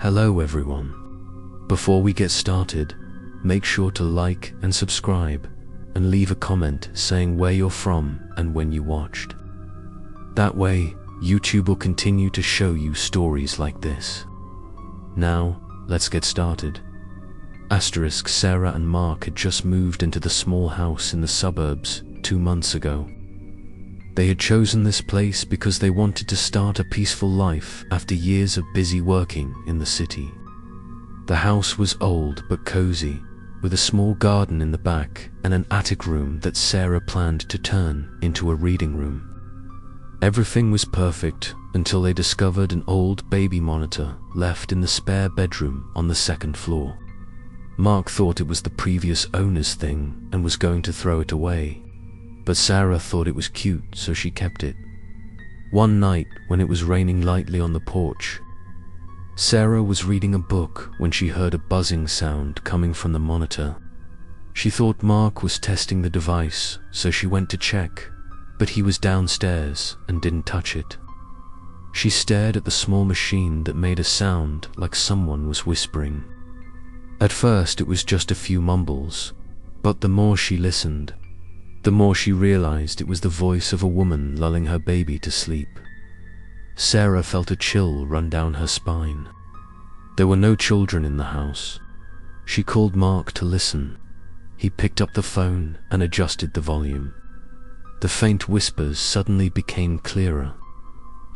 Hello everyone. Before we get started, make sure to like and subscribe and leave a comment saying where you're from and when you watched. That way, YouTube will continue to show you stories like this. Now, let's get started. Sarah and Mark had just moved into the small house in the suburbs 2 months ago. They had chosen this place because they wanted to start a peaceful life after years of busy working in the city. The house was old but cozy, with a small garden in the back and an attic room that Sarah planned to turn into a reading room. Everything was perfect until they discovered an old baby monitor left in the spare bedroom on the second floor. Mark thought it was the previous owner's thing and was going to throw it away, but Sarah thought it was cute, so she kept it. One night, when it was raining lightly on the porch, Sarah was reading a book when she heard a buzzing sound coming from the monitor. She thought Mark was testing the device, so she went to check, but he was downstairs and didn't touch it. She stared at the small machine that made a sound like someone was whispering. At first it was just a few mumbles, but the more she listened, the more she realized it was the voice of a woman lulling her baby to sleep. Sarah felt a chill run down her spine. There were no children in the house. She called Mark to listen. He picked up the phone and adjusted the volume. The faint whispers suddenly became clearer.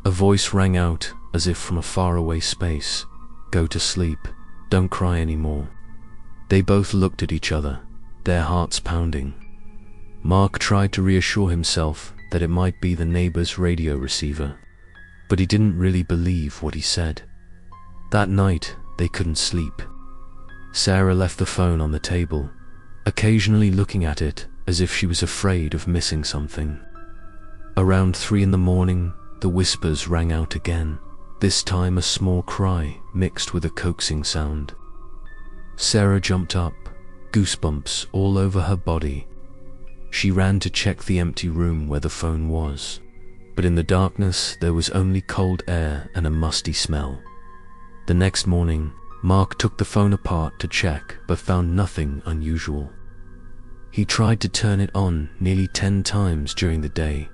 A voice rang out as if from a faraway space. "Go to sleep. Don't cry anymore." They both looked at each other, their hearts pounding. Mark tried to reassure himself that it might be the neighbor's radio receiver, but he didn't really believe what he said. That night, they couldn't sleep. Sarah left the phone on the table, occasionally looking at it as if she was afraid of missing something. Around 3 in the morning, the whispers rang out again, this time a small cry mixed with a coaxing sound. Sarah jumped up, goosebumps all over her body. She ran to check the empty room where the phone was, but in the darkness there was only cold air and a musty smell. The next morning, Mark took the phone apart to check but found nothing unusual. He tried to turn it on nearly 10 times during the day,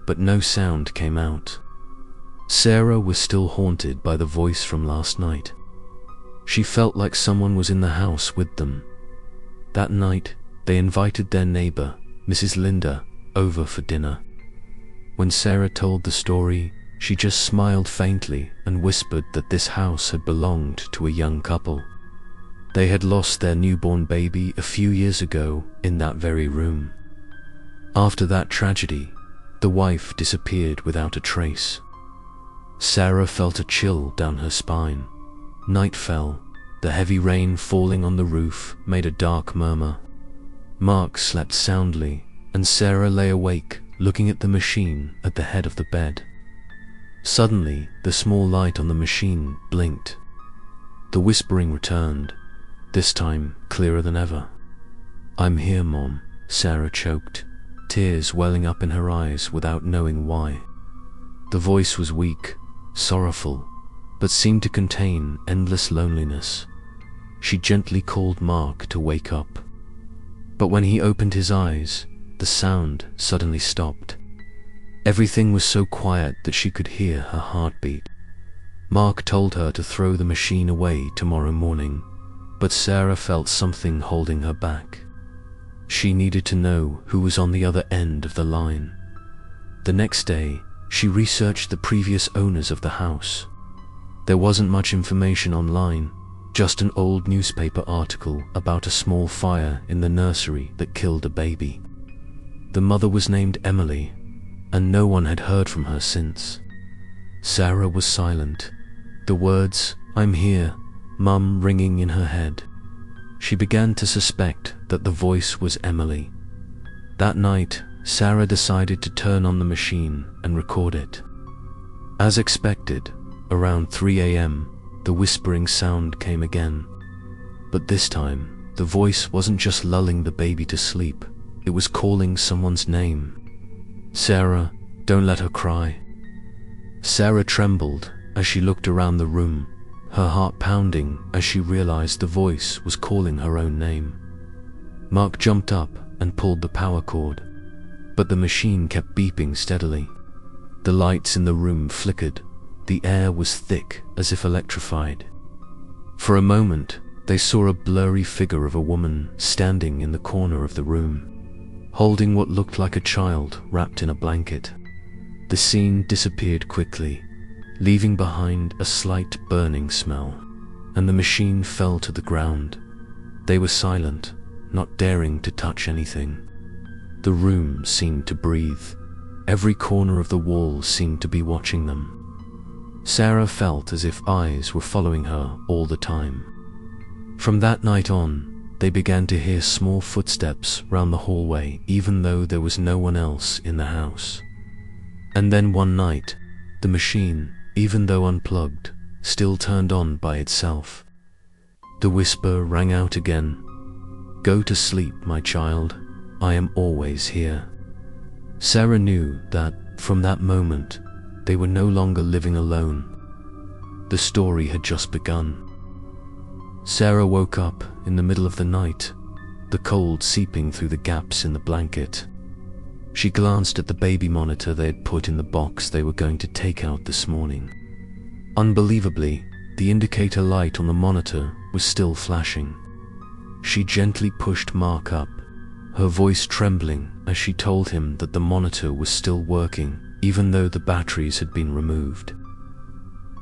but no sound came out. Sarah was still haunted by the voice from last night. She felt like someone was in the house with them. That night, they invited their neighbor, Mrs. Linda, over for dinner. When Sarah told the story, she just smiled faintly and whispered that this house had belonged to a young couple. They had lost their newborn baby a few years ago in that very room. After that tragedy, the wife disappeared without a trace. Sarah felt a chill down her spine. Night fell. The heavy rain falling on the roof made a dark murmur. Mark slept soundly, and Sarah lay awake, looking at the machine at the head of the bed. Suddenly, the small light on the machine blinked. The whispering returned, this time clearer than ever. "I'm here, Mom," Sarah choked, tears welling up in her eyes without knowing why. The voice was weak, sorrowful, but seemed to contain endless loneliness. She gently called Mark to wake up. But when he opened his eyes, the sound suddenly stopped. Everything was so quiet that she could hear her heartbeat. Mark told her to throw the machine away tomorrow morning, but Sarah felt something holding her back. She needed to know who was on the other end of the line. The next day, she researched the previous owners of the house. There wasn't much information online, just an old newspaper article about a small fire in the nursery that killed a baby. The mother was named Emily, and no one had heard from her since. Sarah was silent, the words, "I'm here, Mum," ringing in her head. She began to suspect that the voice was Emily. That night, Sarah decided to turn on the machine and record it. As expected, around 3 a.m., the whispering sound came again. But this time, the voice wasn't just lulling the baby to sleep, it was calling someone's name. "Sarah, don't let her cry." Sarah trembled as she looked around the room, her heart pounding as she realized the voice was calling her own name. Mark jumped up and pulled the power cord, but the machine kept beeping steadily. The lights in the room flickered. The air was thick, as if electrified. For a moment, they saw a blurry figure of a woman standing in the corner of the room, holding what looked like a child wrapped in a blanket. The scene disappeared quickly, leaving behind a slight burning smell, and the machine fell to the ground. They were silent, not daring to touch anything. The room seemed to breathe. Every corner of the wall seemed to be watching them. Sarah felt as if eyes were following her all the time. From that night on, they began to hear small footsteps round the hallway, even though there was no one else in the house. And then one night, the machine, even though unplugged, still turned on by itself. The whisper rang out again. "Go to sleep, my child. I am always here." Sarah knew that, from that moment, they were no longer living alone. The story had just begun. Sarah woke up in the middle of the night, the cold seeping through the gaps in the blanket. She glanced at the baby monitor they had put in the box they were going to take out this morning. Unbelievably, the indicator light on the monitor was still flashing. She gently pushed Mark up, her voice trembling as she told him that the monitor was still working, even though the batteries had been removed.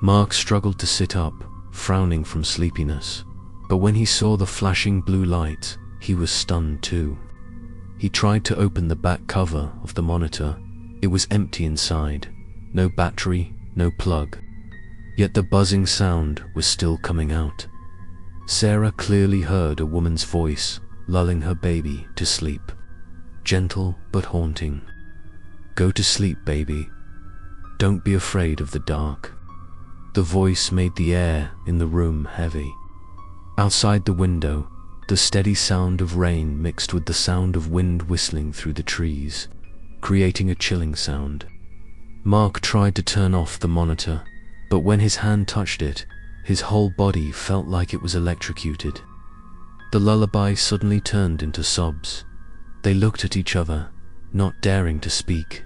Mark struggled to sit up, frowning from sleepiness, but when he saw the flashing blue light, he was stunned too. He tried to open the back cover of the monitor. It was empty inside, no battery, no plug. Yet the buzzing sound was still coming out. Sarah clearly heard a woman's voice, lulling her baby to sleep. Gentle but haunting. "Go to sleep, baby. Don't be afraid of the dark." The voice made the air in the room heavy. Outside the window, the steady sound of rain mixed with the sound of wind whistling through the trees, creating a chilling sound. Mark tried to turn off the monitor, but when his hand touched it, his whole body felt like it was electrocuted. The lullaby suddenly turned into sobs. They looked at each other, not daring to speak.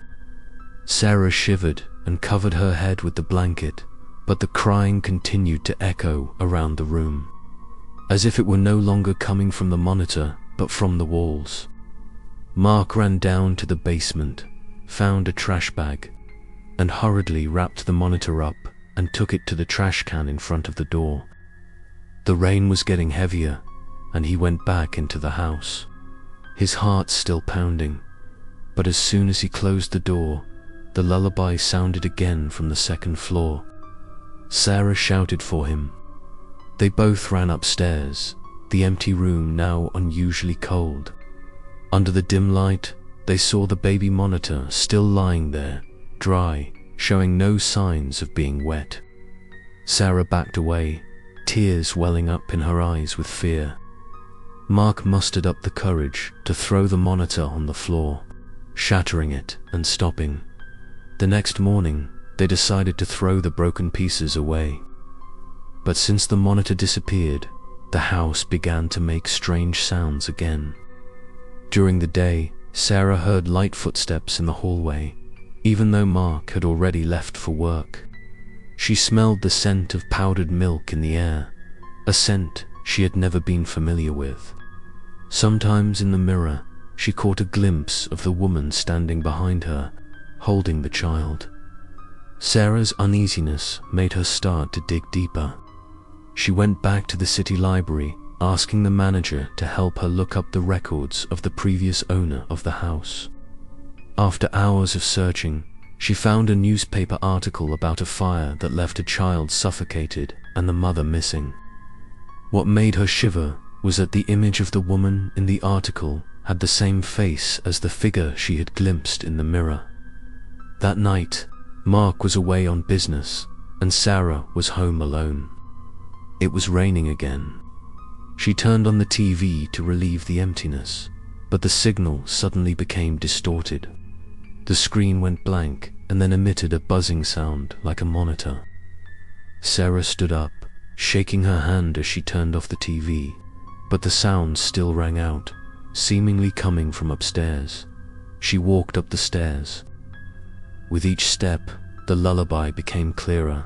Sarah shivered and covered her head with the blanket, but the crying continued to echo around the room, as if it were no longer coming from the monitor, but from the walls. Mark ran down to the basement, found a trash bag, and hurriedly wrapped the monitor up and took it to the trash can in front of the door. The rain was getting heavier, and he went back into the house, his heart still pounding. But as soon as he closed the door, the lullaby sounded again from the second floor. Sarah shouted for him. They both ran upstairs, the empty room now unusually cold. Under the dim light, they saw the baby monitor still lying there, dry, showing no signs of being wet. Sarah backed away, tears welling up in her eyes with fear. Mark mustered up the courage to throw the monitor on the floor, shattering it and stopping. The next morning, they decided to throw the broken pieces away. But since the monitor disappeared, the house began to make strange sounds again. During the day, Sarah heard light footsteps in the hallway, even though Mark had already left for work. She smelled the scent of powdered milk in the air, a scent she had never been familiar with. Sometimes in the mirror, she caught a glimpse of the woman standing behind her, holding the child. Sarah's uneasiness made her start to dig deeper. She went back to the city library, asking the manager to help her look up the records of the previous owner of the house. After hours of searching, she found a newspaper article about a fire that left a child suffocated and the mother missing. What made her shiver was that the image of the woman in the article had the same face as the figure she had glimpsed in the mirror. That night, Mark was away on business, and Sarah was home alone. It was raining again. She turned on the TV to relieve the emptiness, but the signal suddenly became distorted. The screen went blank and then emitted a buzzing sound like a monitor. Sarah stood up, shaking her hand as she turned off the TV, but the sound still rang out, seemingly coming from upstairs. She walked up the stairs. With each step, the lullaby became clearer.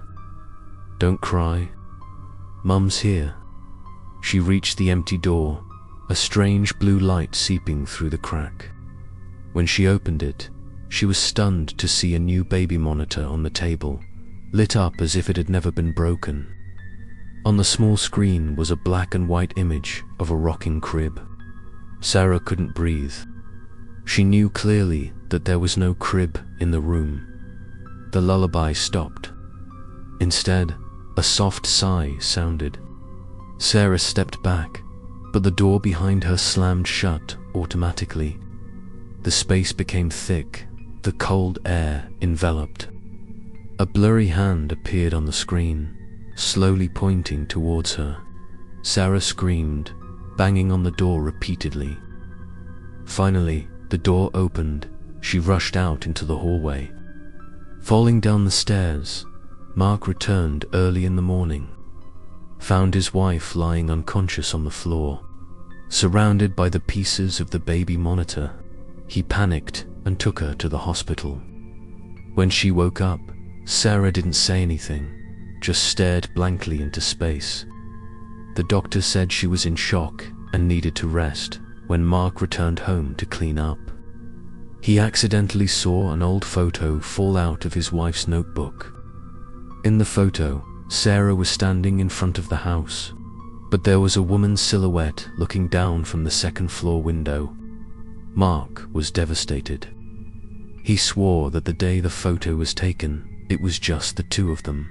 "Don't cry. Mum's here." She reached the empty door, a strange blue light seeping through the crack. When she opened it, she was stunned to see a new baby monitor on the table, lit up as if it had never been broken. On the small screen was a black and white image of a rocking crib. Sarah couldn't breathe. She knew clearly that there was no crib in the room. The lullaby stopped. Instead, a soft sigh sounded. Sarah stepped back, but the door behind her slammed shut automatically. The space became thick, the cold air enveloped. A blurry hand appeared on the screen, slowly pointing towards her. Sarah screamed, banging on the door repeatedly. Finally, the door opened. She rushed out into the hallway. Falling down the stairs, Mark returned early in the morning, found his wife lying unconscious on the floor, surrounded by the pieces of the baby monitor. He panicked and took her to the hospital. When she woke up, Sarah didn't say anything, just stared blankly into space. The doctor said she was in shock and needed to rest when Mark returned home to clean up. He accidentally saw an old photo fall out of his wife's notebook. In the photo, Sarah was standing in front of the house, but there was a woman's silhouette looking down from the second-floor window. Mark was devastated. He swore that the day the photo was taken, it was just the two of them.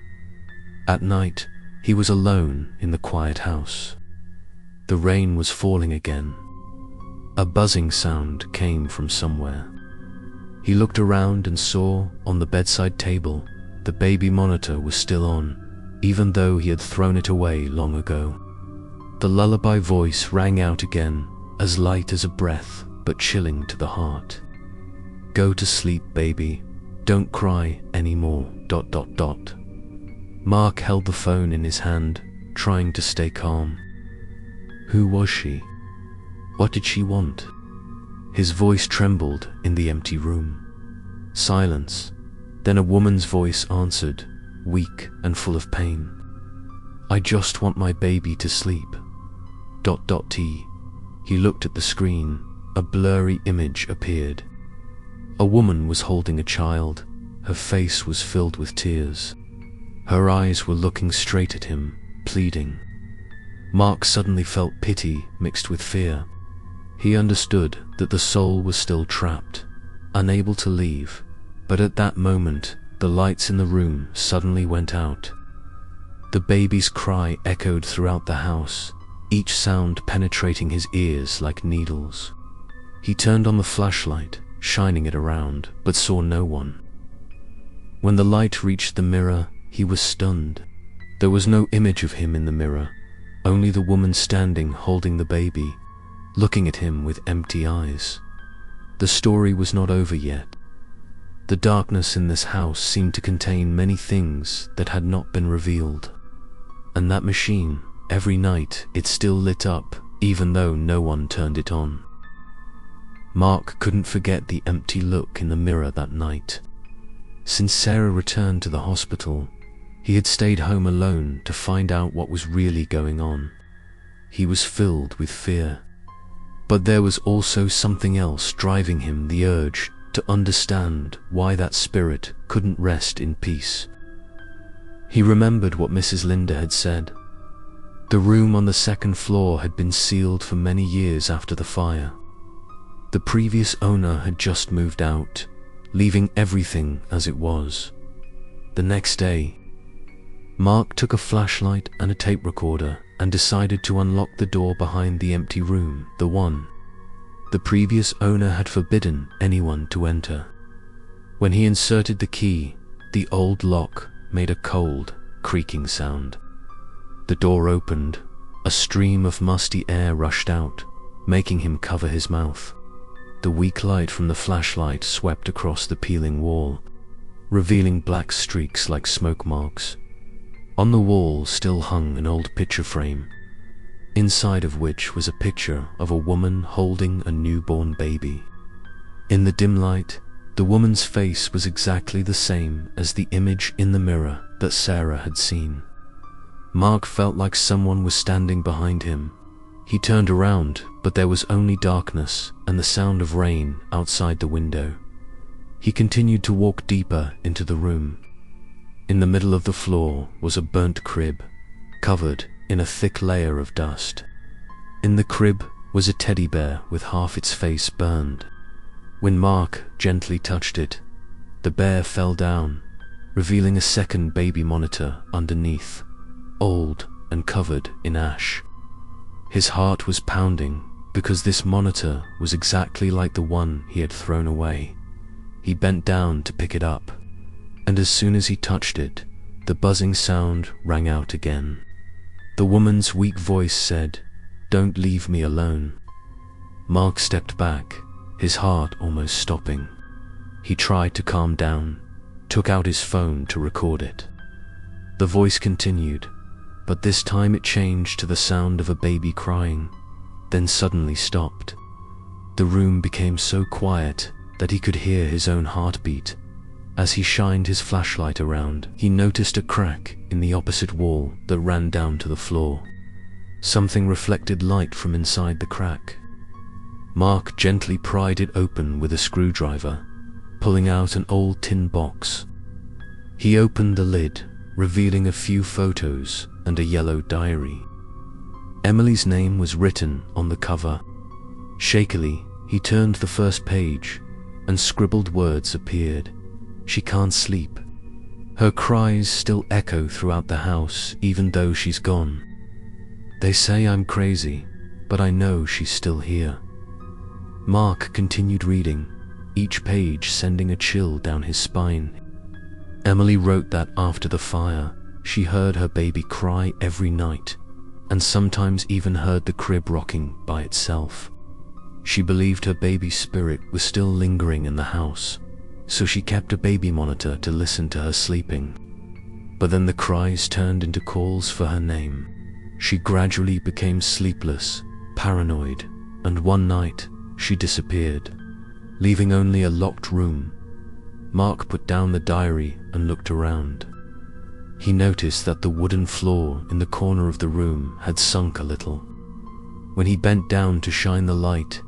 At night, he was alone in the quiet house. The rain was falling again. A buzzing sound came from somewhere. He looked around and saw, on the bedside table, the baby monitor was still on, even though he had thrown it away long ago. The lullaby voice rang out again, as light as a breath, but chilling to the heart. "Go to sleep, baby. Don't cry anymore. ... Mark held the phone in his hand, trying to stay calm. Who was she? What did she want? His voice trembled in the empty room. Silence. Then a woman's voice answered, weak and full of pain. "I just want my baby to sleep. ... He looked at the screen. A blurry image appeared. A woman was holding a child. Her face was filled with tears. Her eyes were looking straight at him, pleading. Mark suddenly felt pity mixed with fear. He understood that the soul was still trapped, unable to leave, but at that moment, the lights in the room suddenly went out. The baby's cry echoed throughout the house, each sound penetrating his ears like needles. He turned on the flashlight, shining it around, but saw no one. When the light reached the mirror, he was stunned. There was no image of him in the mirror, only the woman standing holding the baby, looking at him with empty eyes. The story was not over yet. The darkness in this house seemed to contain many things that had not been revealed. And that machine, every night, it still lit up, even though no one turned it on. Mark couldn't forget the empty look in the mirror that night. Since Sarah returned to the hospital, he had stayed home alone to find out what was really going on. He was filled with fear. But there was also something else driving him, the urge to understand why that spirit couldn't rest in peace. He remembered what Mrs. Linda had said. The room on the second floor had been sealed for many years after the fire. The previous owner had just moved out, leaving everything as it was. The next day, Mark took a flashlight and a tape recorder and decided to unlock the door behind the empty room, the one the previous owner had forbidden anyone to enter. When he inserted the key, the old lock made a cold, creaking sound. The door opened. A stream of musty air rushed out, making him cover his mouth. The weak light from the flashlight swept across the peeling wall, revealing black streaks like smoke marks. On the wall still hung an old picture frame, inside of which was a picture of a woman holding a newborn baby. In the dim light, the woman's face was exactly the same as the image in the mirror that Sarah had seen. Mark felt like someone was standing behind him. He turned around, but there was only darkness and the sound of rain outside the window. He continued to walk deeper into the room. In the middle of the floor was a burnt crib, covered in a thick layer of dust. In the crib was a teddy bear with half its face burned. When Mark gently touched it, the bear fell down, revealing a second baby monitor underneath, old and covered in ash. His heart was pounding because this monitor was exactly like the one he had thrown away. He bent down to pick it up, and as soon as he touched it, the buzzing sound rang out again. The woman's weak voice said, "Don't leave me alone." Mark stepped back, his heart almost stopping. He tried to calm down, took out his phone to record it. The voice continued, but this time it changed to the sound of a baby crying, then suddenly stopped. The room became so quiet that he could hear his own heartbeat. As he shined his flashlight around, he noticed a crack in the opposite wall that ran down to the floor. Something reflected light from inside the crack. Mark gently pried it open with a screwdriver, pulling out an old tin box. He opened the lid, revealing a few photos and a yellow diary. Emily's name was written on the cover. Shakily, he turned the first page, and scribbled words appeared. "She can't sleep. Her cries still echo throughout the house even though she's gone. They say I'm crazy, but I know she's still here." Mark continued reading, each page sending a chill down his spine. Emily wrote that after the fire, she heard her baby cry every night, and sometimes even heard the crib rocking by itself. She believed her baby's spirit was still lingering in the house, so she kept a baby monitor to listen to her sleeping. But then the cries turned into calls for her name. She gradually became sleepless, paranoid, and one night, she disappeared, leaving only a locked room. Mark put down the diary and looked around. He noticed that the wooden floor in the corner of the room had sunk a little. When he bent down to shine the light,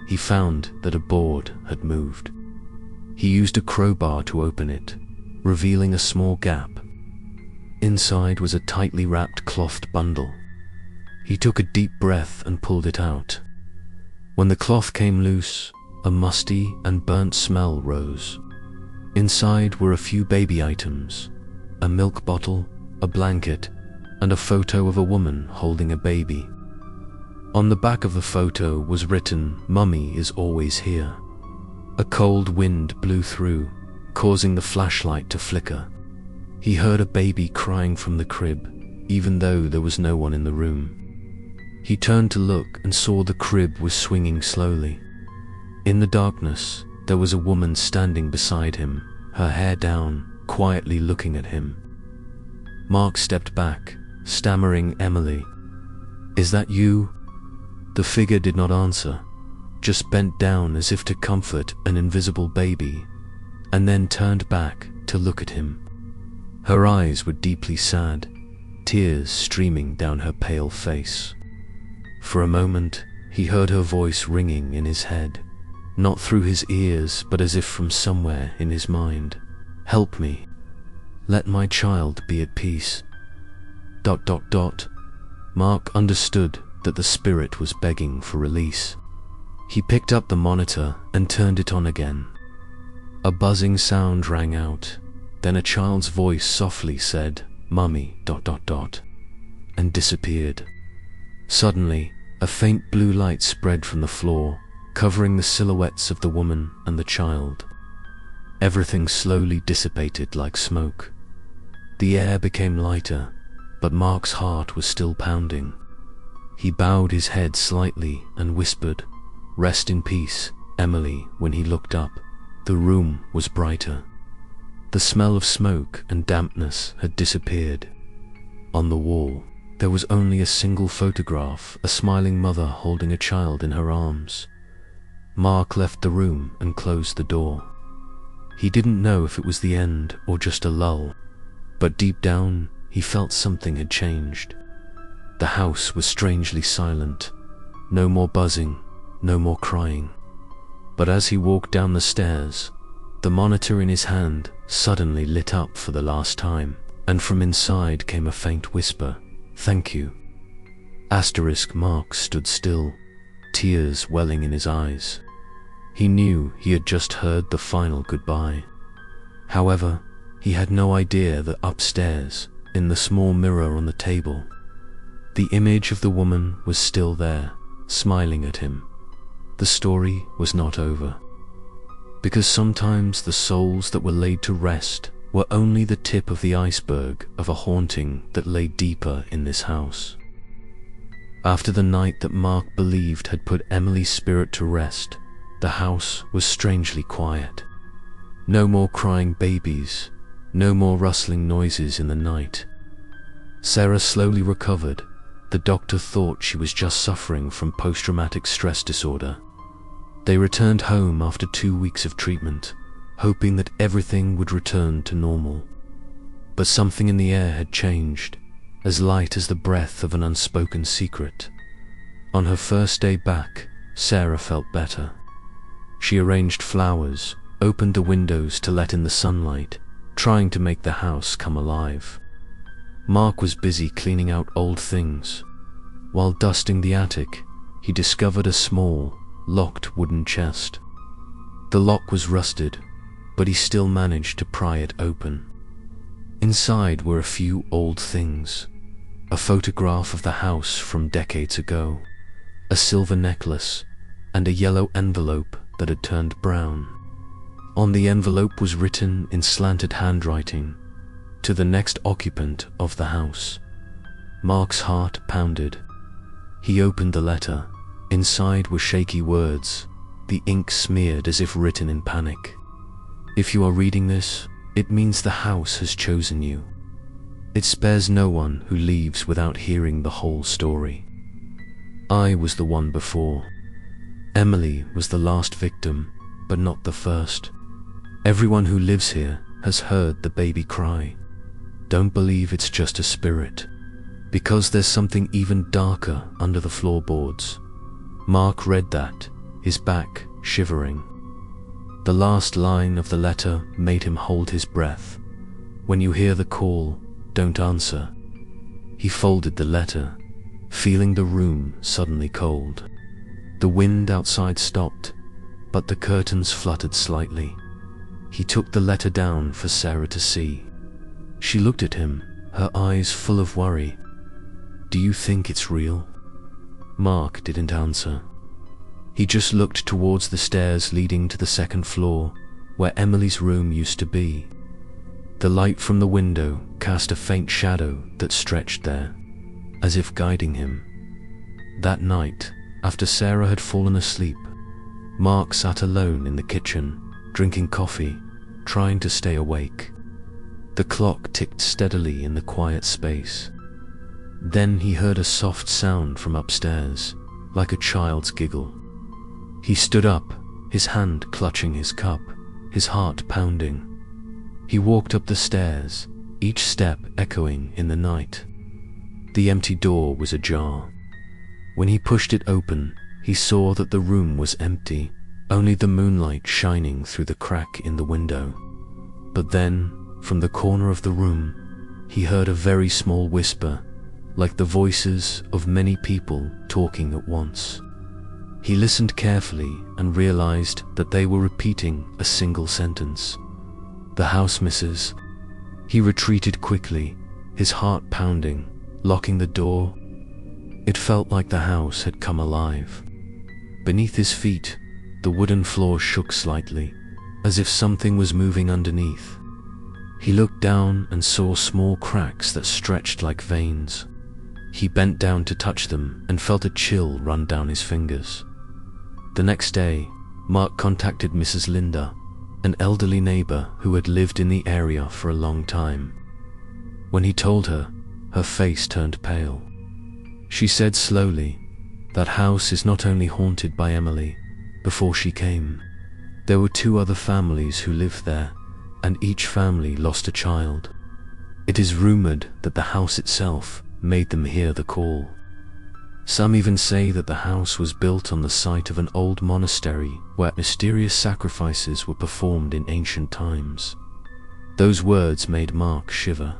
he found that a board had moved. He used a crowbar to open it, revealing a small gap. Inside was a tightly wrapped clothed bundle. He took a deep breath and pulled it out. When the cloth came loose, a musty and burnt smell rose. Inside were a few baby items, a milk bottle, a blanket, and a photo of a woman holding a baby. On the back of the photo was written, "Mummy is always here." A cold wind blew through, causing the flashlight to flicker. He heard a baby crying from the crib, even though there was no one in the room. He turned to look and saw the crib was swinging slowly. In the darkness, there was a woman standing beside him, her hair down, quietly looking at him. Mark stepped back, stammering, "Emily, is that you?" The figure did not answer, just bent down as if to comfort an invisible baby, and then turned back to look at him. Her eyes were deeply sad, tears streaming down her pale face. For a moment, he heard her voice ringing in his head, not through his ears, but as if from somewhere in his mind. "Help me. Let my child be at peace." ... Mark understood that the spirit was begging for release. He picked up the monitor and turned it on again. A buzzing sound rang out, then a child's voice softly said, "Mummy ... and disappeared. Suddenly, a faint blue light spread from the floor, covering the silhouettes of the woman and the child. Everything slowly dissipated like smoke. The air became lighter, but Mark's heart was still pounding. He bowed his head slightly and whispered, "Rest in peace, Emily." When he looked up, the room was brighter. The smell of smoke and dampness had disappeared. On the wall, there was only a single photograph, a smiling mother holding a child in her arms. Mark left the room and closed the door. He didn't know if it was the end or just a lull, but deep down, he felt something had changed. The house was strangely silent. No more buzzing, no more crying. But as he walked down the stairs, the monitor in his hand suddenly lit up for the last time, and from inside came a faint whisper, "Thank you." Mark stood still, tears welling in his eyes. He knew he had just heard the final goodbye. However, he had no idea that upstairs, in the small mirror on the table, the image of the woman was still there, smiling at him. The story was not over. Because sometimes the souls that were laid to rest were only the tip of the iceberg of a haunting that lay deeper in this house. After the night that Mark believed had put Emily's spirit to rest, the house was strangely quiet. No more crying babies, no more rustling noises in the night. Sarah slowly recovered. The doctor thought she was just suffering from post-traumatic stress disorder. They returned home after 2 weeks of treatment, hoping that everything would return to normal. But something in the air had changed, as light as the breath of an unspoken secret. On her first day back, Sarah felt better. She arranged flowers, opened the windows to let in the sunlight, trying to make the house come alive. Mark was busy cleaning out old things. While dusting the attic, he discovered a small, locked wooden chest. The lock was rusted, but he still managed to pry it open. Inside were a few old things: a photograph of the house from decades ago, a silver necklace, and a yellow envelope that had turned brown. On the envelope was written in slanted handwriting, "To the next occupant of the house." Mark's heart pounded. He opened the letter. Inside were shaky words, the ink smeared as if written in panic. "If you are reading this, it means the house has chosen you. It spares no one who leaves without hearing the whole story. I was the one before. Emily was the last victim, but not the first. Everyone who lives here has heard the baby cry. Don't believe it's just a spirit, because there's something even darker under the floorboards." Mark read that, his back shivering. The last line of the letter made him hold his breath. "When you hear the call, don't answer." He folded the letter, feeling the room suddenly cold. The wind outside stopped, but the curtains fluttered slightly. He took the letter down for Sarah to see. She looked at him, her eyes full of worry. "Do you think it's real?" Mark didn't answer. He just looked towards the stairs leading to the second floor, where Emily's room used to be. The light from the window cast a faint shadow that stretched there, as if guiding him. That night, after Sarah had fallen asleep, Mark sat alone in the kitchen, drinking coffee, trying to stay awake. The clock ticked steadily in the quiet space. Then he heard a soft sound from upstairs, like a child's giggle. He stood up, his hand clutching his cup, his heart pounding. He walked up the stairs, each step echoing in the night. The empty door was ajar. When he pushed it open, he saw that the room was empty, only the moonlight shining through the crack in the window. But then, from the corner of the room, he heard a very small whisper, like the voices of many people talking at once. He listened carefully and realized that they were repeating a single sentence. "The house misses." He retreated quickly, his heart pounding, locking the door. It felt like the house had come alive. Beneath his feet, the wooden floor shook slightly, as if something was moving underneath. He looked down and saw small cracks that stretched like veins. He bent down to touch them and felt a chill run down his fingers. The next day, Mark contacted Mrs. Linda, an elderly neighbor who had lived in the area for a long time. When he told her, her face turned pale. She said slowly, "That house is not only haunted by Emily. Before she came, there were 2 other families who lived there, and each family lost a child. It is rumored that the house itself made them hear the call. Some even say that the house was built on the site of an old monastery where mysterious sacrifices were performed in ancient times." Those words made Mark shiver.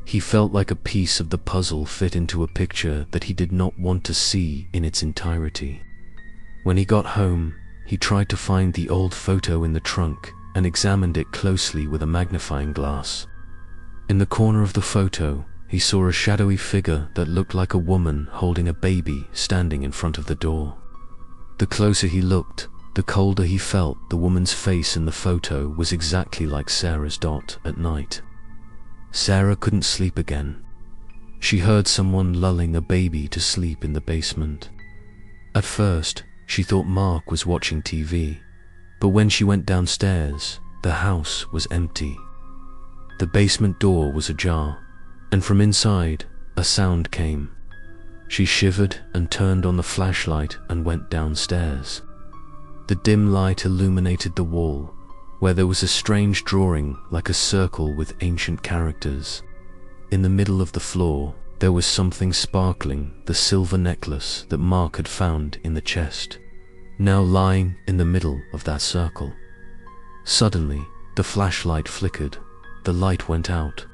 He felt like a piece of the puzzle fit into a picture that he did not want to see in its entirety. When he got home, he tried to find the old photo in the trunk and examined it closely with a magnifying glass. In the corner of the photo, he saw a shadowy figure that looked like a woman holding a baby standing in front of the door. The closer he looked, the colder he felt. The woman's face in the photo was exactly like Sarah's dot at night. Sarah couldn't sleep again. She heard someone lulling a baby to sleep in the basement. At first, she thought Mark was watching TV, but when she went downstairs, the house was empty. The basement door was ajar, and from inside, a sound came. She shivered and turned on the flashlight and went downstairs. The dim light illuminated the wall, where there was a strange drawing like a circle with ancient characters. In the middle of the floor, there was something sparkling, the silver necklace that Mark had found in the chest, now lying in the middle of that circle. Suddenly, the flashlight flickered, the light went out.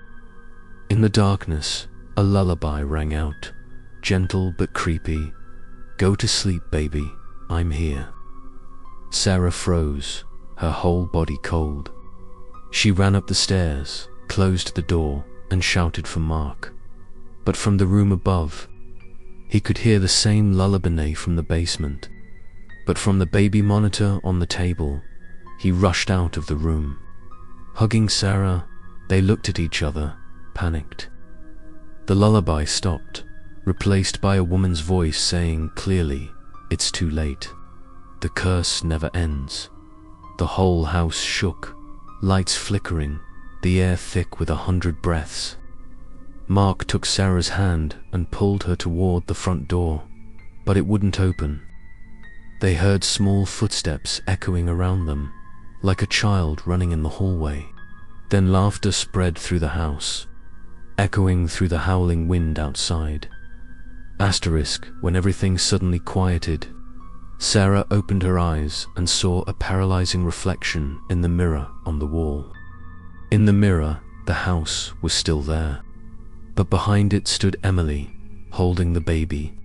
In the darkness, a lullaby rang out, gentle but creepy. "Go to sleep, baby, I'm here." Sarah froze, her whole body cold. She ran up the stairs, closed the door, and shouted for Mark. But from the room above, he could hear the same lullaby from the basement. But from the baby monitor on the table, he rushed out of the room. Hugging Sarah, they looked at each other, panicked. The lullaby stopped, replaced by a woman's voice saying clearly, "It's too late. The curse never ends." The whole house shook, lights flickering, the air thick with 100 breaths. Mark took Sarah's hand and pulled her toward the front door, but it wouldn't open. They heard small footsteps echoing around them, like a child running in the hallway. Then laughter spread through the house, echoing through the howling wind outside. When everything suddenly quieted, Sarah opened her eyes and saw a paralyzing reflection in the mirror on the wall. In the mirror, the house was still there, but behind it stood Emily, holding the baby,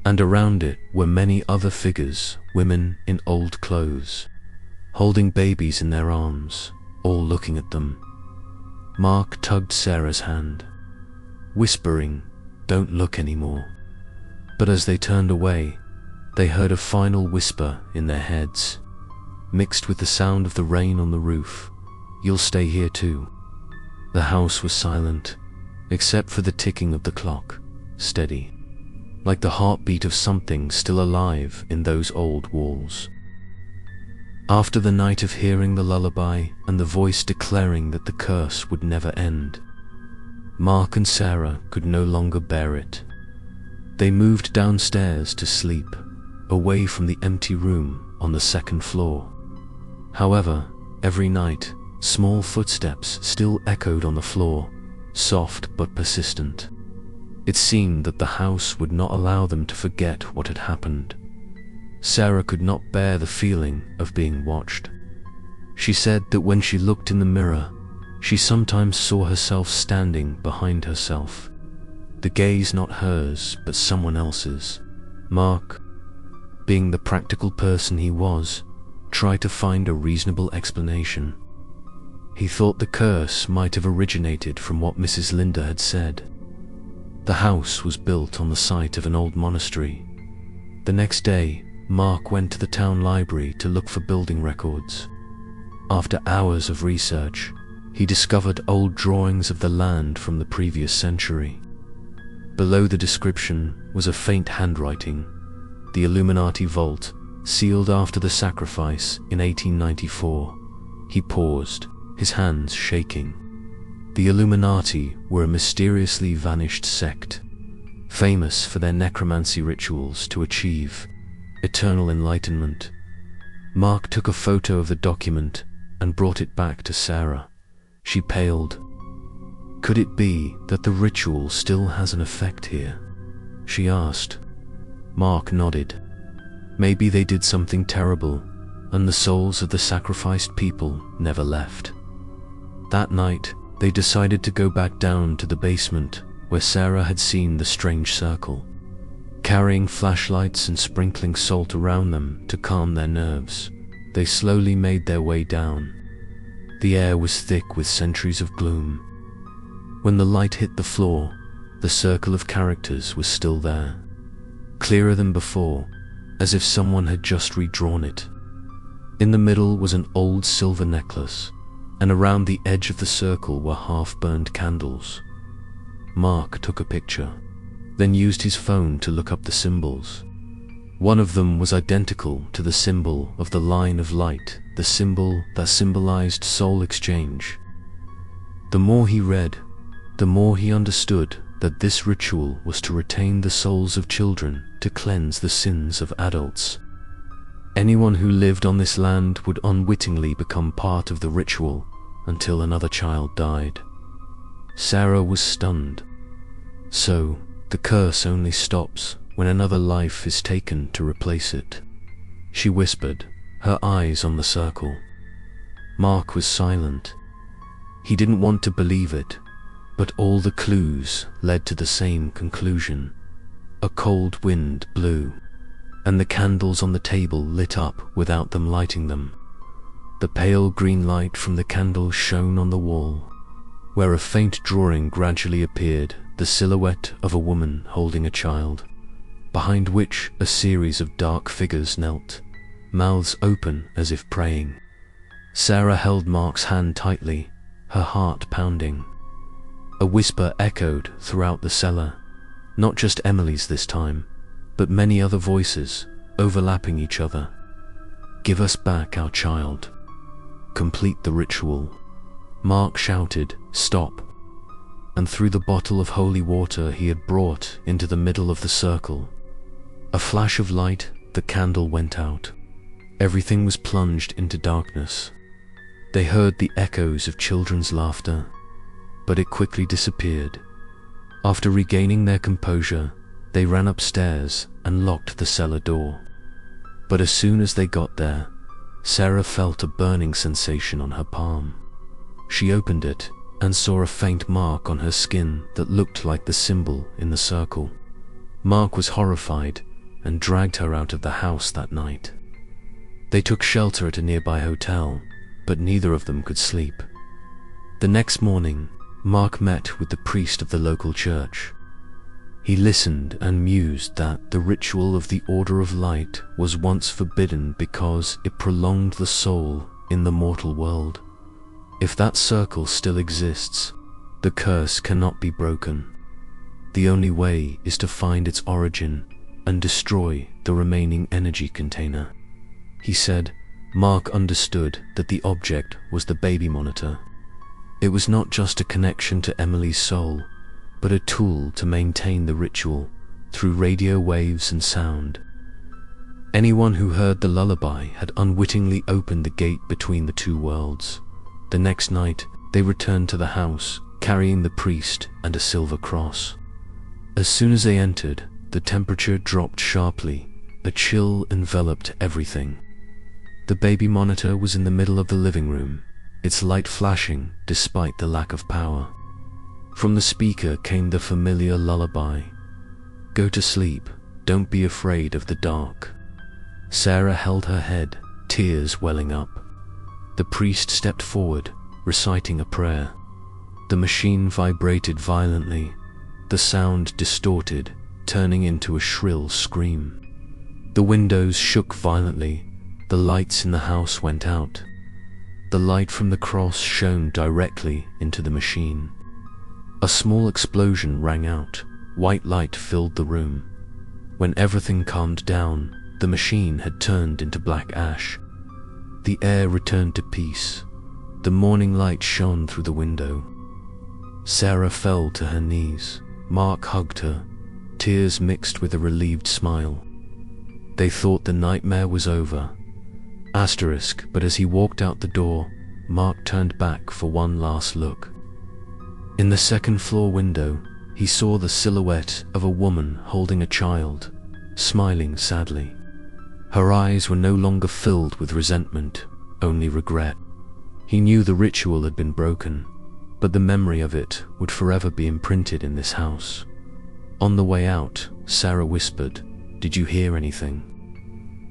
and around it were many other figures, women in old clothes, holding babies in their arms, all looking at them. Mark tugged Sarah's hand, whispering, "Don't look anymore." But as they turned away, they heard a final whisper in their heads, mixed with the sound of the rain on the roof. "You'll stay here too." The house was silent, except for the ticking of the clock, steady, like the heartbeat of something still alive in those old walls. After the night of hearing the lullaby and the voice declaring that the curse would never end, Mark and Sarah could no longer bear it. They moved downstairs to sleep, away from the empty room on the second floor. However, every night, small footsteps still echoed on the floor, soft but persistent. It seemed that the house would not allow them to forget what had happened. Sarah could not bear the feeling of being watched. She said that when she looked in the mirror, she sometimes saw herself standing behind herself, the gaze not hers but someone else's. Mark, being the practical person he was, tried to find a reasonable explanation. He thought the curse might have originated from what Mrs. Linda had said. The house was built on the site of an old monastery. The next day, Mark went to the town library to look for building records. After hours of research, he discovered old drawings of the land from the previous century. Below the description was a faint handwriting: "The Illuminati vault, sealed after the sacrifice in 1894. He paused, his hands shaking. The Illuminati were a mysteriously vanished sect, famous for their necromancy rituals to achieve eternal enlightenment. Mark took a photo of the document and brought it back to Sarah. She paled. "Could it be that the ritual still has an effect here?" she asked. Mark nodded. Maybe they did something terrible, and the souls of the sacrificed people never left. That night, they decided to go back down to the basement where Sarah had seen the strange circle. Carrying flashlights and sprinkling salt around them to calm their nerves, they slowly made their way down. The air was thick with centuries of gloom. When the light hit the floor, the circle of characters was still there, clearer than before, as if someone had just redrawn it. In the middle was an old silver necklace, and around the edge of the circle were half-burned candles. Mark took a picture, then used his phone to look up the symbols. One of them was identical to the symbol of the line of light, the symbol that symbolized soul exchange. The more he read, the more he understood that this ritual was to retain the souls of children to cleanse the sins of adults. Anyone who lived on this land would unwittingly become part of the ritual until another child died. Sarah was stunned. So, the curse only stops when another life is taken to replace it. She whispered, her eyes on the circle. Mark was silent. He didn't want to believe it, but all the clues led to the same conclusion. A cold wind blew, and the candles on the table lit up without them lighting them. The pale green light from the candle shone on the wall, where a faint drawing gradually appeared, the silhouette of a woman holding a child, behind which a series of dark figures knelt, mouths open as if praying. Sarah held Mark's hand tightly, her heart pounding. A whisper echoed throughout the cellar, not just Emily's this time, but many other voices, overlapping each other. "Give us back our child. Complete the ritual." Mark shouted, "Stop," and threw the bottle of holy water he had brought into the middle of the circle. A flash of light, the candle went out. Everything was plunged into darkness. They heard the echoes of children's laughter, but it quickly disappeared. After regaining their composure, they ran upstairs and locked the cellar door. But as soon as they got there, Sarah felt a burning sensation on her palm. She opened it and saw a faint mark on her skin that looked like the symbol in the circle. Mark was horrified and dragged her out of the house that night. They took shelter at a nearby hotel, but neither of them could sleep. The next morning, Mark met with the priest of the local church. He listened and mused that the ritual of the Order of Light was once forbidden because it prolonged the soul in the mortal world. If that circle still exists, the curse cannot be broken. The only way is to find its origin and destroy the remaining energy container. He said Mark understood that the object was the baby monitor. It was not just a connection to Emily's soul, but a tool to maintain the ritual through radio waves and sound. Anyone who heard the lullaby had unwittingly opened the gate between the two worlds. The next night, they returned to the house, carrying the priest and a silver cross. As soon as they entered, the temperature dropped sharply. A chill enveloped everything. The baby monitor was in the middle of the living room, its light flashing despite the lack of power. From the speaker came the familiar lullaby. "Go to sleep, don't be afraid of the dark." Sarah held her head, tears welling up. The priest stepped forward, reciting a prayer. The machine vibrated violently, the sound distorted, turning into a shrill scream. The windows shook violently, the lights in the house went out. The light from the cross shone directly into the machine. A small explosion rang out, white light filled the room. When everything calmed down, the machine had turned into black ash. The air returned to peace. The morning light shone through the window. Sarah fell to her knees. Mark hugged her, tears mixed with a relieved smile. They thought the nightmare was over. But as he walked out the door, Mark turned back for one last look. In the second-floor window, he saw the silhouette of a woman holding a child, smiling sadly. Her eyes were no longer filled with resentment, only regret. He knew the ritual had been broken, but the memory of it would forever be imprinted in this house. On the way out, Sarah whispered, "Did you hear anything?"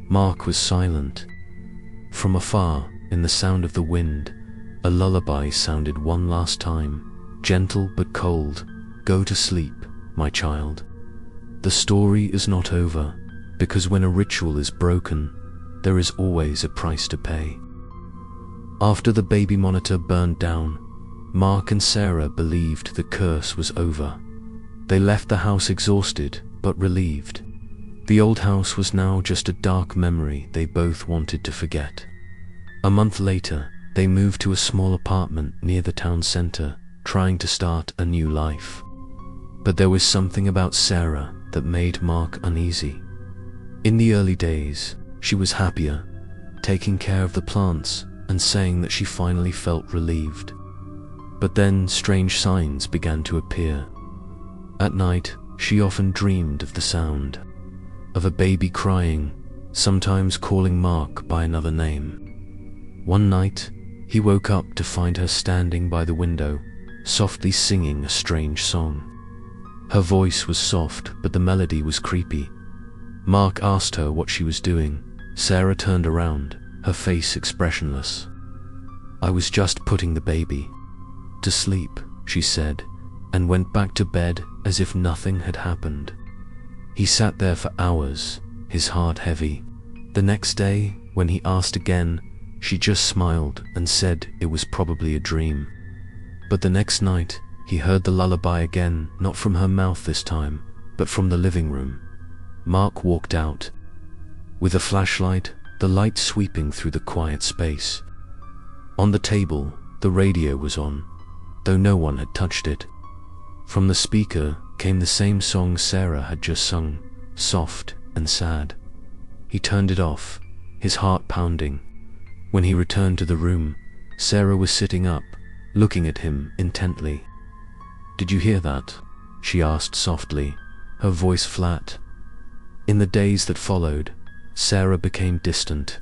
Mark was silent. From afar, in the sound of the wind, a lullaby sounded one last time, gentle but cold. "Go to sleep, my child. The story is not over, because when a ritual is broken, there is always a price to pay." After the baby monitor burned down, Mark and Sarah believed the curse was over. They left the house exhausted but relieved. The old house was now just a dark memory they both wanted to forget. A month later, they moved to a small apartment near the town center, trying to start a new life. But there was something about Sarah that made Mark uneasy. In the early days, she was happier, taking care of the plants and saying that she finally felt relieved. But then strange signs began to appear. At night, she often dreamed of the sound of a baby crying, sometimes calling Mark by another name. One night, he woke up to find her standing by the window, softly singing a strange song. Her voice was soft, but the melody was creepy. Mark asked her what she was doing. Sarah turned around, her face expressionless. "I was just putting the baby to sleep," she said, and went back to bed as if nothing had happened. He sat there for hours, his heart heavy. The next day, when he asked again, she just smiled and said it was probably a dream. But the next night, he heard the lullaby again, not from her mouth this time, but from the living room. Mark walked out. With a flashlight, the light sweeping through the quiet space. On the table, the radio was on, though no one had touched it. From the speaker came the same song Sarah had just sung, soft and sad. He turned it off, his heart pounding. When he returned to the room, Sarah was sitting up, looking at him intently. "Did you hear that?" she asked softly, her voice flat. In the days that followed, Sarah became distant.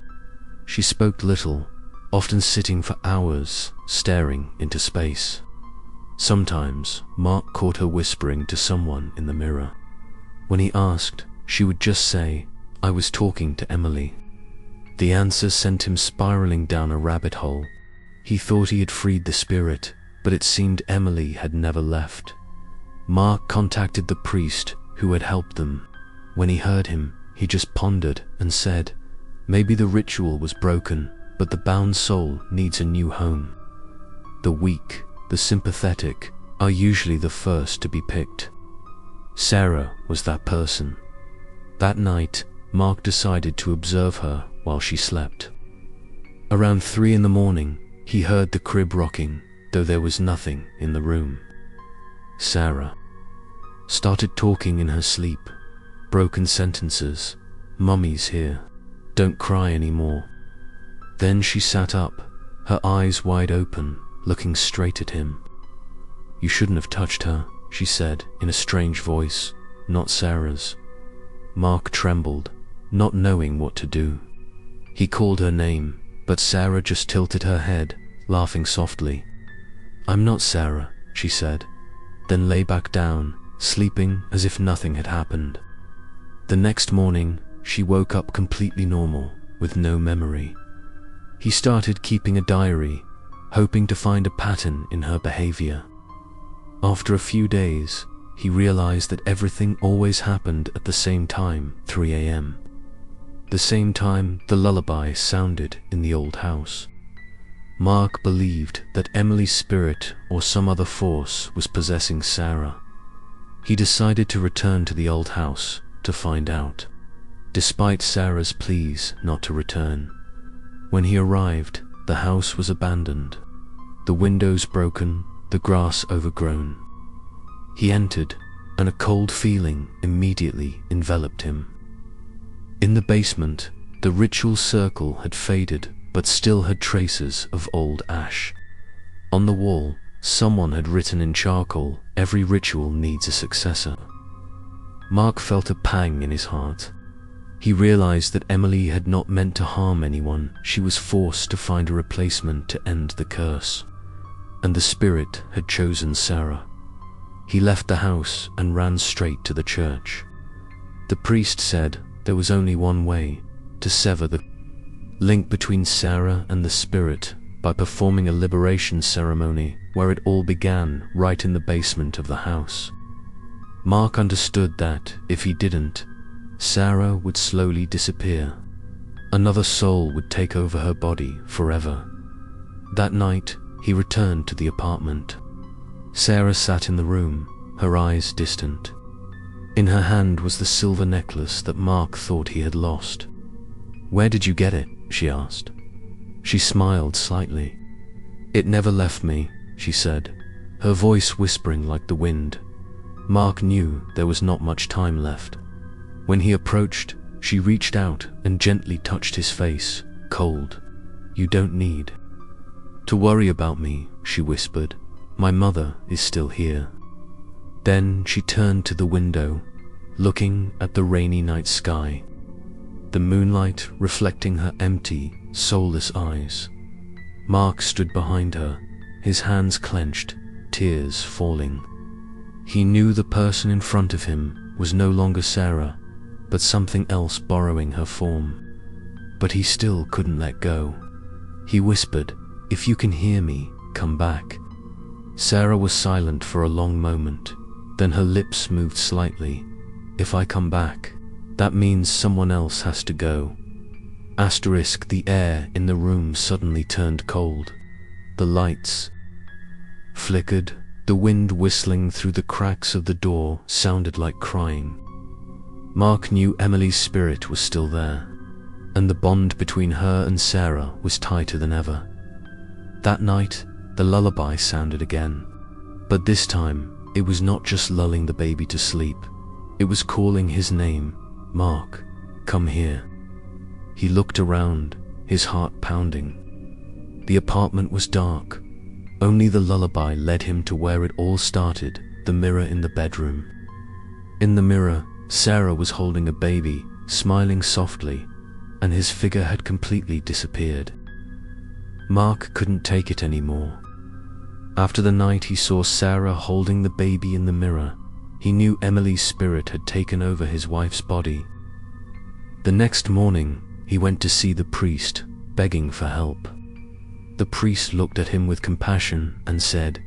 She spoke little, often sitting for hours, staring into space. Sometimes, Mark caught her whispering to someone in the mirror. When he asked, she would just say, "I was talking to Emily." The answer sent him spiraling down a rabbit hole. He thought he had freed the spirit, but it seemed Emily had never left. Mark contacted the priest who had helped them. When he heard him, he just pondered and said, "Maybe the ritual was broken, but the bound soul needs a new home." The weak, the sympathetic, are usually the first to be picked. Sarah was that person. That night, Mark decided to observe her while she slept. Around 3 a.m, he heard the crib rocking, though there was nothing in the room. Sarah started talking in her sleep, broken sentences. "Mummy's here. Don't cry anymore." Then she sat up, her eyes wide open, looking straight at him. "You shouldn't have touched her," she said in a strange voice, not Sarah's. Mark trembled, not knowing what to do. He called her name, but Sarah just tilted her head, laughing softly. "I'm not Sarah," she said, then lay back down, sleeping as if nothing had happened. The next morning, she woke up completely normal, with no memory. He started keeping a diary, hoping to find a pattern in her behavior. After a few days, he realized that everything always happened at the same time, 3 a.m. The same time the lullaby sounded in the old house. Mark believed that Emily's spirit or some other force was possessing Sarah. He decided to return to the old house to find out, despite Sarah's pleas not to return. When he arrived, the house was abandoned. The windows broken, the grass overgrown. He entered, and a cold feeling immediately enveloped him. In the basement, the ritual circle had faded, but still had traces of old ash. On the wall, someone had written in charcoal, "Every ritual needs a successor." Mark felt a pang in his heart. He realized that Emily had not meant to harm anyone. She was forced to find a replacement to end the curse. And the spirit had chosen Sarah. He left the house and ran straight to the church. The priest said there was only one way: to sever the link between Sarah and the spirit by performing a liberation ceremony where it all began, right in the basement of the house. Mark understood that, if he didn't, Sarah would slowly disappear. Another soul would take over her body forever. That night, he returned to the apartment. Sarah sat in the room, her eyes distant. In her hand was the silver necklace that Mark thought he had lost. "Where did you get it?" she asked. She smiled slightly. "It never left me," she said, her voice whispering like the wind. Mark knew there was not much time left. When he approached, she reached out and gently touched his face, cold. "You don't need to worry about me," she whispered. "My mother is still here." Then she turned to the window, looking at the rainy night sky, the moonlight reflecting her empty, soulless eyes. Mark stood behind her, his hands clenched, tears falling. He knew the person in front of him was no longer Sarah, but something else borrowing her form. But he still couldn't let go. He whispered, "If you can hear me, come back." Sarah was silent for a long moment, then her lips moved slightly. "If I come back, that means someone else has to go." Asterisk, the air in the room suddenly turned cold. The lights flickered. The wind whistling through the cracks of the door sounded like crying. Mark knew Emily's spirit was still there, and the bond between her and Sarah was tighter than ever. That night, the lullaby sounded again. But this time, it was not just lulling the baby to sleep. It was calling his name. "Mark, come here." He looked around, his heart pounding. The apartment was dark. Only the lullaby led him to where it all started, the mirror in the bedroom. In the mirror, Sarah was holding a baby, smiling softly, and his figure had completely disappeared. Mark couldn't take it anymore. After the night he saw Sarah holding the baby in the mirror, he knew Emily's spirit had taken over his wife's body. The next morning, he went to see the priest, begging for help. The priest looked at him with compassion and said,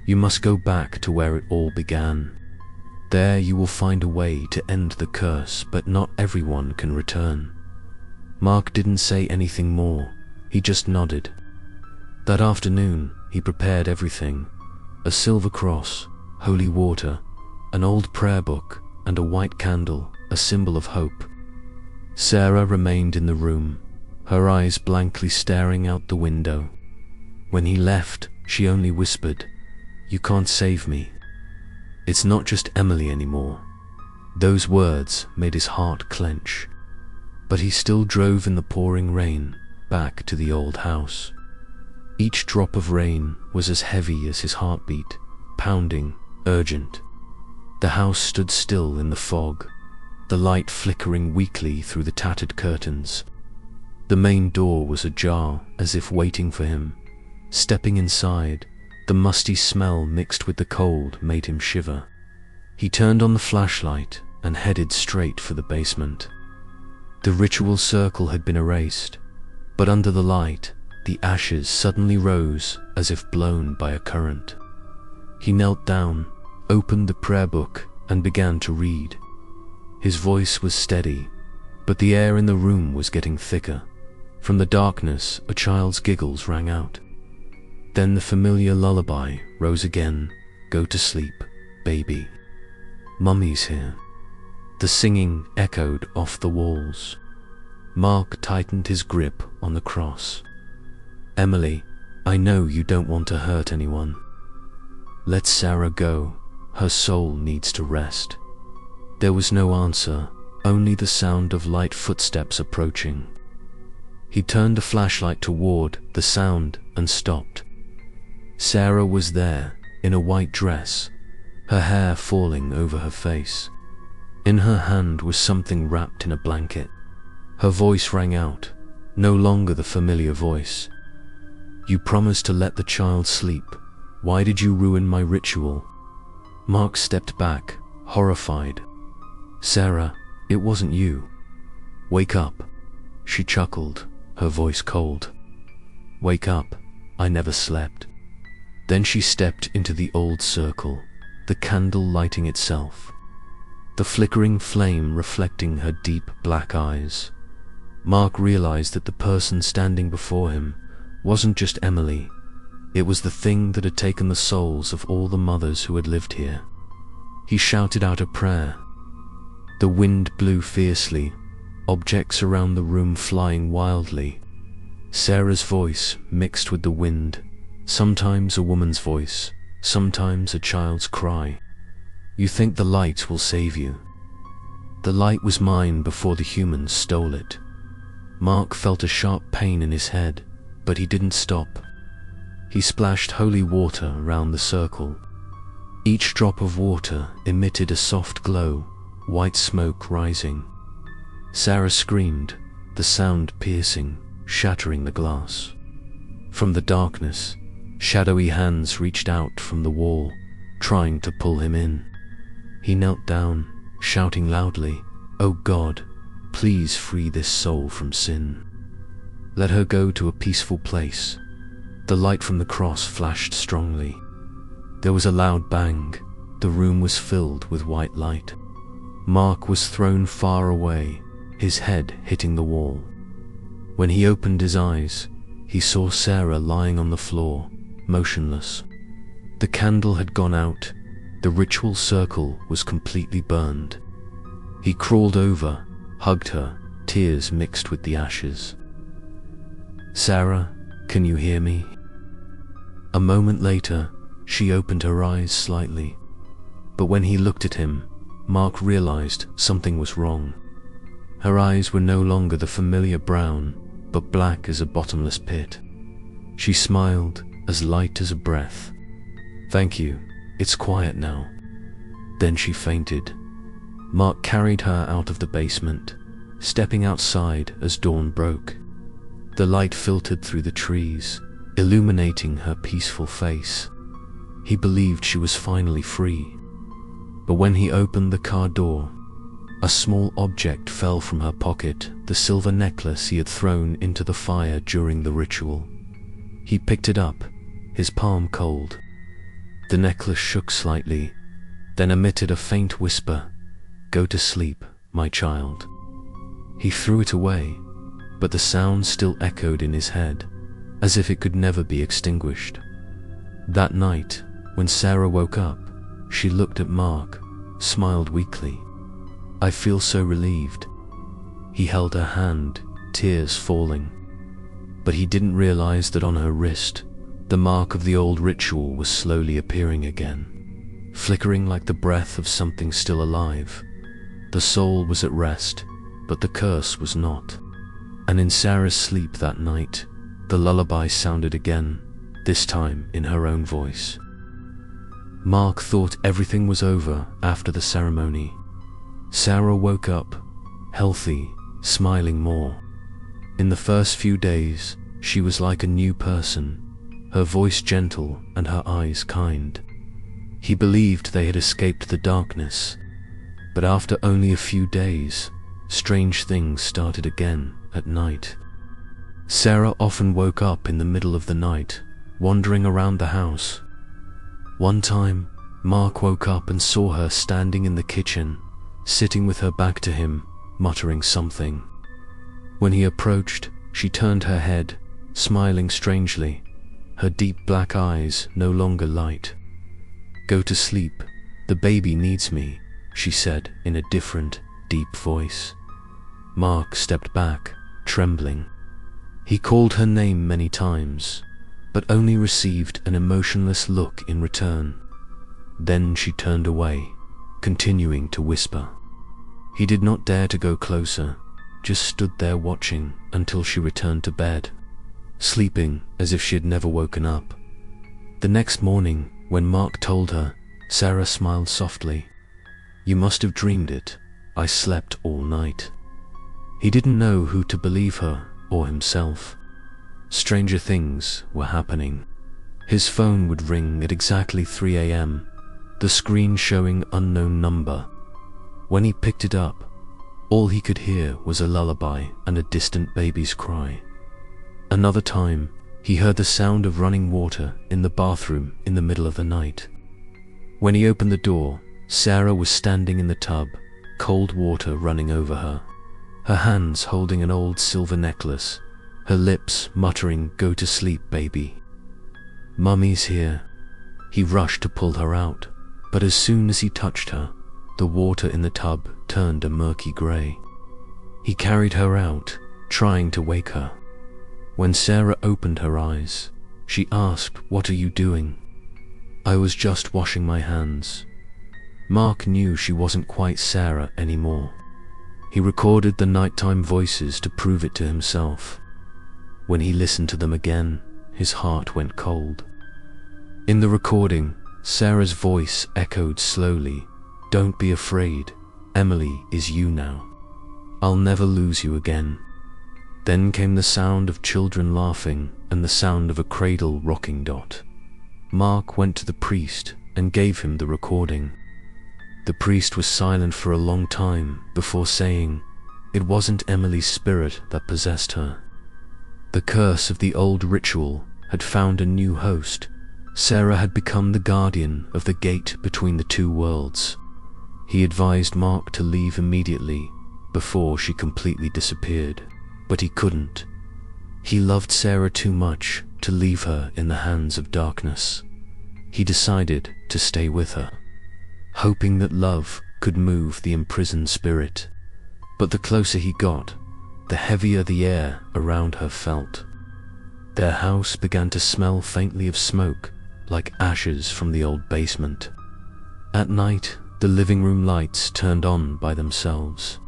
"You must go back to where it all began. There you will find a way to end the curse, but not everyone can return." Mark didn't say anything more, he just nodded. That afternoon, he prepared everything: a silver cross, holy water, an old prayer book, and a white candle, a symbol of hope. Sarah remained in the room, her eyes blankly staring out the window. When he left, she only whispered, "You can't save me." It's not just Emily anymore. Those words made his heart clench. But he still drove in the pouring rain, back to the old house. Each drop of rain was as heavy as his heartbeat, pounding, urgent. The house stood still in the fog, the light flickering weakly through the tattered curtains. The main door was ajar, as if waiting for him. Stepping inside, the musty smell mixed with the cold made him shiver. He turned on the flashlight and headed straight for the basement. The ritual circle had been erased, but under the light, the ashes suddenly rose as if blown by a current. He knelt down, opened the prayer book, and began to read. His voice was steady, but the air in the room was getting thicker. From the darkness, a child's giggles rang out. Then the familiar lullaby rose again. "Go to sleep, baby. Mummy's here." The singing echoed off the walls. Mark tightened his grip on the cross. "Emily, I know you don't want to hurt anyone. "Let Sarah go. Her soul needs to rest." There was no answer, only the sound of light footsteps approaching. He turned the flashlight toward the sound and stopped. Sarah was there, in a white dress, her hair falling over her face. In her hand was something wrapped in a blanket. Her voice rang out, no longer the familiar voice. "You promised to let the child sleep. Why did you ruin my ritual?" Mark stepped back, horrified. "Sarah, it wasn't you. Wake up." She chuckled, her voice cold. "Wake up, I never slept." Then she stepped into the old circle, the candle lighting itself, the flickering flame reflecting her deep black eyes. Mark realized that the person standing before him wasn't just Emily. It was the thing that had taken the souls of all the mothers who had lived here. He shouted out a prayer. The wind blew fiercely, objects around the room flying wildly. Sarah's voice mixed with the wind, sometimes a woman's voice, sometimes a child's cry. "You think the light will save you?" The light was mine before the humans stole it. Mark felt a sharp pain in his head, but he didn't stop. He splashed holy water around the circle. Each drop of water emitted a soft glow, white smoke rising. Sarah screamed, the sound piercing, shattering the glass. From the darkness, shadowy hands reached out from the wall, trying to pull him in. He knelt down, shouting loudly, "Oh God, please free this soul from sin. Let her go to a peaceful place." The light from the cross flashed strongly. There was a loud bang. The room was filled with white light. Mark was thrown far away, his head hitting the wall. When he opened his eyes, he saw Sarah lying on the floor, motionless. The candle had gone out. The ritual circle was completely burned. He crawled over, hugged her, tears mixed with the ashes. "Sarah, can you hear me?" A moment later, she opened her eyes slightly. But when he looked at him, Mark realized something was wrong. Her eyes were no longer the familiar brown, but black as a bottomless pit. She smiled, as light as a breath. "Thank you, it's quiet now." Then she fainted. Mark carried her out of the basement, stepping outside as dawn broke. The light filtered through the trees, illuminating her peaceful face. He believed she was finally free. But when he opened the car door, a small object fell from her pocket, the silver necklace he had thrown into the fire during the ritual. He picked it up, his palm cold. The necklace shook slightly, then emitted a faint whisper, "Go to sleep, my child." He threw it away, but the sound still echoed in his head, as if it could never be extinguished. That night, when Sarah woke up, she looked at Mark, smiled weakly. "I feel so relieved." He held her hand, tears falling. But he didn't realize that on her wrist, the mark of the old ritual was slowly appearing again, flickering like the breath of something still alive. The soul was at rest, but the curse was not. And in Sarah's sleep that night, the lullaby sounded again, this time in her own voice. Mark thought everything was over after the ceremony. Sarah woke up, healthy, smiling more. In the first few days, she was like a new person, her voice gentle and her eyes kind. He believed they had escaped the darkness, but after only a few days, strange things started again at night. Sarah often woke up in the middle of the night, wandering around the house. One time, Mark woke up and saw her standing in the kitchen, sitting with her back to him, muttering something. When he approached, she turned her head, smiling strangely, her deep black eyes no longer light. "Go to sleep, the baby needs me," she said in a different, deep voice. Mark stepped back, trembling. He called her name many times, but only received an emotionless look in return. Then she turned away, continuing to whisper. He did not dare to go closer, just stood there watching until she returned to bed, sleeping as if she had never woken up. The next morning, when Mark told her, Sarah smiled softly. "You must have dreamed it. I slept all night." He didn't know who to believe, her or himself. Stranger things were happening. His phone would ring at exactly 3 a.m., the screen showing unknown number. When he picked it up, all he could hear was a lullaby and a distant baby's cry. Another time, he heard the sound of running water in the bathroom in the middle of the night. When he opened the door, Sarah was standing in the tub, cold water running over her, her hands holding an old silver necklace, her lips muttering, "Go to sleep, baby. Mummy's here." He rushed to pull her out, but as soon as he touched her, the water in the tub turned a murky grey. He carried her out, trying to wake her. When Sarah opened her eyes, she asked, "What are you doing?" "I was just washing my hands." Mark knew she wasn't quite Sarah anymore. He recorded the nighttime voices to prove it to himself. When he listened to them again, his heart went cold. In the recording, Sarah's voice echoed slowly, "Don't be afraid. Emily is you now. I'll never lose you again." Then came the sound of children laughing and the sound of a cradle rocking. Mark went to the priest and gave him the recording. The priest was silent for a long time before saying, "It wasn't Emily's spirit that possessed her. The curse of the old ritual had found a new host. Sarah had become the guardian of the gate between the two worlds." He advised Mark to leave immediately before she completely disappeared, but he couldn't. He loved Sarah too much to leave her in the hands of darkness. He decided to stay with her, hoping that love could move the imprisoned spirit. But the closer he got, the heavier the air around her felt. Their house began to smell faintly of smoke, like ashes from the old basement. At night, the living room lights turned on by themselves,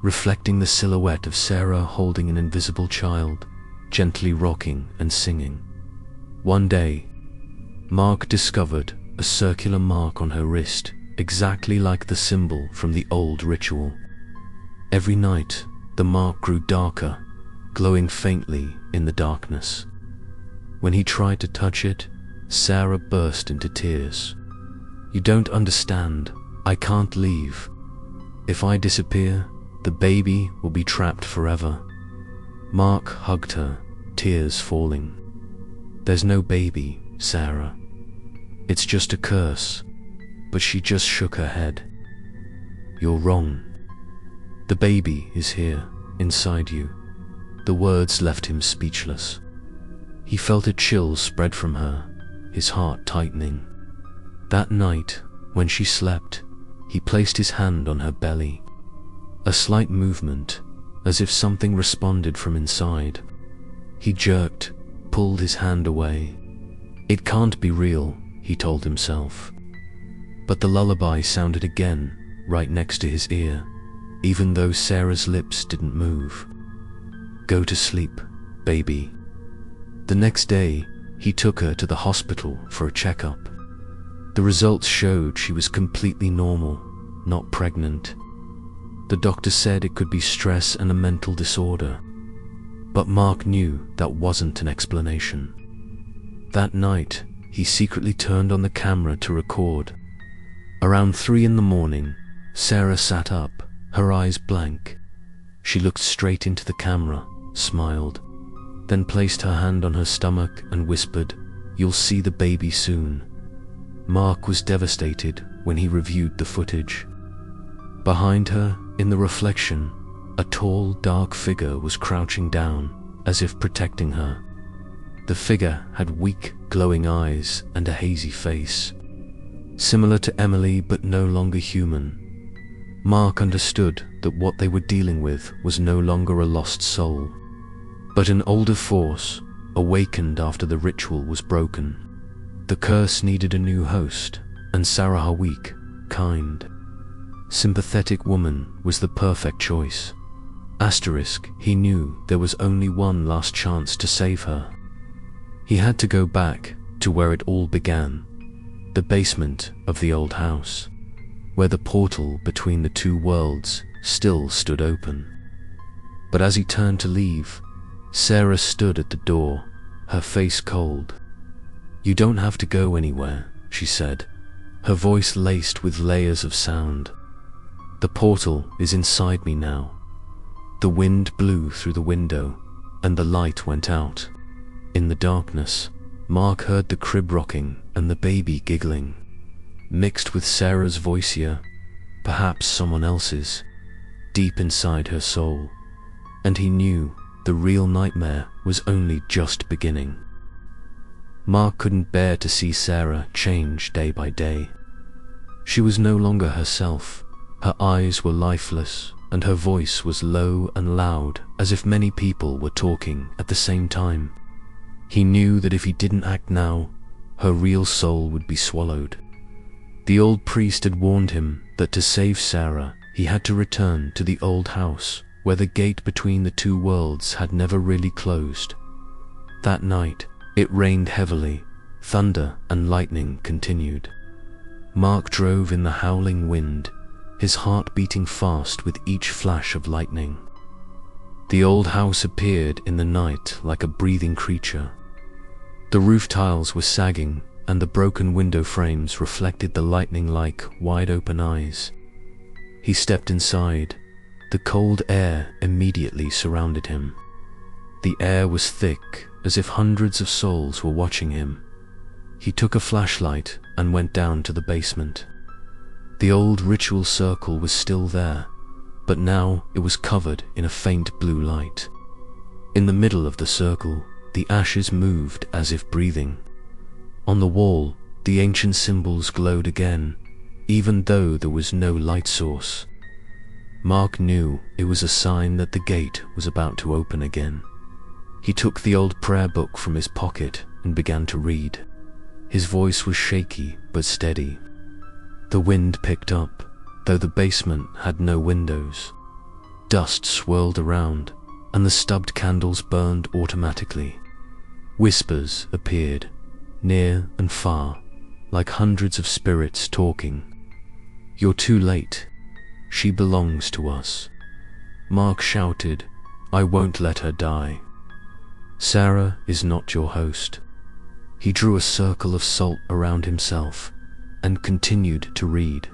reflecting the silhouette of Sarah holding an invisible child, gently rocking and singing. One day, Mark discovered a circular mark on her wrist, exactly like the symbol from the old ritual. Every night, the mark grew darker, glowing faintly in the darkness. When he tried to touch it, Sarah burst into tears. "You don't understand. I can't leave. If I disappear, the baby will be trapped forever." Mark hugged her, tears falling. "There's no baby, Sarah. It's just a curse." But she just shook her head. "You're wrong. The baby is here, inside you." The words left him speechless. He felt a chill spread from her, his heart tightening. That night, when she slept, he placed his hand on her belly. A slight movement, as if something responded from inside. He jerked, pulled his hand away. "It can't be real," he told himself. But the lullaby sounded again, right next to his ear, even though Sarah's lips didn't move. "Go to sleep, baby." The next day, he took her to the hospital for a checkup. The results showed she was completely normal, not pregnant. The doctor said it could be stress and a mental disorder. But Mark knew that wasn't an explanation. That night, he secretly turned on the camera to record. Around 3 in the morning, Sarah sat up, her eyes blank. She looked straight into the camera, smiled, then placed her hand on her stomach and whispered, "You'll see the baby soon." Mark was devastated when he reviewed the footage. Behind her, in the reflection, a tall, dark figure was crouching down, as if protecting her. The figure had weak, glowing eyes and a hazy face, similar to Emily but no longer human. Mark understood that what they were dealing with was no longer a lost soul, but an older force, awakened after the ritual was broken. The curse needed a new host, and Sarah a weak, kind, sympathetic woman was the perfect choice. He knew there was only one last chance to save her. He had to go back to where it all began, the basement of the old house, where the portal between the two worlds still stood open. But as he turned to leave, Sarah stood at the door, her face cold. "You don't have to go anywhere," she said, her voice laced with layers of sound. "The portal is inside me now." The wind blew through the window, and the light went out. In the darkness, Mark heard the crib rocking and the baby giggling, mixed with Sarah's voice here, perhaps someone else's, deep inside her soul. And he knew the real nightmare was only just beginning. Mark couldn't bear to see Sarah change day by day. She was no longer herself. Her eyes were lifeless, and her voice was low and loud, as if many people were talking at the same time. He knew that if he didn't act now, her real soul would be swallowed. The old priest had warned him that to save Sarah, he had to return to the old house, where the gate between the two worlds had never really closed. That night, it rained heavily, thunder and lightning continued. Mark drove in the howling wind, his heart beating fast with each flash of lightning. The old house appeared in the night like a breathing creature. The roof tiles were sagging, and the broken window frames reflected the lightning like wide-open eyes. He stepped inside. The cold air immediately surrounded him. The air was thick, as if hundreds of souls were watching him. He took a flashlight and went down to the basement. The old ritual circle was still there, but now it was covered in a faint blue light. In the middle of the circle, the ashes moved as if breathing. On the wall, the ancient symbols glowed again, even though there was no light source. Mark knew it was a sign that the gate was about to open again. He took the old prayer book from his pocket and began to read. His voice was shaky but steady. The wind picked up, though the basement had no windows. Dust swirled around, and the stubbed candles burned automatically. Whispers appeared, near and far, like hundreds of spirits talking. "You're too late. She belongs to us." Mark shouted, "I won't let her die. Sarah is not your host." He drew a circle of salt around himself and continued to read.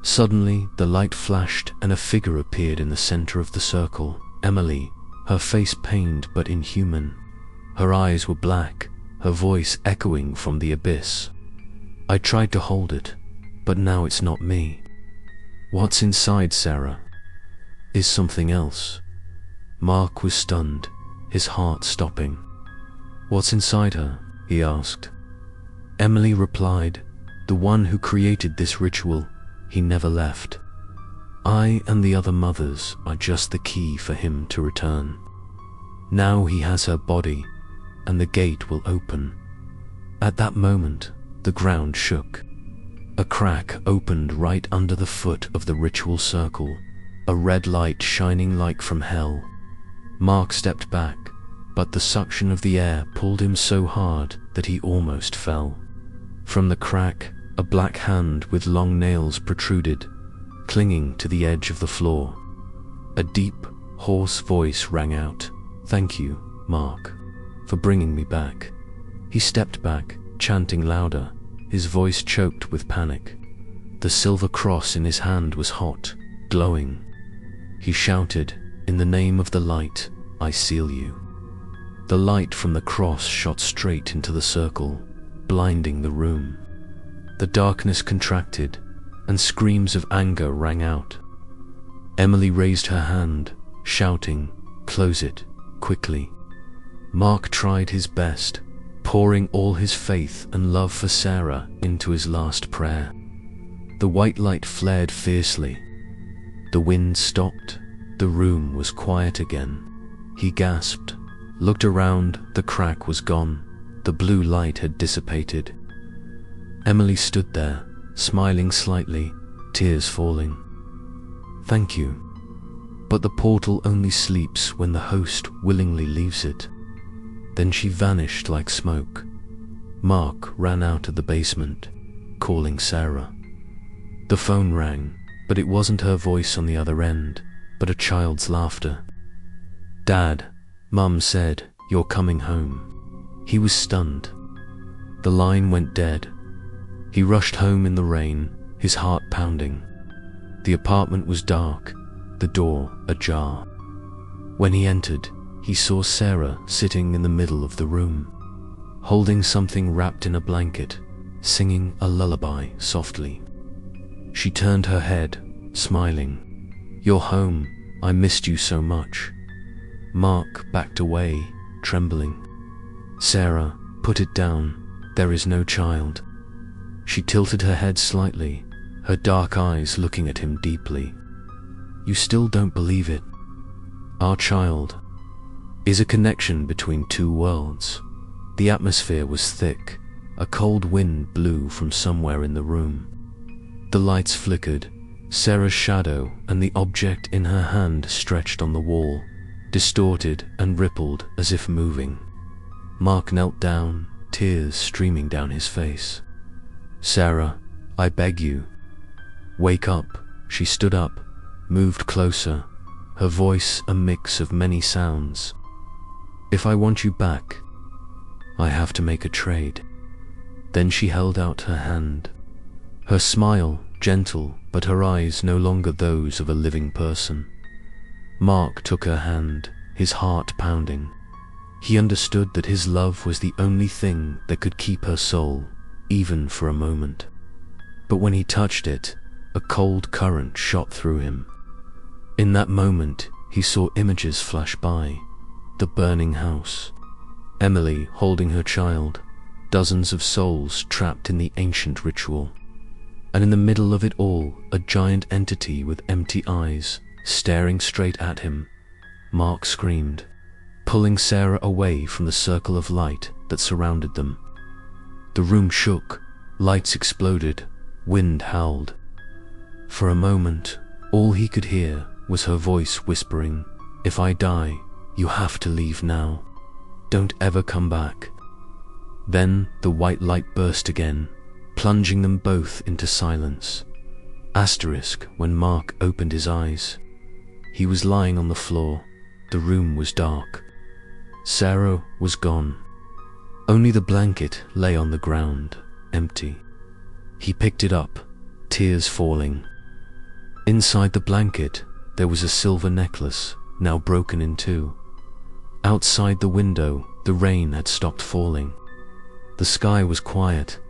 Suddenly, the light flashed and a figure appeared in the center of the circle. Emily, her face pained but inhuman. Her eyes were black, her voice echoing from the abyss. "I tried to hold it, but now it's not me." "What's inside Sarah?" "Is something else." Mark was stunned, his heart stopping. "What's inside her?" he asked. Emily replied, "The one who created this ritual, he never left. I and the other mothers are just the key for him to return. Now he has her body, and the gate will open." At that moment, the ground shook. A crack opened right under the foot of the ritual circle, a red light shining like from hell. Mark stepped back, but the suction of the air pulled him so hard that he almost fell. From the crack, a black hand with long nails protruded, clinging to the edge of the floor. A deep, hoarse voice rang out, "Thank you, Mark, for bringing me back." He stepped back, chanting louder, his voice choked with panic. The silver cross in his hand was hot, glowing. He shouted, "In the name of the light, I seal you." The light from the cross shot straight into the circle, blinding the room. The darkness contracted, and screams of anger rang out. Emily raised her hand, shouting, "Close it, quickly." Mark tried his best, pouring all his faith and love for Sarah into his last prayer. The white light flared fiercely. The wind stopped. The room was quiet again. He gasped, looked around. The crack was gone. The blue light had dissipated. Emily stood there, smiling slightly, tears falling. "Thank you. But the portal only sleeps when the host willingly leaves it." Then she vanished like smoke. Mark ran out of the basement, calling Sarah. The phone rang, but it wasn't her voice on the other end, but a child's laughter. "Dad," Mum said, "you're coming home." He was stunned. The line went dead. He rushed home in the rain, his heart pounding. The apartment was dark, the door ajar. When he entered, he saw Sarah sitting in the middle of the room, holding something wrapped in a blanket, singing a lullaby softly. She turned her head, smiling. "You're home. I missed you so much." Mark backed away, trembling. "Sarah, put it down. There is no child." She tilted her head slightly, her dark eyes looking at him deeply. "You still don't believe it? Our child is a connection between two worlds." The atmosphere was thick. A cold wind blew from somewhere in the room. The lights flickered. Sarah's shadow and the object in her hand stretched on the wall, distorted and rippled as if moving. Mark knelt down, tears streaming down his face. "Sarah, I beg you. Wake up." She stood up, moved closer, her voice a mix of many sounds. "If I want you back, I have to make a trade." Then she held out her hand. Her smile gentle, but her eyes no longer those of a living person. Mark took her hand, his heart pounding. He understood that his love was the only thing that could keep her soul, even for a moment. But when he touched it, a cold current shot through him. In that moment, he saw images flash by. The burning house, Emily holding her child, dozens of souls trapped in the ancient ritual. And in the middle of it all, a giant entity with empty eyes, staring straight at him. Mark screamed, pulling Sarah away from the circle of light that surrounded them. The room shook, lights exploded, wind howled. For a moment, all he could hear was her voice whispering, "If I die, you have to leave now. Don't ever come back." Then the white light burst again, plunging them both into silence. When Mark opened his eyes, he was lying on the floor. The room was dark. Sarah was gone. Only the blanket lay on the ground, empty. He picked it up, tears falling. Inside the blanket, there was a silver necklace, now broken in two. Outside the window, the rain had stopped falling. The sky was quiet,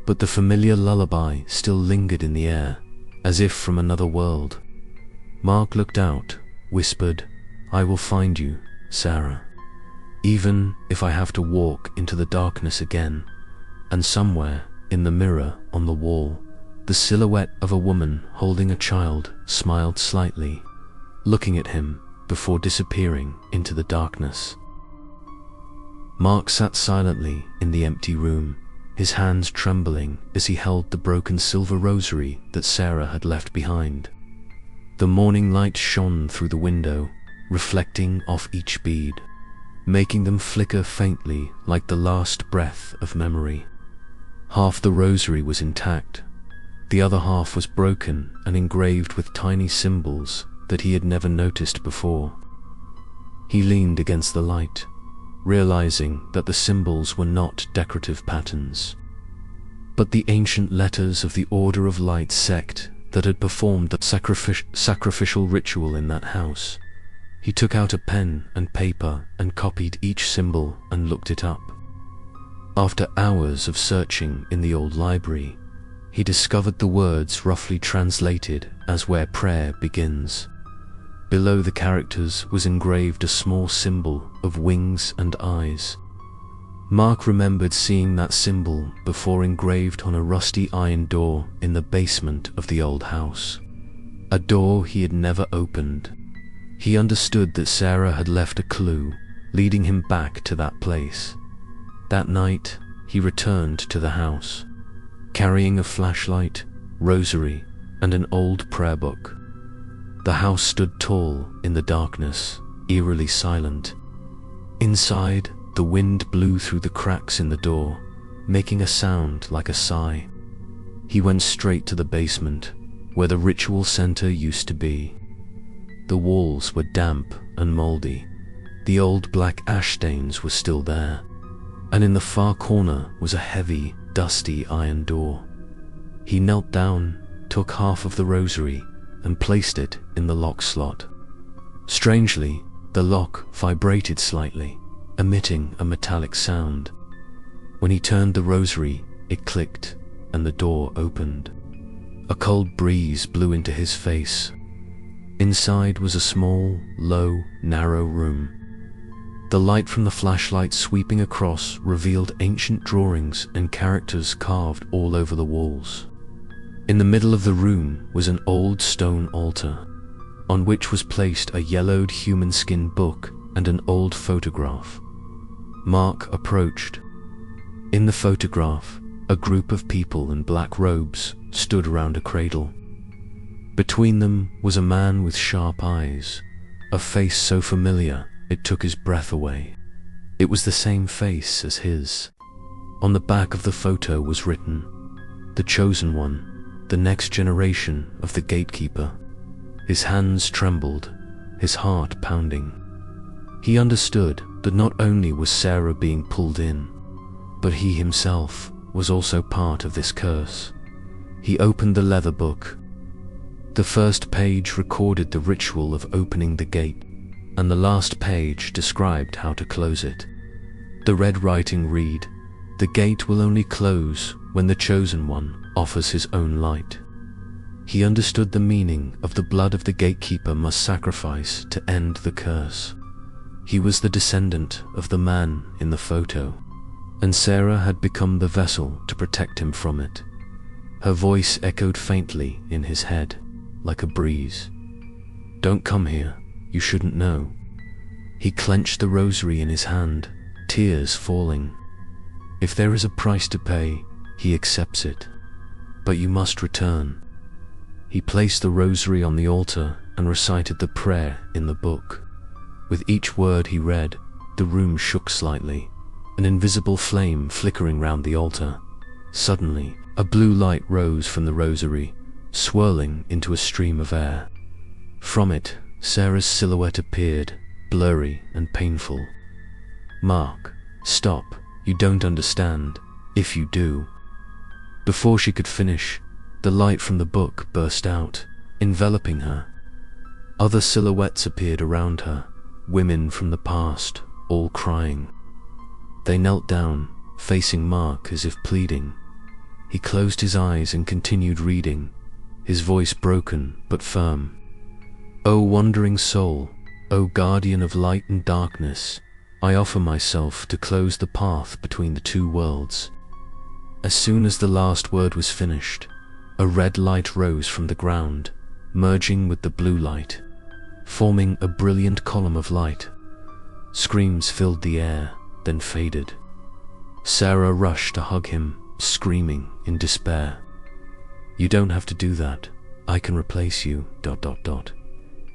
but the familiar lullaby still lingered in the air, as if from another world. Mark looked out, whispered, "I will find you, Sarah. Even if I have to walk into the darkness again." And somewhere, in the mirror on the wall, the silhouette of a woman holding a child smiled slightly, looking at him before disappearing into the darkness. Mark sat silently in the empty room, his hands trembling as he held the broken silver rosary that Sarah had left behind. The morning light shone through the window, reflecting off each bead, making them flicker faintly like the last breath of memory. Half the rosary was intact. The other half was broken and engraved with tiny symbols that he had never noticed before. He leaned against the light, realizing that the symbols were not decorative patterns, but the ancient letters of the Order of Light sect that had performed the sacrificial ritual in that house. He took out a pen and paper and copied each symbol and looked it up. After hours of searching in the old library, he discovered the words roughly translated as "where prayer begins." Below the characters was engraved a small symbol of wings and eyes. Mark remembered seeing that symbol before engraved on a rusty iron door in the basement of the old house. A door he had never opened. He understood that Sarah had left a clue, leading him back to that place. That night, he returned to the house, carrying a flashlight, rosary, and an old prayer book. The house stood tall in the darkness, eerily silent. Inside, the wind blew through the cracks in the door, making a sound like a sigh. He went straight to the basement, where the ritual center used to be. The walls were damp and moldy. The old black ash stains were still there, and in the far corner was a heavy, dusty iron door. He knelt down, took half of the rosary, and placed it in the lock slot. Strangely, the lock vibrated slightly, emitting a metallic sound. When he turned the rosary, it clicked, and the door opened. A cold breeze blew into his face. Inside was a small, low, narrow room. The light from the flashlight sweeping across revealed ancient drawings and characters carved all over the walls. In the middle of the room was an old stone altar, on which was placed a yellowed human skin book and an old photograph. Mark approached. In the photograph, a group of people in black robes stood around a cradle. Between them was a man with sharp eyes, a face so familiar it took his breath away. It was the same face as his. On the back of the photo was written, "The Chosen One, the next generation of the Gatekeeper." His hands trembled, his heart pounding. He understood that not only was Sarah being pulled in, but he himself was also part of this curse. He opened the leather book. The first page recorded the ritual of opening the gate, and the last page described how to close it. The red writing read, "The gate will only close when the Chosen One offers his own light." He understood the meaning of the blood of the gatekeeper must sacrifice to end the curse. He was the descendant of the man in the photo, and Sarah had become the vessel to protect him from it. Her voice echoed faintly in his head, like a breeze. "Don't come here, you shouldn't know." He clenched the rosary in his hand, tears falling. If there is a price to pay, he accepts it. But you must return. He placed the rosary on the altar and recited the prayer in the book. With each word he read, the room shook slightly, an invisible flame flickering round the altar. Suddenly, a blue light rose from the rosary, swirling into a stream of air. From it, Sarah's silhouette appeared, blurry and painful. "Mark, stop, you don't understand, if you do." Before she could finish, the light from the book burst out, enveloping her. Other silhouettes appeared around her, women from the past, all crying. They knelt down, facing Mark as if pleading. He closed his eyes and continued reading, his voice broken but firm. "O wandering soul, O guardian of light and darkness, I offer myself to close the path between the two worlds." As soon as the last word was finished, a red light rose from the ground, merging with the blue light, forming a brilliant column of light. Screams filled the air, then faded. Sarah rushed to hug him, screaming in despair. "You don't have to do that. I can replace you, ...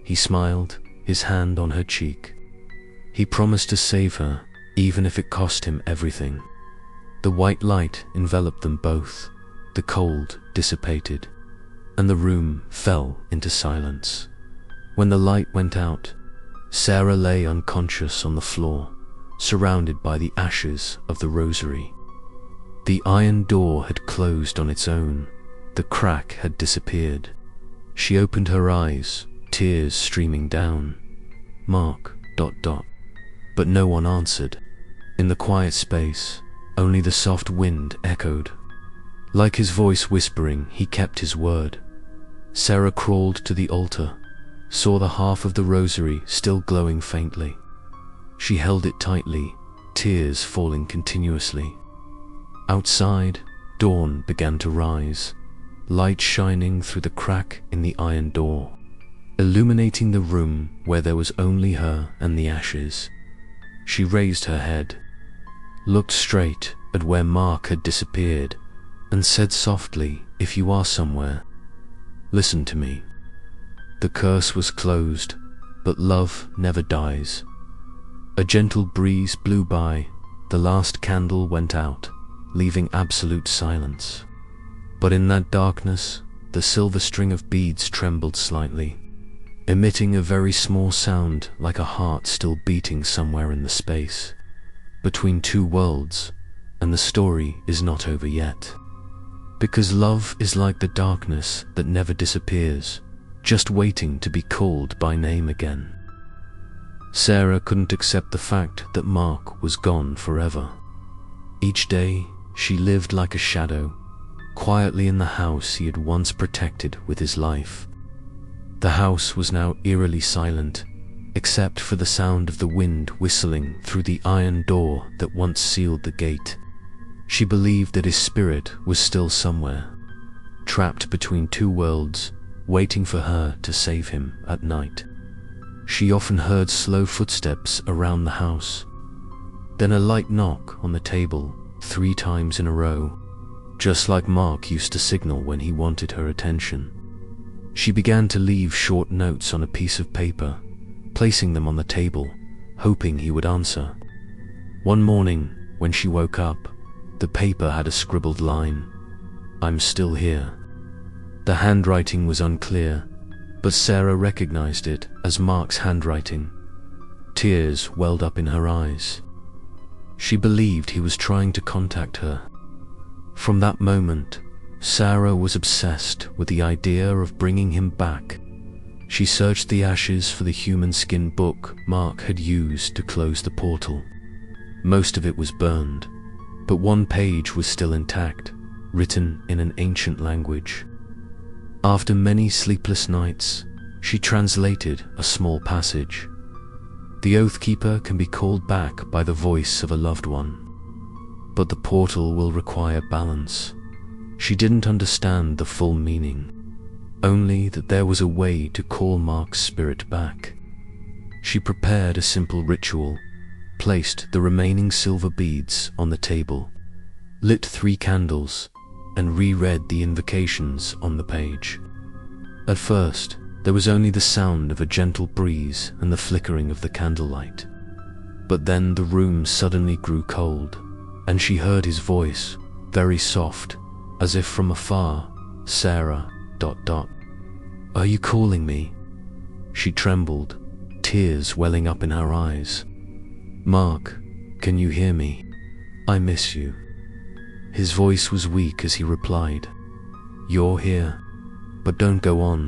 He smiled, his hand on her cheek. He promised to save her, even if it cost him everything. The white light enveloped them both, the cold dissipated, and the room fell into silence. When the light went out, Sarah lay unconscious on the floor, surrounded by the ashes of the rosary. The iron door had closed on its own, the crack had disappeared. She opened her eyes, tears streaming down. "Mark, ... But no one answered. In the quiet space, only the soft wind echoed. Like his voice whispering, he kept his word. Sarah crawled to the altar, saw the half of the rosary still glowing faintly. She held it tightly, tears falling continuously. Outside, dawn began to rise, light shining through the crack in the iron door, illuminating the room where there was only her and the ashes. She raised her head, looked straight at where Mark had disappeared, and said softly, "If you are somewhere, listen to me." The curse was closed, but love never dies. A gentle breeze blew by, the last candle went out, leaving absolute silence. But in that darkness, the silver string of beads trembled slightly, emitting a very small sound like a heart still beating somewhere in the space between two worlds, and the story is not over yet. Because love is like the darkness that never disappears, just waiting to be called by name again. Sarah couldn't accept the fact that Mark was gone forever. Each day, she lived like a shadow, quietly in the house he had once protected with his life. The house was now eerily silent, except for the sound of the wind whistling through the iron door that once sealed the gate. She believed that his spirit was still somewhere, trapped between two worlds, waiting for her to save him at night. She often heard slow footsteps around the house, then a light knock on the table 3 times in a row, just like Mark used to signal when he wanted her attention. She began to leave short notes on a piece of paper, placing them on the table, hoping he would answer. One morning, when she woke up, the paper had a scribbled line, "I'm still here." The handwriting was unclear, but Sarah recognized it as Mark's handwriting. Tears welled up in her eyes. She believed he was trying to contact her. From that moment, Sarah was obsessed with the idea of bringing him back. She searched the ashes for the human skin book Mark had used to close the portal. Most of it was burned, but one page was still intact, written in an ancient language. After many sleepless nights, she translated a small passage. The Oathkeeper can be called back by the voice of a loved one, but the portal will require balance. She didn't understand the full meaning, only that there was a way to call Mark's spirit back. She prepared a simple ritual, placed the remaining silver beads on the table, lit 3 candles, and reread the invocations on the page. At first, there was only the sound of a gentle breeze and the flickering of the candlelight. But then the room suddenly grew cold, and she heard his voice, very soft, as if from afar, "Sarah, ... Are you calling me?" She trembled, tears welling up in her eyes. "Mark, can you hear me? I miss you." His voice was weak as he replied, "You're here, but don't go on.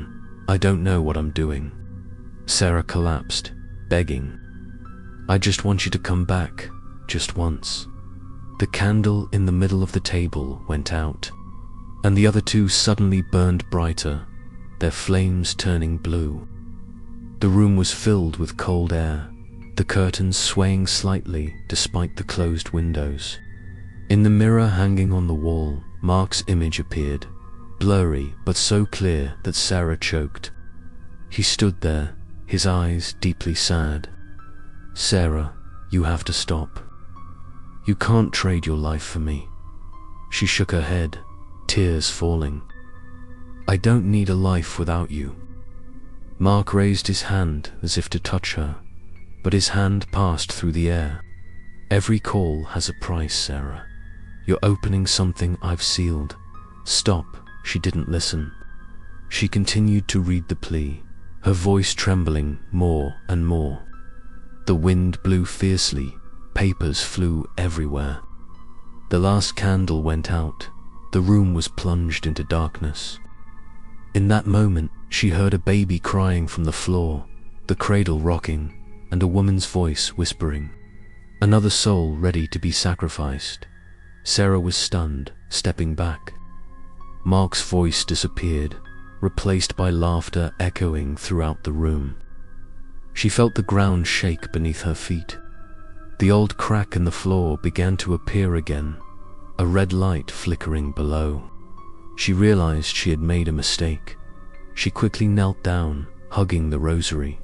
I don't know what I'm doing." Sarah collapsed, begging, "I just want you to come back, just once." The candle in the middle of the table went out, and the other 2 suddenly burned brighter, their flames turning blue. The room was filled with cold air, the curtains swaying slightly despite the closed windows. In the mirror hanging on the wall, Mark's image appeared, blurry but so clear that Sarah choked. He stood there, his eyes deeply sad. "Sarah, you have to stop. You can't trade your life for me." She shook her head, tears falling. "I don't need a life without you." Mark raised his hand as if to touch her, but his hand passed through the air. "Every call has a price, Sarah. You're opening something I've sealed. Stop." She didn't listen. She continued to read the plea, her voice trembling more and more. The wind blew fiercely, papers flew everywhere. The last candle went out, the room was plunged into darkness. In that moment, she heard a baby crying from the floor, the cradle rocking, and a woman's voice whispering, "Another soul ready to be sacrificed." Sarah was stunned, stepping back. Mark's voice disappeared, replaced by laughter echoing throughout the room. She felt the ground shake beneath her feet. The old crack in the floor began to appear again, a red light flickering below. She realized she had made a mistake. She quickly knelt down, hugging the rosary,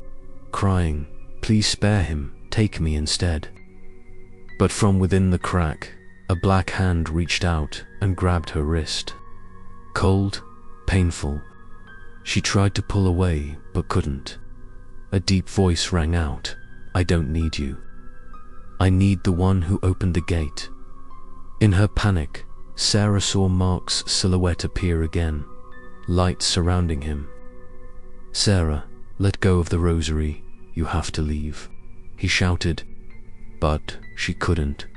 crying, "Please spare him, take me instead." But from within the crack, A black hand reached out and grabbed her wrist. Cold, painful. She tried to pull away, but couldn't. A deep voice rang out, "I don't need you. I need the one who opened the gate." In her panic, Sarah saw Mark's silhouette appear again, light surrounding him. "Sarah, let go of the rosary. You have to leave," he shouted, but she couldn't.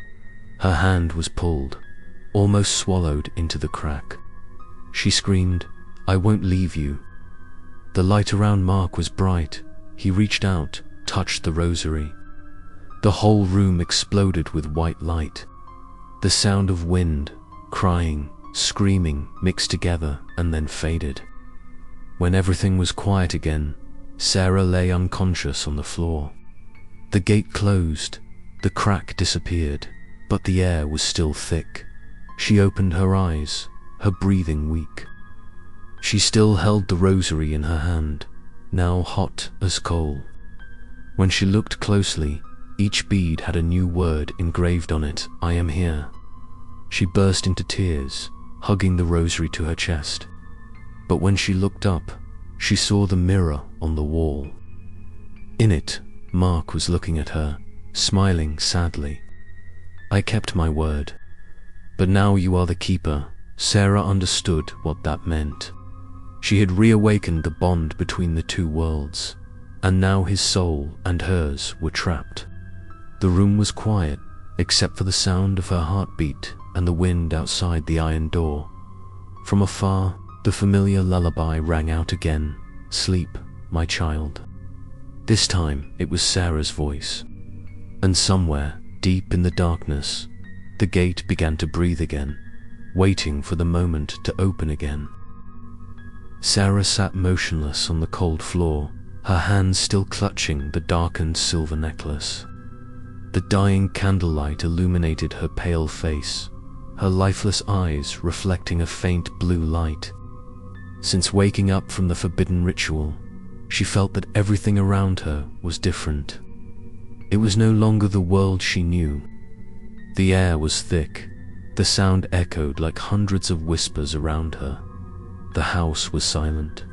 Her hand was pulled, almost swallowed into the crack. She screamed, "I won't leave you." The light around Mark was bright. He reached out, touched the rosary. The whole room exploded with white light. The sound of wind, crying, screaming mixed together and then faded. When everything was quiet again, Sarah lay unconscious on the floor. The gate closed, the crack disappeared, but the air was still thick. She opened her eyes, her breathing weak. She still held the rosary in her hand, now hot as coal. When she looked closely, each bead had a new word engraved on it, "I am here." She burst into tears, hugging the rosary to her chest. But when she looked up, she saw the mirror on the wall. In it, Mark was looking at her, smiling sadly. "I kept my word. But now you are the keeper." Sarah understood what that meant. She had reawakened the bond between the two worlds, and now his soul and hers were trapped. The room was quiet, except for the sound of her heartbeat and the wind outside the iron door. From afar, the familiar lullaby rang out again, "Sleep, my child." This time it was Sarah's voice. And somewhere, deep in the darkness, the gate began to breathe again, waiting for the moment to open again. Sarah sat motionless on the cold floor, her hands still clutching the darkened silver necklace. The dying candlelight illuminated her pale face, her lifeless eyes reflecting a faint blue light. Since waking up from the forbidden ritual, she felt that everything around her was different. It was no longer the world she knew. The air was thick, the sound echoed like hundreds of whispers around her. The house was silent,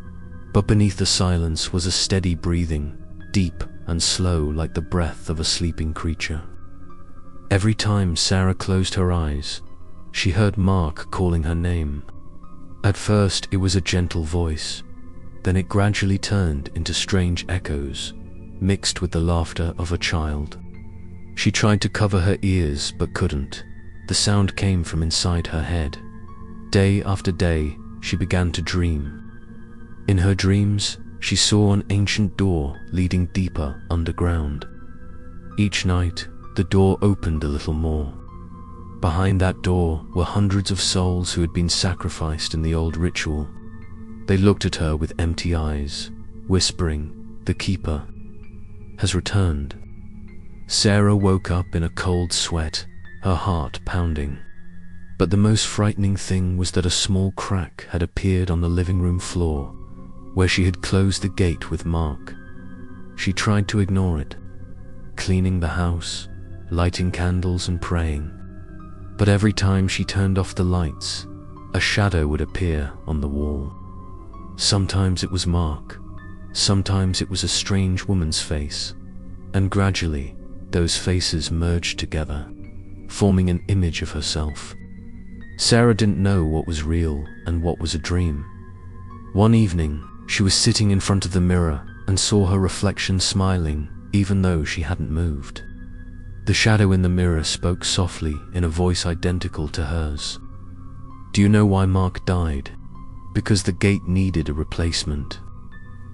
but beneath the silence was a steady breathing, deep and slow like the breath of a sleeping creature. Every time Sarah closed her eyes, she heard Mark calling her name. At first it was a gentle voice, then it gradually turned into strange echoes, mixed with the laughter of a child. She tried to cover her ears but couldn't. The sound came from inside her head. Day after day, she began to dream. In her dreams, she saw an ancient door leading deeper underground. Each night, the door opened a little more. Behind that door were hundreds of souls who had been sacrificed in the old ritual. They looked at her with empty eyes, whispering, "The Keeper has returned." Sarah woke up in a cold sweat, her heart pounding. But the most frightening thing was that a small crack had appeared on the living room floor, where she had closed the gate with Mark. She tried to ignore it, cleaning the house, lighting candles and praying. But every time she turned off the lights, a shadow would appear on the wall. Sometimes it was Mark, sometimes it was a strange woman's face, and gradually those faces merged together, forming an image of herself. Sarah didn't know what was real and what was a dream. One evening, she was sitting in front of the mirror and saw her reflection smiling, even though she hadn't moved. The shadow in the mirror spoke softly in a voice identical to hers. "Do you know why Mark died? Because the gate needed a replacement."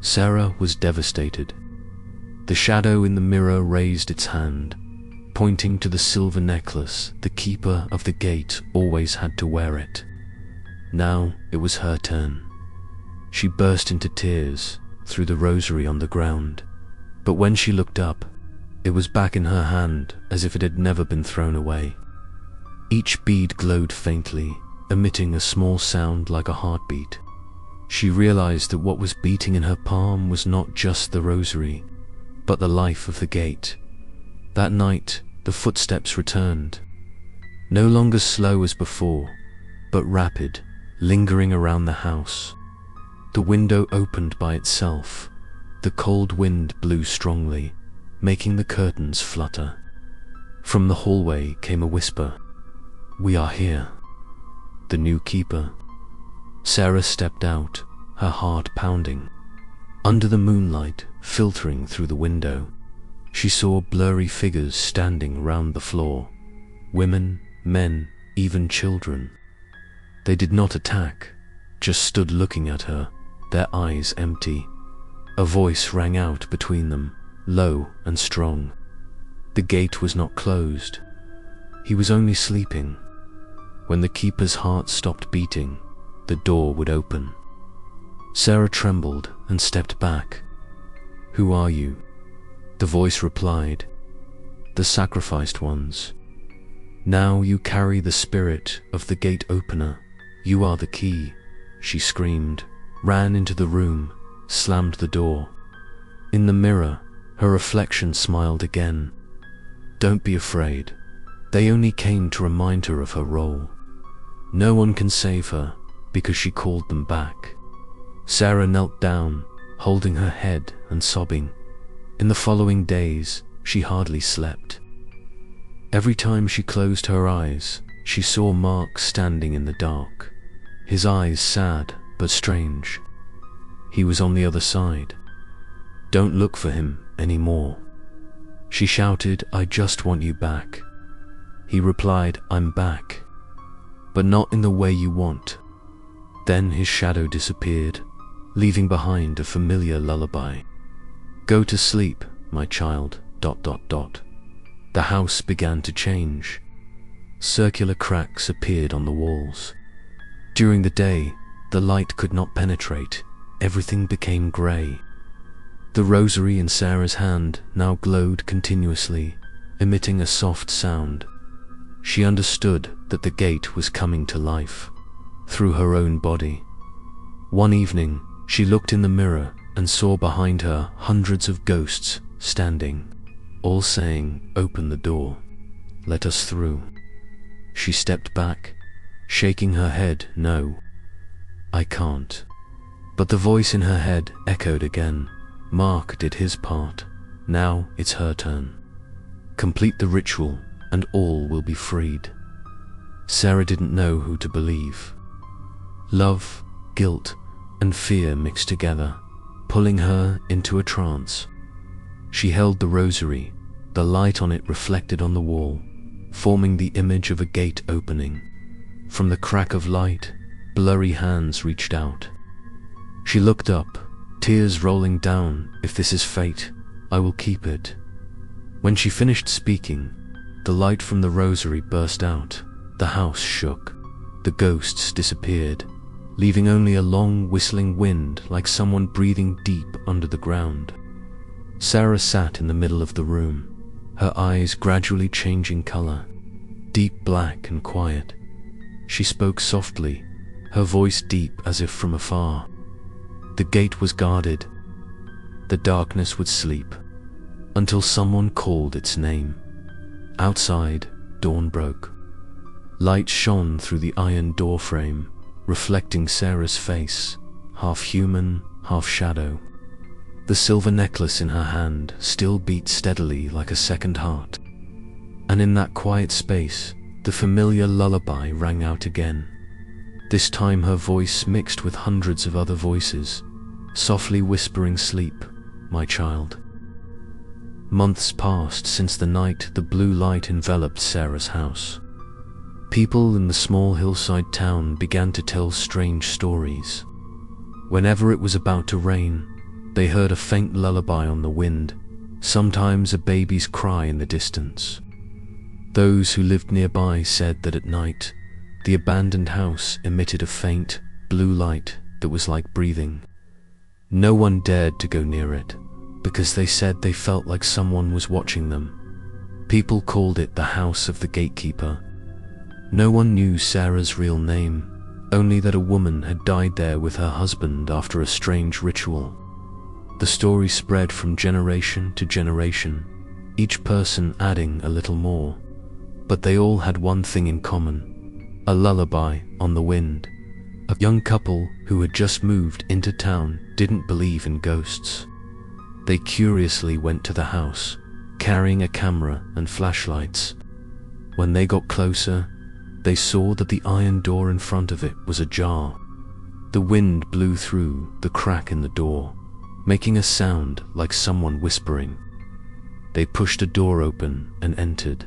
Sarah was devastated. The shadow in the mirror raised its hand, pointing to the silver necklace. The keeper of the gate always had to wear it. Now it was her turn. She burst into tears, threw the rosary on the ground, but when she looked up, it was back in her hand as if it had never been thrown away. Each bead glowed faintly, emitting a small sound like a heartbeat. She realized that what was beating in her palm was not just the rosary, but the life of the gate. That night, the footsteps returned. no longer slow as before, but rapid, lingering around the house. The window opened by itself. The cold wind blew strongly, making the curtains flutter. From the hallway came a whisper. "We are here." The new keeper. Sarah stepped out, her heart pounding. Under the moonlight filtering through the window, she saw blurry figures standing round the floor. Women, men, even children. They did not attack, just stood looking at her, their eyes empty. A voice rang out between them, low and strong. The gate was not closed. He was only sleeping. When the keeper's heart stopped beating, the door would open. Sarah trembled and stepped back. "Who are you?" The voice replied. "The sacrificed ones. Now you carry the spirit of the gate opener. You are the key." She screamed, ran into the room, slammed the door. In the mirror, her reflection smiled again. "Don't be afraid. They only came to remind her of her role. No one can save her because she called them back." Sarah knelt down, holding her head and sobbing. In the following days, she hardly slept. Every time she closed her eyes, she saw Mark standing in the dark, his eyes sad but strange. He was on the other side. "Don't look for him anymore." She shouted, "I just want you back." He replied, "I'm back, but not in the way you want." Then his shadow disappeared, leaving behind a familiar lullaby. "Go to sleep, my child, ... The house began to change. Circular cracks appeared on the walls. During the day, the light could not penetrate. Everything became grey. The rosary in Sarah's hand now glowed continuously, emitting a soft sound. She understood that the gate was coming to life, through her own body. One evening, she looked in the mirror and saw behind her hundreds of ghosts standing, all saying, "Open the door. Let us through." She stepped back, shaking her head, "No, I can't." But the voice in her head echoed again. Mark did his part. Now it's her turn. Complete the ritual and all will be freed. Sarah didn't know who to believe. Love, guilt, and fear mixed together, pulling her into a trance. She held the rosary, the light on it reflected on the wall, forming the image of a gate opening. From the crack of light, blurry hands reached out. She looked up, tears rolling down. "If this is fate, I will keep it." When she finished speaking, the light from the rosary burst out. The house shook. The ghosts disappeared, leaving only a long whistling wind like someone breathing deep under the ground. Sarah sat in the middle of the room, her eyes gradually changing color, deep black and quiet. She spoke softly, her voice deep as if from afar. The gate was guarded. The darkness would sleep until someone called its name. Outside, dawn broke. Light shone through the iron doorframe, reflecting Sarah's face, half human, half shadow. The silver necklace in her hand still beat steadily like a second heart. And in that quiet space, the familiar lullaby rang out again. This time her voice mixed with hundreds of other voices, softly whispering, "Sleep, my child." Months passed since the night the blue light enveloped Sarah's house. People in the small hillside town began to tell strange stories. Whenever it was about to rain, they heard a faint lullaby on the wind, sometimes a baby's cry in the distance. Those who lived nearby said that at night, the abandoned house emitted a faint, blue light that was like breathing. No one dared to go near it, because they said they felt like someone was watching them. People called it the House of the Gatekeeper. No one knew Sarah's real name, only that a woman had died there with her husband after a strange ritual. The story spread from generation to generation, each person adding a little more. But they all had one thing in common: a lullaby on the wind. A young couple who had just moved into town didn't believe in ghosts. They curiously went to the house, carrying a camera and flashlights. When they got closer, they saw that the iron door in front of it was ajar. The wind blew through the crack in the door, making a sound like someone whispering. They pushed a door open and entered.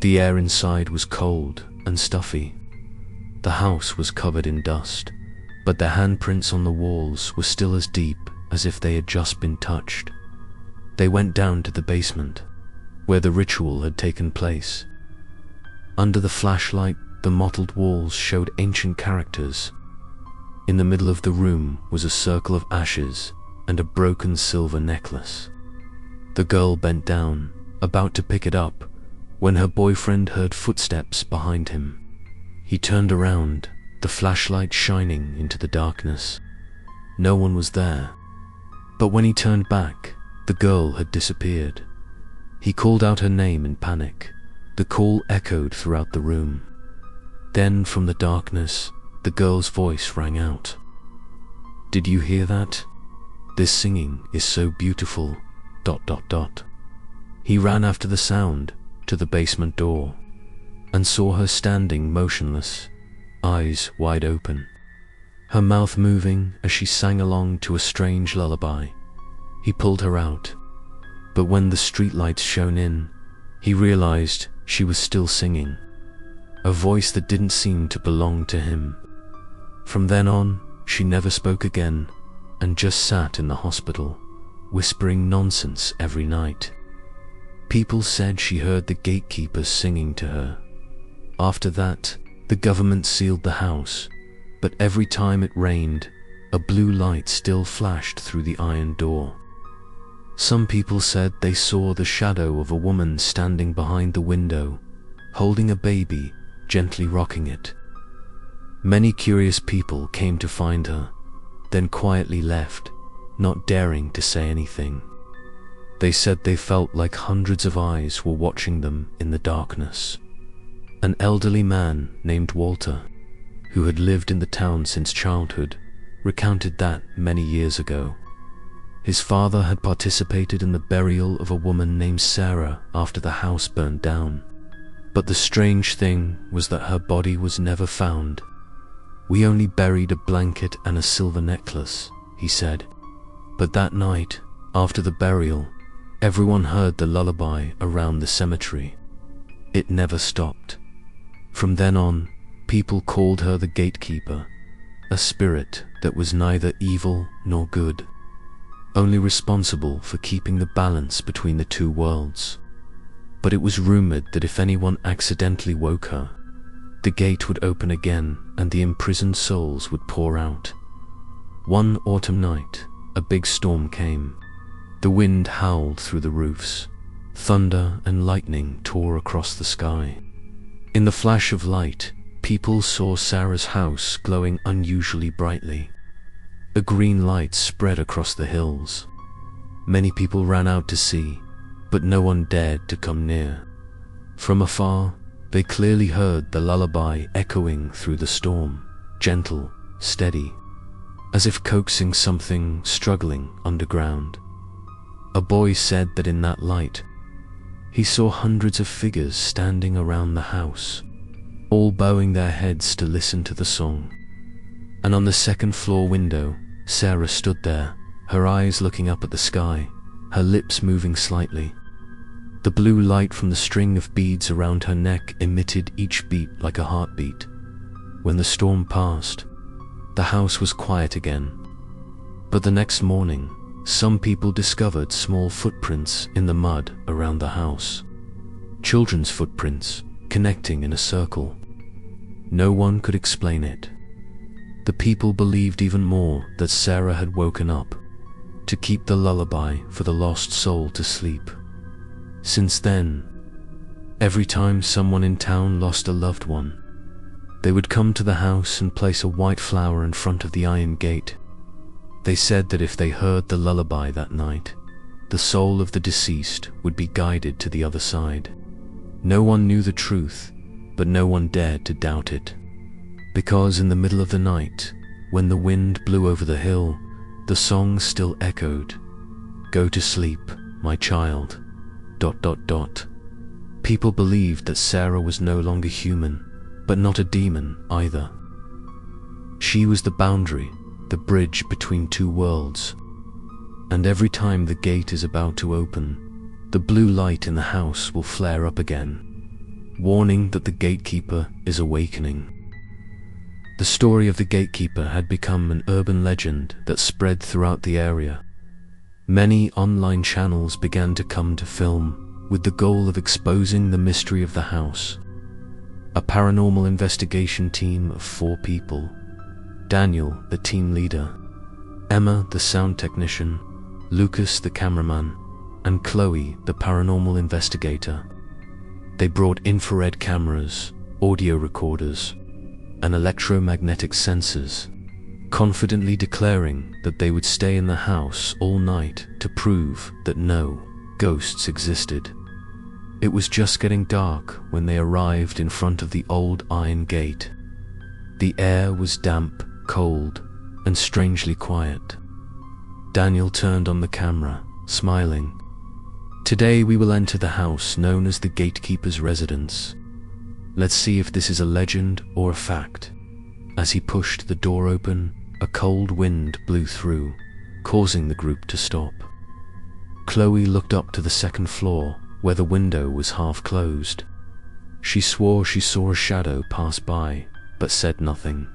The air inside was cold and stuffy. The house was covered in dust, but the handprints on the walls were still as deep as if they had just been touched. They went down to the basement, where the ritual had taken place. Under the flashlight, the mottled walls showed ancient characters. In the middle of the room was a circle of ashes and a broken silver necklace. The girl bent down, about to pick it up, when her boyfriend heard footsteps behind him. He turned around, the flashlight shining into the darkness. No one was there. But when he turned back, the girl had disappeared. He called out her name in panic. The call echoed throughout the room. Then, from the darkness, the girl's voice rang out. "Did you hear that? This singing is so beautiful. ... He ran after the sound to the basement door and saw her standing motionless, eyes wide open, her mouth moving as she sang along to a strange lullaby. He pulled her out, but when the streetlights shone in, he realized she was still singing, a voice that didn't seem to belong to him. From then on, she never spoke again and just sat in the hospital, whispering nonsense every night. People said she heard the gatekeepers singing to her. After that, the government sealed the house, but every time it rained, a blue light still flashed through the iron door. Some people said they saw the shadow of a woman standing behind the window, holding a baby, gently rocking it. Many curious people came to find her, then quietly left, not daring to say anything. They said they felt like hundreds of eyes were watching them in the darkness. An elderly man named Walter, who had lived in the town since childhood, recounted that many years ago. His father had participated in the burial of a woman named Sarah after the house burned down. But the strange thing was that her body was never found. "We only buried a blanket and a silver necklace," he said. But that night, after the burial, everyone heard the lullaby around the cemetery. It never stopped. From then on, people called her the Gatekeeper, a spirit that was neither evil nor good, only responsible for keeping the balance between the two worlds. But it was rumored that if anyone accidentally woke her, the gate would open again and the imprisoned souls would pour out. One autumn night, a big storm came. The wind howled through the roofs. Thunder and lightning tore across the sky. In the flash of light, people saw Sarah's house glowing unusually brightly. A green light spread across the hills. Many people ran out to see, but no one dared to come near. From afar, they clearly heard the lullaby echoing through the storm, gentle, steady, as if coaxing something struggling underground. A boy said that in that light, he saw hundreds of figures standing around the house, all bowing their heads to listen to the song. And on the second floor window, Sarah stood there, her eyes looking up at the sky, her lips moving slightly. The blue light from the string of beads around her neck emitted each beat like a heartbeat. When the storm passed, the house was quiet again. But the next morning, some people discovered small footprints in the mud around the house. Children's footprints, connecting in a circle. No one could explain it. The people believed even more that Sarah had woken up to keep the lullaby for the lost soul to sleep. Since then, every time someone in town lost a loved one, they would come to the house and place a white flower in front of the iron gate. They said that if they heard the lullaby that night, the soul of the deceased would be guided to the other side. No one knew the truth, but no one dared to doubt it. Because in the middle of the night, when the wind blew over the hill, the song still echoed, "Go to sleep, my child." ... People believed that Sarah was no longer human, but not a demon either. She was the boundary, the bridge between two worlds. And every time the gate is about to open, the blue light in the house will flare up again, warning that the gatekeeper is awakening. The story of the gatekeeper had become an urban legend that spread throughout the area. Many online channels began to come to film, with the goal of exposing the mystery of the house. A paranormal investigation team of 4 people: Daniel, the team leader; Emma, the sound technician; Lucas, the cameraman; and Chloe, the paranormal investigator. They brought infrared cameras, audio recorders, and electromagnetic sensors, confidently declaring that they would stay in the house all night to prove that no ghosts existed. It was just getting dark when they arrived in front of the old iron gate. The air was damp, cold, and strangely quiet. Daniel turned on the camera, smiling. "Today we will enter the house known as the Gatekeeper's residence. Let's see if this is a legend or a fact." As he pushed the door open, a cold wind blew through, causing the group to stop. Chloe looked up to the second floor, where the window was half closed. She swore she saw a shadow pass by, but said nothing.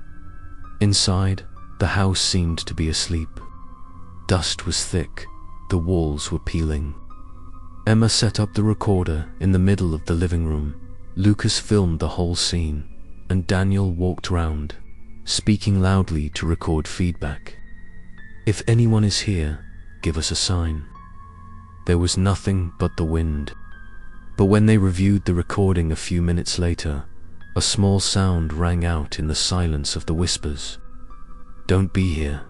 Inside, the house seemed to be asleep. Dust was thick, the walls were peeling. Emma set up the recorder in the middle of the living room. Lucas filmed the whole scene, and Daniel walked round, speaking loudly to record feedback. "If anyone is here, give us a sign." There was nothing but the wind. But when they reviewed the recording a few minutes later, a small sound rang out in the silence of the whispers. "Don't be here, ...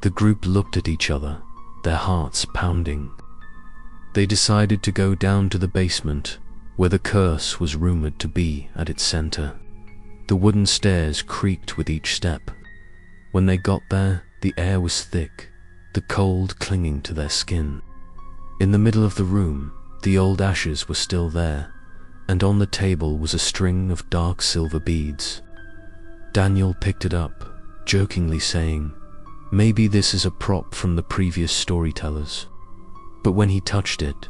The group looked at each other, their hearts pounding. They decided to go down to the basement, where the curse was rumored to be at its center. The wooden stairs creaked with each step. When they got there, the air was thick, the cold clinging to their skin. In the middle of the room, the old ashes were still there, and on the table was a string of dark silver beads. Daniel picked it up, jokingly saying, "Maybe this is a prop from the previous storytellers." But when he touched it,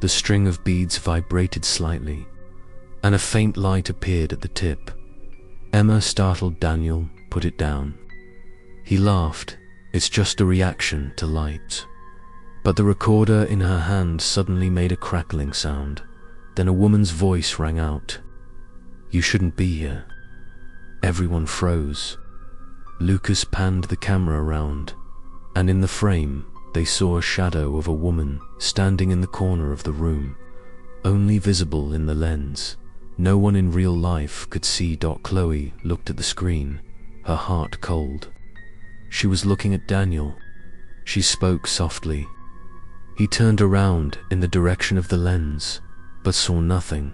the string of beads vibrated slightly, and a faint light appeared at the tip. Emma, startled Daniel, put it down. He laughed. "It's just a reaction to light." But the recorder in her hand suddenly made a crackling sound. Then a woman's voice rang out. "You shouldn't be here." Everyone froze. Lucas panned the camera around, and in the frame, they saw a shadow of a woman standing in the corner of the room, only visible in the lens. No one in real life could see. Chloe looked at the screen, her heart cold. She was looking at Daniel. She spoke softly. He turned around in the direction of the lens, but saw nothing.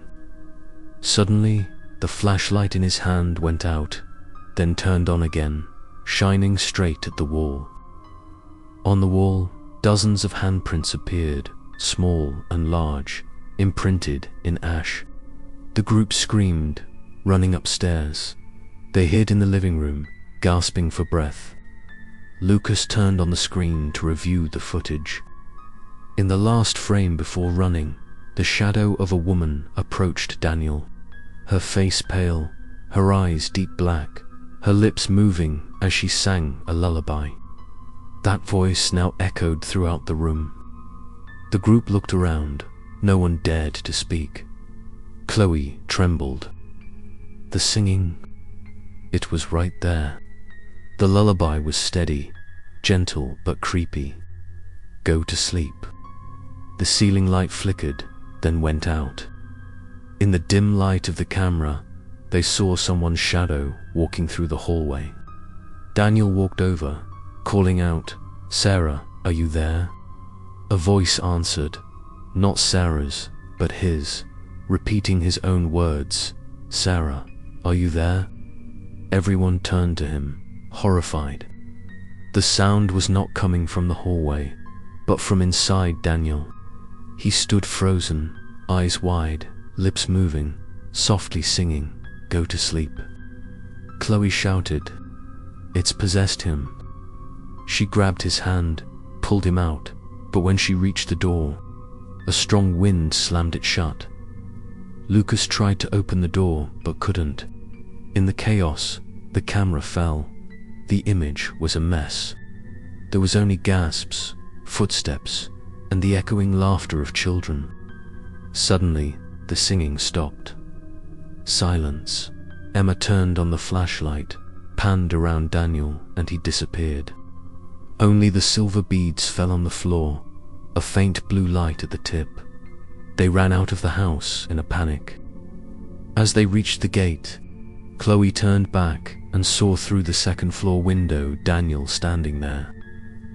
Suddenly, the flashlight in his hand went out, then turned on again, shining straight at the wall. On the wall, dozens of handprints appeared, small and large, imprinted in ash. The group screamed, running upstairs. They hid in the living room, gasping for breath. Lucas turned on the screen to review the footage. In the last frame before running, the shadow of a woman approached Daniel. Her face pale, her eyes deep black, her lips moving as she sang a lullaby. That voice now echoed throughout the room. The group looked around. No one dared to speak. Chloe trembled. The singing, it was right there. The lullaby was steady, gentle but creepy. "Go to sleep." The ceiling light flickered, then went out. In the dim light of the camera, they saw someone's shadow walking through the hallway. Daniel walked over, calling out, "Sarah, are you there?" A voice answered, not Sarah's, but his, repeating his own words, "Sarah, are you there?" Everyone turned to him, horrified. The sound was not coming from the hallway, but from inside Daniel. He stood frozen, eyes wide, lips moving, softly singing, "Go to sleep." Chloe shouted, "It's possessed him." She grabbed his hand, pulled him out, but when she reached the door, a strong wind slammed it shut. Lucas tried to open the door, but couldn't. In the chaos, the camera fell. The image was a mess. There was only gasps, footsteps, and the echoing laughter of children. Suddenly, the singing stopped. Silence. Emma turned on the flashlight, panned around Daniel, and he disappeared. Only the silver beads fell on the floor, a faint blue light at the tip. They ran out of the house in a panic. As they reached the gate, Chloe turned back and saw through the second-floor window Daniel standing there,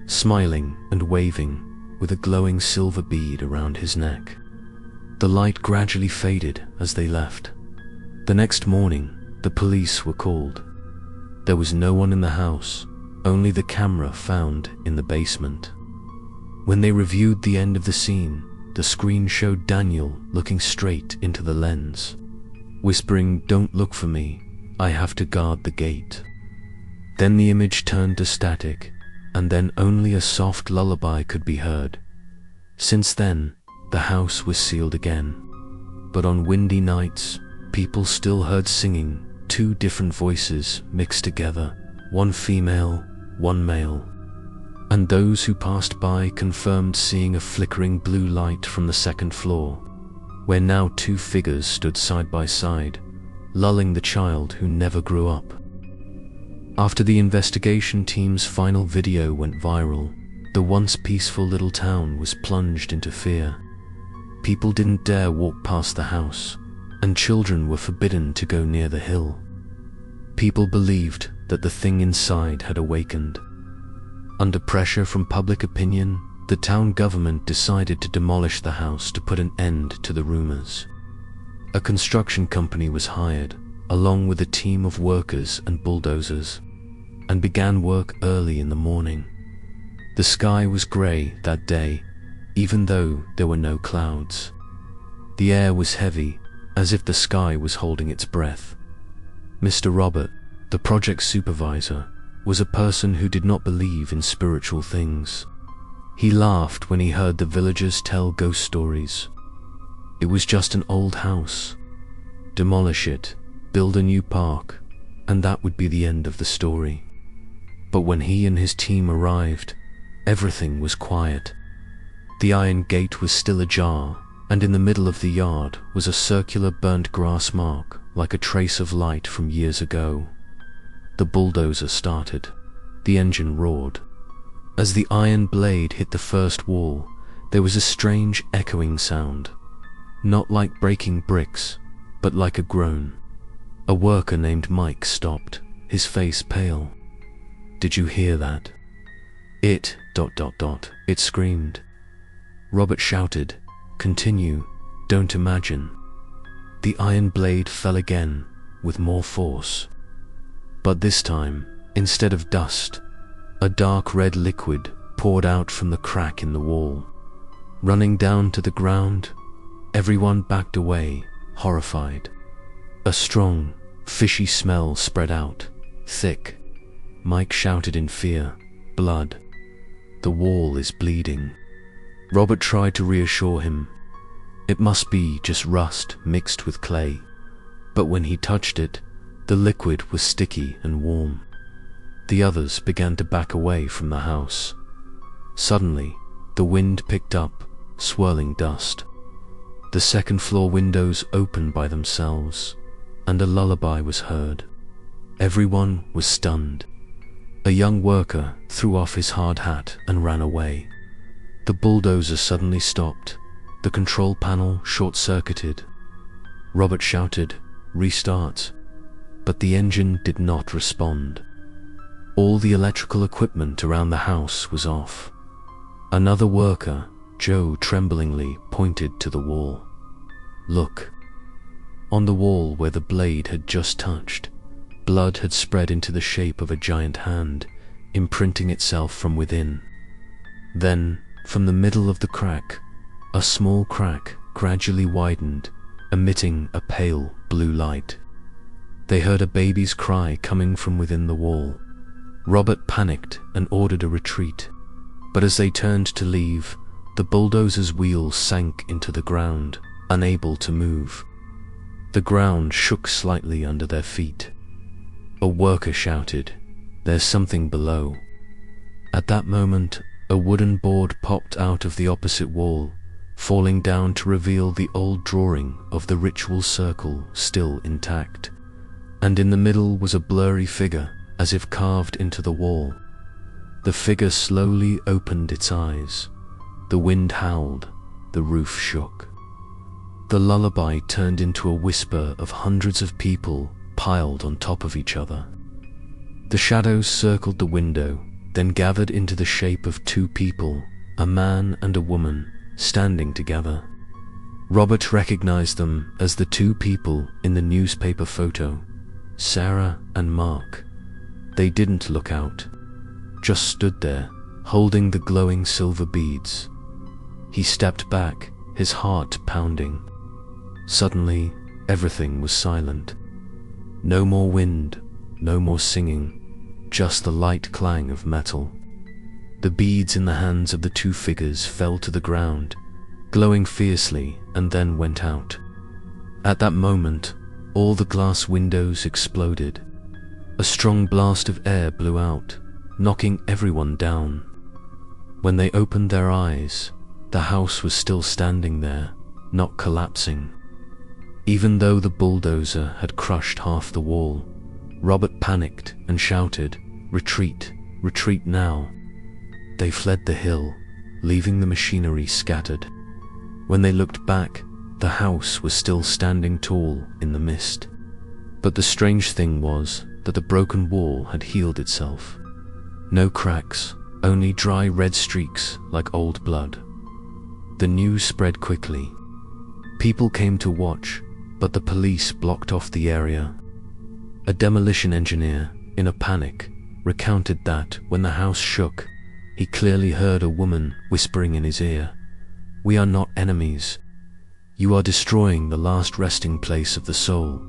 smiling and waving, with a glowing silver bead around his neck. The light gradually faded as they left. The next morning, the police were called. There was no one in the house, only the camera found in the basement. When they reviewed the end of the scene, the screen showed Daniel looking straight into the lens, whispering, "Don't look for me, I have to guard the gate." Then the image turned to static, and then only a soft lullaby could be heard. Since then, the house was sealed again. But on windy nights, people still heard singing, two different voices mixed together, one female, one male. And those who passed by confirmed seeing a flickering blue light from the second floor, where now two figures stood side by side, lulling the child who never grew up. After the investigation team's final video went viral, the once peaceful little town was plunged into fear. People didn't dare walk past the house, and children were forbidden to go near the hill. People believed that the thing inside had awakened. Under pressure from public opinion, the town government decided to demolish the house to put an end to the rumors. A construction company was hired, along with a team of workers and bulldozers, and began work early in the morning. The sky was grey that day, even though there were no clouds. The air was heavy, as if the sky was holding its breath. Mr. Robert, the project supervisor, was a person who did not believe in spiritual things. He laughed when he heard the villagers tell ghost stories. It was just an old house. Demolish it, build a new park, and that would be the end of the story. But when he and his team arrived, everything was quiet. The iron gate was still ajar, and in the middle of the yard was a circular burnt grass mark, like a trace of light from years ago. The bulldozer started. The engine roared. As the iron blade hit the first wall, there was a strange echoing sound. Not like breaking bricks, but like a groan. A worker named Mike stopped, his face pale. "Did you hear that?" It screamed. Robert shouted, "Continue, don't imagine." The iron blade fell again, with more force. But this time, instead of dust, a dark red liquid poured out from the crack in the wall. Running down to the ground, everyone backed away, horrified. A strong, fishy smell spread out, thick. Mike shouted in fear, "Blood. The wall is bleeding." Robert tried to reassure him. It must be just rust mixed with clay. But when he touched it, the liquid was sticky and warm. The others began to back away from the house. Suddenly, the wind picked up, swirling dust. The second-floor windows opened by themselves, and a lullaby was heard. Everyone was stunned. A young worker threw off his hard hat and ran away. The bulldozer suddenly stopped. The control panel short-circuited. Robert shouted, "Restart." But the engine did not respond. All the electrical equipment around the house was off. Another worker, Joe, tremblingly pointed to the wall. Look. On the wall where the blade had just touched, blood had spread into the shape of a giant hand, imprinting itself from within. Then, from the middle of the crack, a small crack gradually widened, emitting a pale blue light. They heard a baby's cry coming from within the wall. Robert panicked and ordered a retreat, but as they turned to leave, the bulldozer's wheels sank into the ground, unable to move. The ground shook slightly under their feet. A worker shouted, "There's something below." At that moment, a wooden board popped out of the opposite wall, falling down to reveal the old drawing of the ritual circle still intact. And in the middle was a blurry figure, as if carved into the wall. The figure slowly opened its eyes. The wind howled, the roof shook. The lullaby turned into a whisper of hundreds of people piled on top of each other. The shadows circled the window, then gathered into the shape of two people, a man and a woman, standing together. Robert recognized them as the two people in the newspaper photo, Sarah and Mark. They didn't look out, just stood there, holding the glowing silver beads. He stepped back, his heart pounding. Suddenly, everything was silent. No more wind, no more singing, just the light clang of metal. The beads in the hands of the two figures fell to the ground, glowing fiercely, and then went out. At that moment, all the glass windows exploded. A strong blast of air blew out, knocking everyone down. When they opened their eyes, the house was still standing there, not collapsing. Even though the bulldozer had crushed half the wall, Robert panicked and shouted, "Retreat, retreat now." They fled the hill, leaving the machinery scattered. When they looked back, the house was still standing tall in the mist. But the strange thing was that the broken wall had healed itself. No cracks, only dry red streaks like old blood. The news spread quickly. People came to watch, but the police blocked off the area. A demolition engineer, in a panic, recounted that when the house shook, he clearly heard a woman whispering in his ear, "We are not enemies. You are destroying the last resting place of the soul."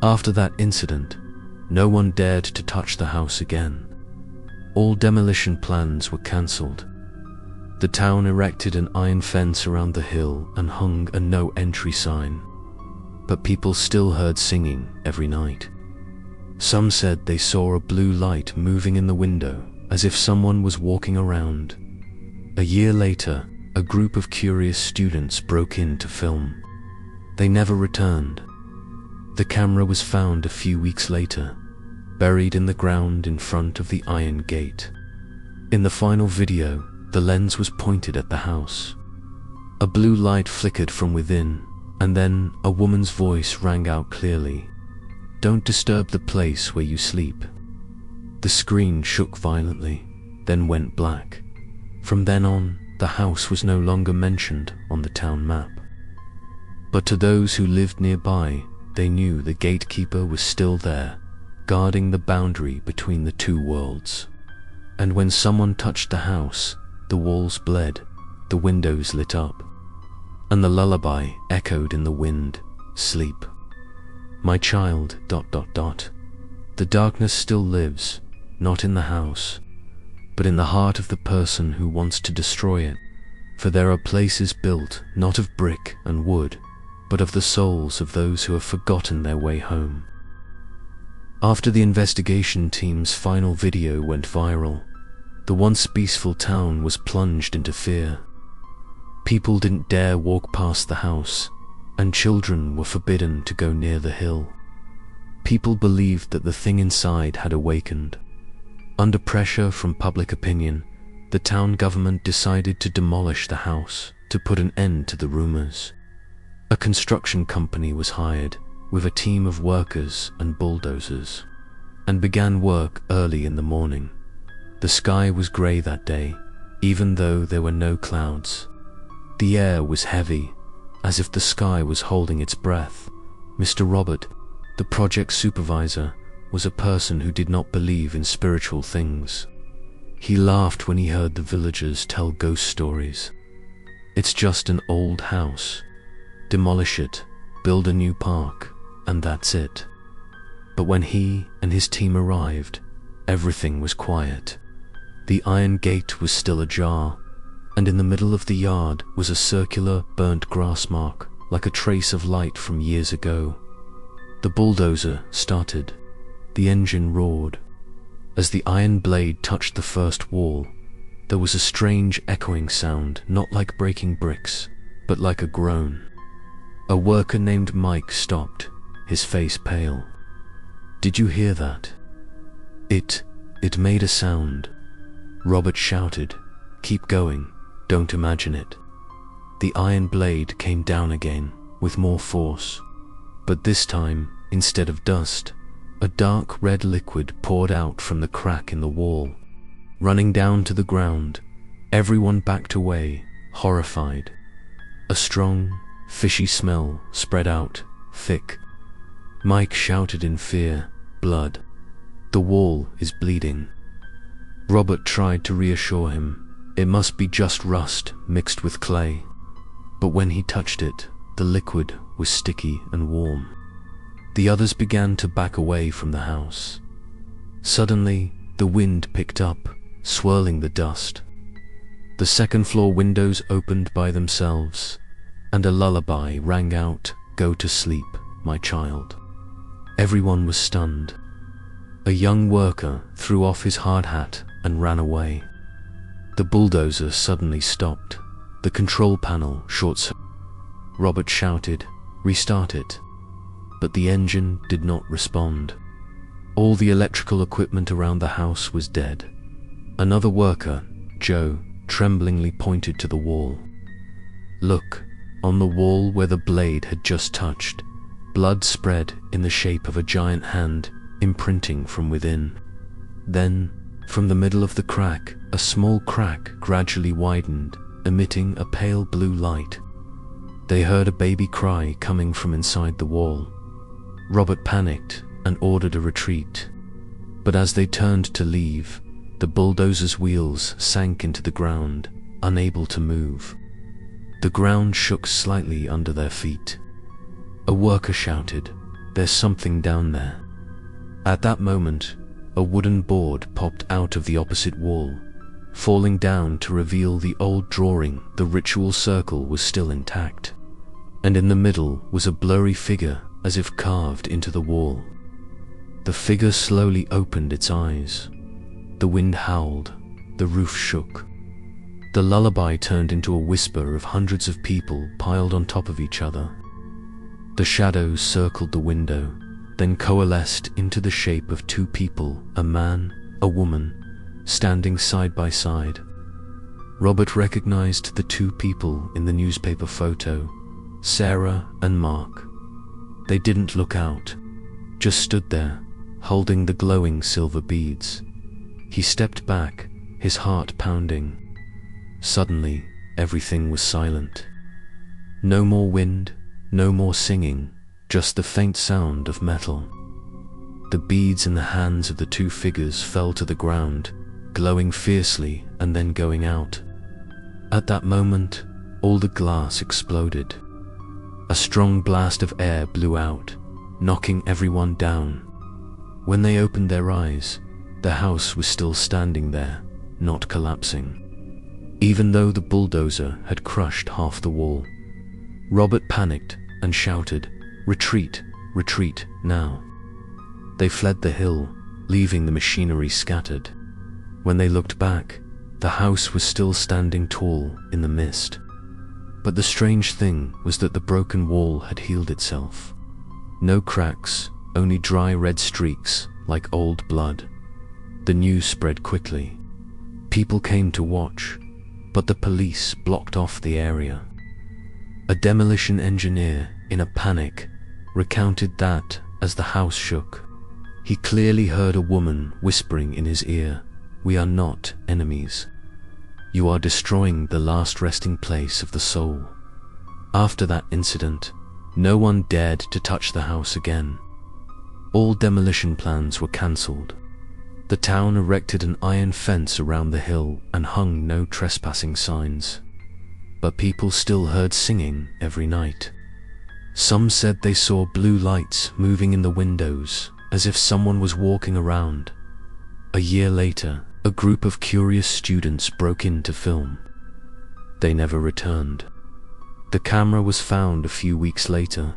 After that incident, no one dared to touch the house again. All demolition plans were cancelled. The town erected an iron fence around the hill and hung a no entry sign. But people still heard singing every night. Some said they saw a blue light moving in the window, as if someone was walking around. A year later, a group of curious students broke in to film. They never returned. The camera was found a few weeks later, buried in the ground in front of the iron gate. In the final video, the lens was pointed at the house. A blue light flickered from within, and then a woman's voice rang out clearly, "Don't disturb the place where you sleep." The screen shook violently, then went black. From then on, the house was no longer mentioned on the town map. But to those who lived nearby, they knew the gatekeeper was still there, guarding the boundary between the two worlds. And when someone touched the house, the walls bled, the windows lit up, and the lullaby echoed in the wind, "Sleep, my child, ... The darkness still lives, not in the house, but in the heart of the person who wants to destroy it, for there are places built not of brick and wood, but of the souls of those who have forgotten their way home." After the investigation team's final video went viral, the once peaceful town was plunged into fear. People didn't dare walk past the house, and children were forbidden to go near the hill. People believed that the thing inside had awakened. Under pressure from public opinion, the town government decided to demolish the house to put an end to the rumors. A construction company was hired, with a team of workers and bulldozers, and began work early in the morning. The sky was grey that day, even though there were no clouds. The air was heavy, as if the sky was holding its breath. Mr. Robert, the project supervisor, was a person who did not believe in spiritual things. He laughed when he heard the villagers tell ghost stories. It's just an old house. Demolish it, build a new park, and that's it. But when he and his team arrived, everything was quiet. The iron gate was still ajar, and in the middle of the yard was a circular, burnt grass mark, like a trace of light from years ago. The bulldozer started. The engine roared. As the iron blade touched the first wall, there was a strange echoing sound, not like breaking bricks, but like a groan. A worker named Mike stopped, his face pale. "Did you hear that?" It made a sound. Robert shouted, "Keep going, don't imagine it." The iron blade came down again, with more force. But this time, instead of dust, a dark red liquid poured out from the crack in the wall. Running down to the ground, everyone backed away, horrified. A strong, fishy smell spread out, thick. Mike shouted in fear, "Blood. The wall is bleeding." Robert tried to reassure him. It must be just rust mixed with clay. But when he touched it, the liquid was sticky and warm. The others began to back away from the house. Suddenly, the wind picked up, swirling the dust. The second-floor windows opened by themselves, and a lullaby rang out, "Go to sleep, my child." Everyone was stunned. A young worker threw off his hard hat and ran away. The bulldozer suddenly stopped. The control panel short-circuited. Robert shouted, "Restart it." But the engine did not respond. All the electrical equipment around the house was dead. Another worker, Joe, tremblingly pointed to the wall. Look, on the wall where the blade had just touched, blood spread in the shape of a giant hand, imprinting from within. Then, from the middle of the crack, a small crack gradually widened, emitting a pale blue light. They heard a baby cry coming from inside the wall. Robert panicked and ordered a retreat. But as they turned to leave, the bulldozer's wheels sank into the ground, unable to move. The ground shook slightly under their feet. A worker shouted, "There's something down there." At that moment, a wooden board popped out of the opposite wall, falling down to reveal the old drawing. The ritual circle was still intact, and in the middle was a blurry figure as if carved into the wall. The figure slowly opened its eyes. The wind howled, the roof shook. The lullaby turned into a whisper of hundreds of people piled on top of each other. The shadows circled the window, then coalesced into the shape of two people, a man, a woman, standing side by side. Robert recognized the two people in the newspaper photo, Sarah and Mark. They didn't look out, just stood there, holding the glowing silver beads. He stepped back, his heart pounding. Suddenly, everything was silent. No more wind, no more singing, just the faint sound of metal. The beads in the hands of the two figures fell to the ground, glowing fiercely and then going out. At that moment, all the glass exploded. A strong blast of air blew out, knocking everyone down. When they opened their eyes, the house was still standing there, not collapsing, even though the bulldozer had crushed half the wall. Robert panicked and shouted, "Retreat, retreat, now." They fled the hill, leaving the machinery scattered. When they looked back, the house was still standing tall in the mist. But the strange thing was that the broken wall had healed itself. No cracks, only dry red streaks like old blood. The news spread quickly. People came to watch, but the police blocked off the area. A demolition engineer, in a panic, recounted that as the house shook, he clearly heard a woman whispering in his ear, "We are not enemies. You are destroying the last resting place of the soul." After that incident, no one dared to touch the house again. All demolition plans were cancelled. The town erected an iron fence around the hill and hung no trespassing signs. But people still heard singing every night. Some said they saw blue lights moving in the windows, as if someone was walking around. A year later, a group of curious students broke in to film. They never returned. The camera was found a few weeks later,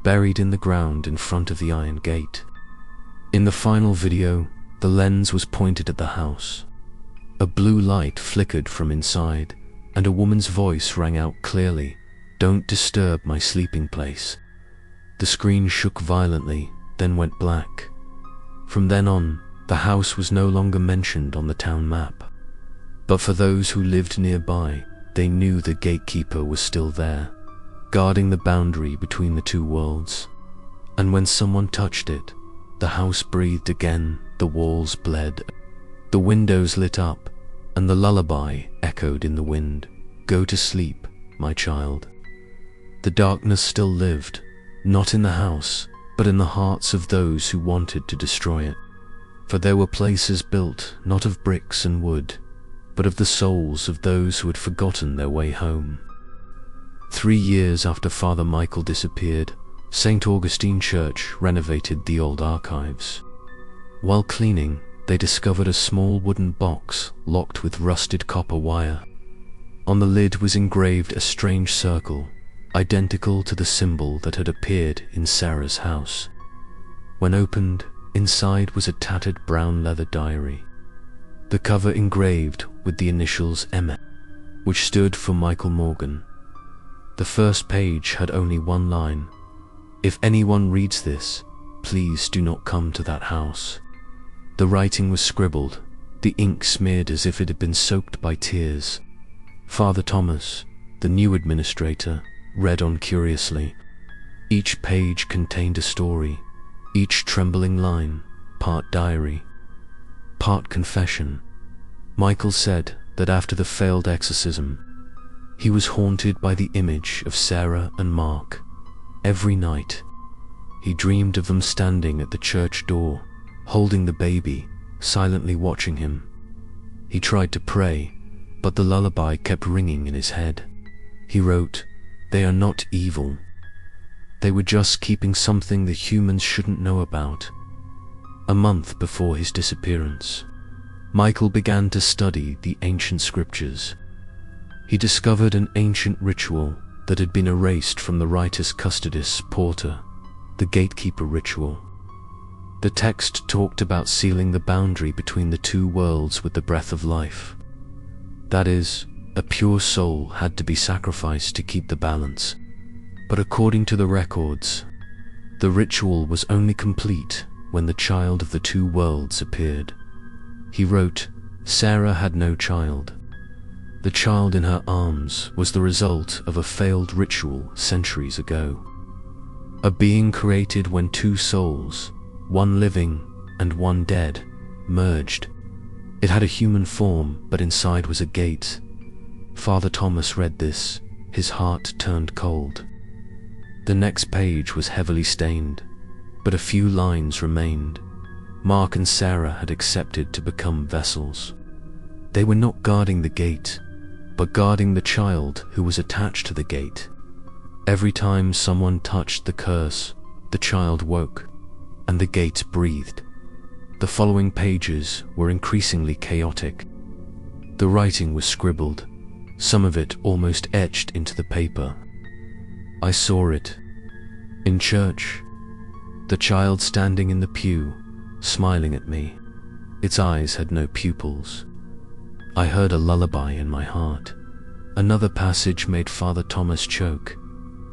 buried in the ground in front of the iron gate. In the final video, the lens was pointed at the house. A blue light flickered from inside, and a woman's voice rang out clearly, "Don't disturb my sleeping place." The screen shook violently, then went black. From then on, the house was no longer mentioned on the town map. But for those who lived nearby, they knew the gatekeeper was still there, guarding the boundary between the two worlds. And when someone touched it, the house breathed again, the walls bled, the windows lit up, and the lullaby echoed in the wind, "Go to sleep, my child." The darkness still lived, not in the house, but in the hearts of those who wanted to destroy it. For there were places built not of bricks and wood, but of the souls of those who had forgotten their way home. 3 years after Father Michael disappeared, St. Augustine Church renovated the old archives. While cleaning, they discovered a small wooden box locked with rusted copper wire. On the lid was engraved a strange circle, identical to the symbol that had appeared in Sarah's house. When opened, inside was a tattered brown leather diary. The cover engraved with the initials emit, which stood for Michael Morgan. The first page had only one line: "If anyone reads this, please do not come to that house." The writing was scribbled, the ink smeared as if it had been soaked by tears. Father Thomas, the new administrator, read on curiously. Each page contained a story, each trembling line, part diary, part confession. Michael said that after the failed exorcism, he was haunted by the image of Sarah and Mark. Every night, he dreamed of them standing at the church door, holding the baby, silently watching him. He tried to pray, but the lullaby kept ringing in his head. He wrote, "They are not evil. They were just keeping something the humans shouldn't know about." A month before his disappearance, Michael began to study the ancient scriptures. He discovered an ancient ritual that had been erased from the Ritus Custodis Porta, the Gatekeeper ritual. The text talked about sealing the boundary between the two worlds with the breath of life. That is, a pure soul had to be sacrificed to keep the balance. But according to the records, the ritual was only complete when the child of the two worlds appeared. He wrote, "Sarah had no child. The child in her arms was the result of a failed ritual centuries ago. A being created when two souls, one living and one dead, merged. It had a human form, but inside was a gate." Father Thomas read this. His heart turned cold. The next page was heavily stained, but a few lines remained. Mark and Sarah had accepted to become vessels. They were not guarding the gate, but guarding the child who was attached to the gate. Every time someone touched the curse, the child woke, and the gate breathed. The following pages were increasingly chaotic. The writing was scribbled, some of it almost etched into the paper. I saw it. In church, the child standing in the pew, smiling at me. Its eyes had no pupils. I heard a lullaby in my heart. Another passage made Father Thomas choke.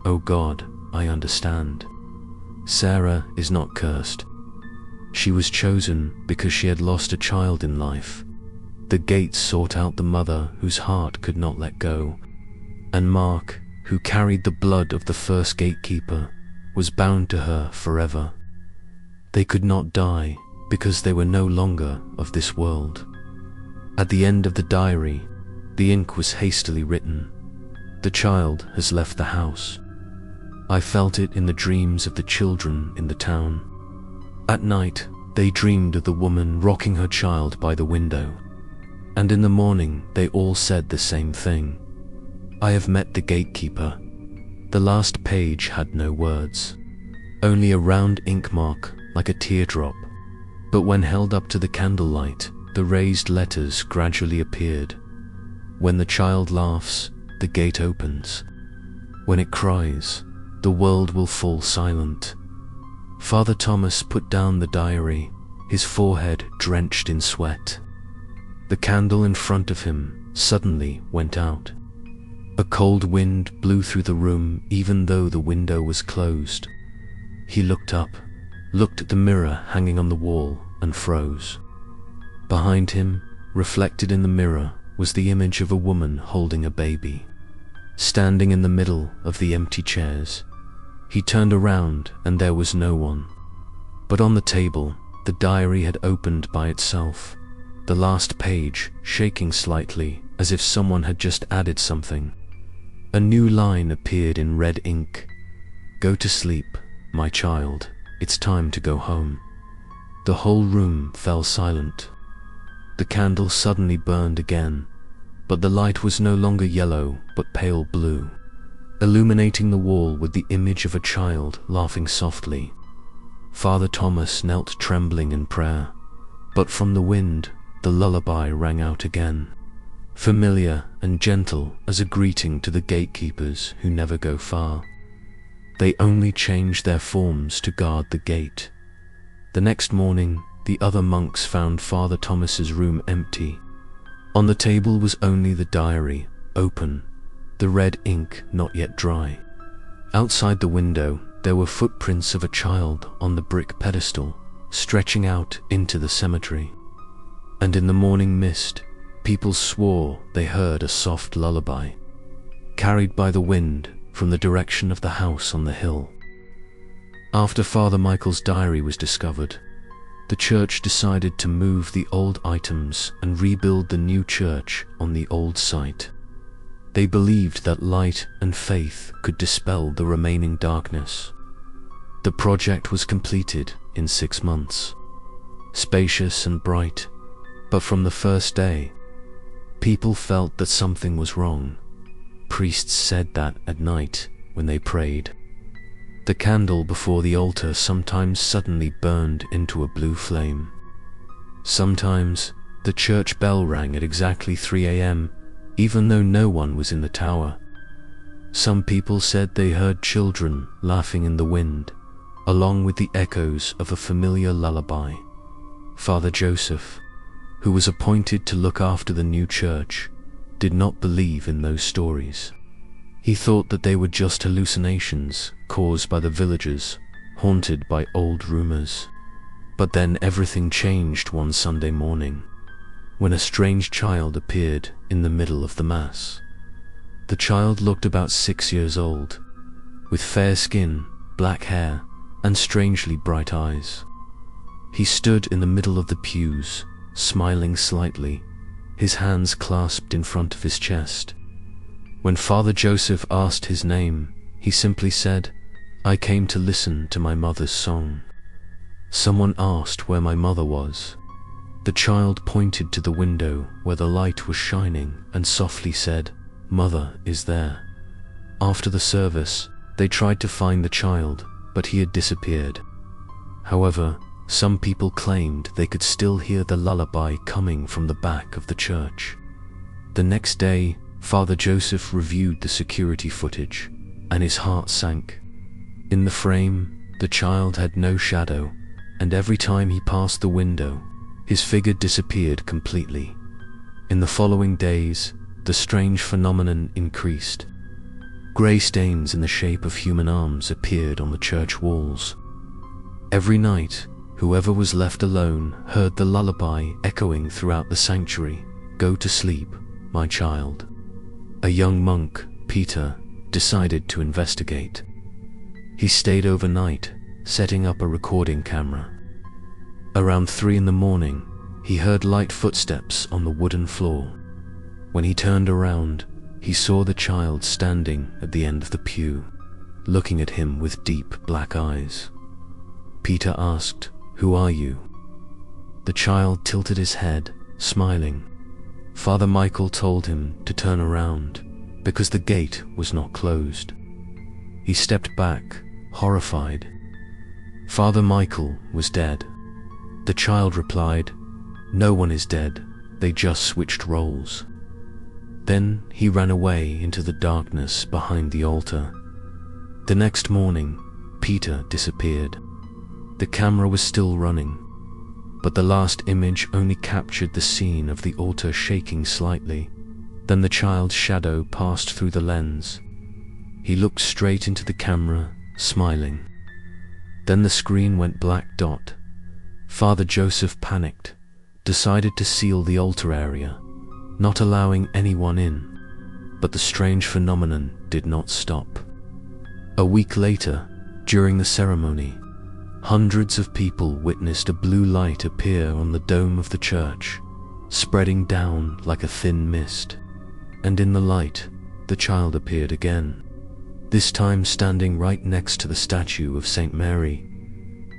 "Oh God, I understand. Sarah is not cursed. She was chosen because she had lost a child in life. The gates sought out the mother whose heart could not let go. And Mark, who carried the blood of the first gatekeeper, was bound to her forever. They could not die because they were no longer of this world." At the end of the diary, the ink was hastily written, The child has left the house. I felt it in the dreams of the children in the town. At night, they dreamed of the woman rocking her child by the window. And in the morning, they all said the same thing. I have met the gatekeeper. The last page had no words, only a round ink mark like a teardrop. But when held up to the candlelight, the raised letters gradually appeared. When the child laughs, the gate opens. When it cries, the world will fall silent. Father Thomas put down the diary, his forehead drenched in sweat. The candle in front of him suddenly went out. A cold wind blew through the room even though the window was closed. He looked up, looked at the mirror hanging on the wall, and froze. Behind him, reflected in the mirror, was the image of a woman holding a baby, standing in the middle of the empty chairs. He turned around and there was no one. But on the table, the diary had opened by itself, the last page shaking slightly as if someone had just added something. A new line appeared in red ink. "Go to sleep, my child. It's time to go home." The whole room fell silent. The candle suddenly burned again, but the light was no longer yellow but pale blue, illuminating the wall with the image of a child laughing softly. Father Thomas knelt trembling in prayer, but from the wind, the lullaby rang out again, familiar and gentle as a greeting to the gatekeepers who never go far. They only change their forms to guard the gate. The next morning, the other monks found Father Thomas's room empty. On the table was only the diary, open, the red ink not yet dry. Outside the window, there were footprints of a child on the brick pedestal, stretching out into the cemetery. And in the morning mist, people swore they heard a soft lullaby, carried by the wind from the direction of the house on the hill. After Father Michael's diary was discovered, the church decided to move the old items and rebuild the new church on the old site. They believed that light and faith could dispel the remaining darkness. The project was completed in 6 months, spacious and bright, but from the first day, people felt that something was wrong. Priests said that at night when they prayed. The candle before the altar sometimes suddenly burned into a blue flame. Sometimes the church bell rang at exactly 3 a.m., even though no one was in the tower. Some people said they heard children laughing in the wind, along with the echoes of a familiar lullaby. Father Joseph, who was appointed to look after the new church, did not believe in those stories. He thought that they were just hallucinations caused by the villagers, haunted by old rumors. But then everything changed one Sunday morning, when a strange child appeared in the middle of the Mass. The child looked about 6 years old, with fair skin, black hair, and strangely bright eyes. He stood in the middle of the pews, smiling slightly, his hands clasped in front of his chest. When Father Joseph asked his name, he simply said, "I came to listen to my mother's song." Someone asked where my mother was. The child pointed to the window where the light was shining and softly said, "Mother is there." After the service, they tried to find the child, but he had disappeared. However, some people claimed they could still hear the lullaby coming from the back of the church. The next day, Father Joseph reviewed the security footage, and his heart sank. In the frame, the child had no shadow, and every time he passed the window, his figure disappeared completely. In the following days, the strange phenomenon increased. Grey stains in the shape of human arms appeared on the church walls. Every night, whoever was left alone heard the lullaby echoing throughout the sanctuary, "Go to sleep, my child." A young monk, Peter, decided to investigate. He stayed overnight, setting up a recording camera. Around 3 in the morning, he heard light footsteps on the wooden floor. When he turned around, he saw the child standing at the end of the pew, looking at him with deep black eyes. Peter asked, "Who are you?" The child tilted his head, smiling. Father Michael told him to turn around because the gate was not closed. He stepped back, horrified. Father Michael was dead. The child replied, "No one is dead, they just switched roles." Then he ran away into the darkness behind the altar. The next morning, Peter disappeared. The camera was still running, but the last image only captured the scene of the altar shaking slightly. Then the child's shadow passed through the lens. He looked straight into the camera, smiling. Then the screen went black dot. Father Joseph panicked, decided to seal the altar area, not allowing anyone in. But the strange phenomenon did not stop. A week later, during the ceremony, hundreds of people witnessed a blue light appear on the dome of the church, spreading down like a thin mist. And in the light, the child appeared again, this time standing right next to the statue of Saint Mary.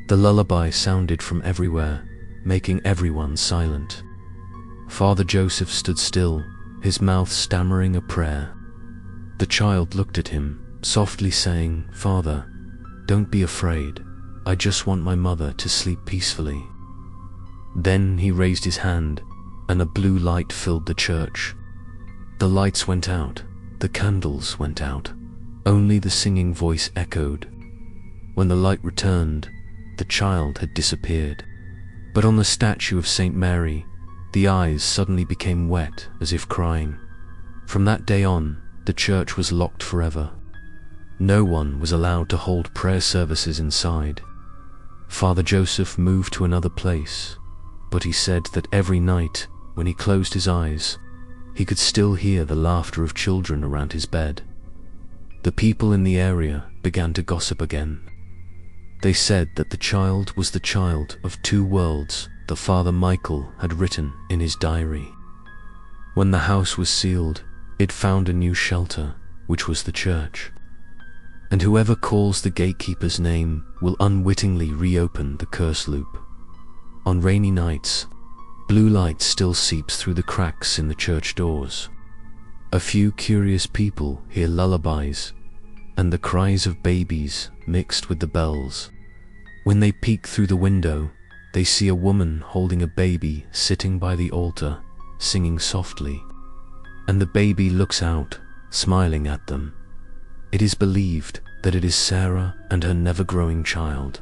The lullaby sounded from everywhere, making everyone silent. Father Joseph stood still, his mouth stammering a prayer. The child looked at him, softly saying, "Father, don't be afraid. I just want my mother to sleep peacefully." Then he raised his hand, and a blue light filled the church. The lights went out, the candles went out, only the singing voice echoed. When the light returned, the child had disappeared. But on the statue of Saint Mary, the eyes suddenly became wet as if crying. From that day on, the church was locked forever. No one was allowed to hold prayer services inside. Father Joseph moved to another place, but he said that every night, when he closed his eyes, he could still hear the laughter of children around his bed. The people in the area began to gossip again. They said that the child was the child of two worlds that Father Michael had written in his diary. When the house was sealed, it found a new shelter, which was the church. And whoever calls the gatekeeper's name will unwittingly reopen the curse loop. On rainy nights, blue light still seeps through the cracks in the church doors. A few curious people hear lullabies and the cries of babies mixed with the bells. When they peek through the window, they see a woman holding a baby sitting by the altar, singing softly. And the baby looks out, smiling at them. It is believed that it is Sarah and her never-growing child,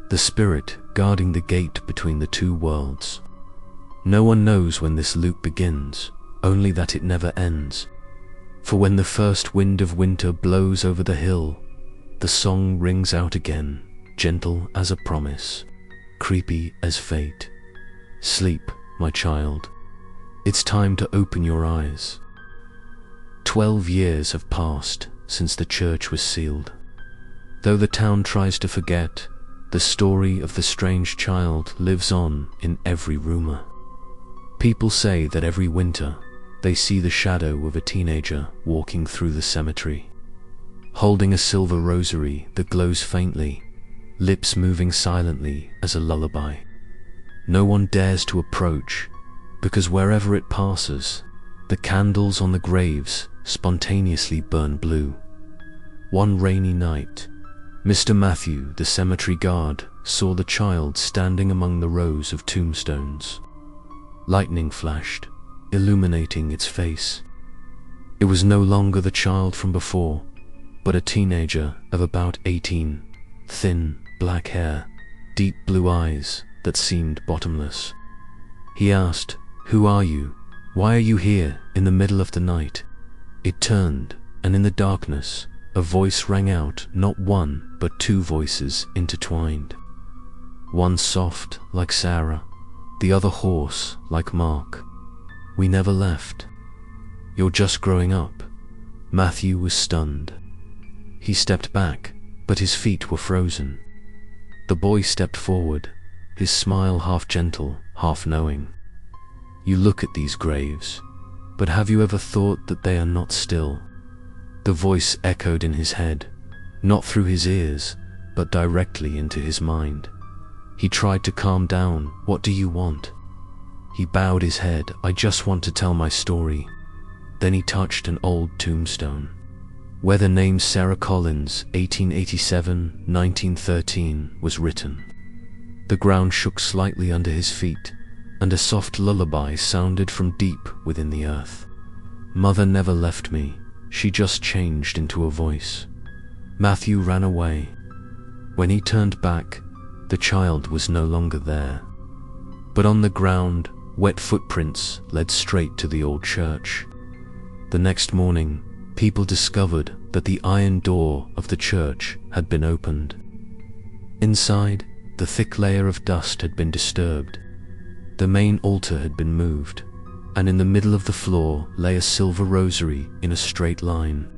the spirit guarding the gate between the two worlds. No one knows when this loop begins, only that it never ends. For when the first wind of winter blows over the hill, the song rings out again, gentle as a promise, creepy as fate. Sleep, my child. It's time to open your eyes. 12 years have passed since the church was sealed. Though the town tries to forget, the story of the strange child lives on in every rumor. People say that every winter they see the shadow of a teenager walking through the cemetery, holding a silver rosary that glows faintly, lips moving silently as a lullaby. No one dares to approach, because wherever it passes, the candles on the graves spontaneously burn blue. One rainy night, Mr. Matthew, the cemetery guard, saw the child standing among the rows of tombstones. Lightning flashed, illuminating its face. It was no longer the child from before, but a teenager of about 18, thin, black hair, deep blue eyes that seemed bottomless. He asked, "Who are you? Why are you here in the middle of the night?" It turned, and in the darkness, a voice rang out, not one, but two voices intertwined. One soft, like Sarah, the other hoarse, like Mark. "We never left. You're just growing up." Matthew was stunned. He stepped back, but his feet were frozen. The boy stepped forward, his smile half gentle, half knowing. "You look at these graves. But have you ever thought that they are not still? The voice echoed in his head, not through his ears, but directly into his mind. He tried to calm down. What do you want? He bowed his head. I just want to tell my story. Then he touched an old tombstone, where the name Sarah Collins, 1887-1913, was written. The ground shook slightly under his feet, and a soft lullaby sounded from deep within the earth. Mother never left me, she just changed into a voice. Matthew ran away. When he turned back, the child was no longer there. But on the ground, wet footprints led straight to the old church. The next morning, people discovered that the iron door of the church had been opened. Inside, the thick layer of dust had been disturbed. The main altar had been moved, and in the middle of the floor lay a silver rosary in a straight line,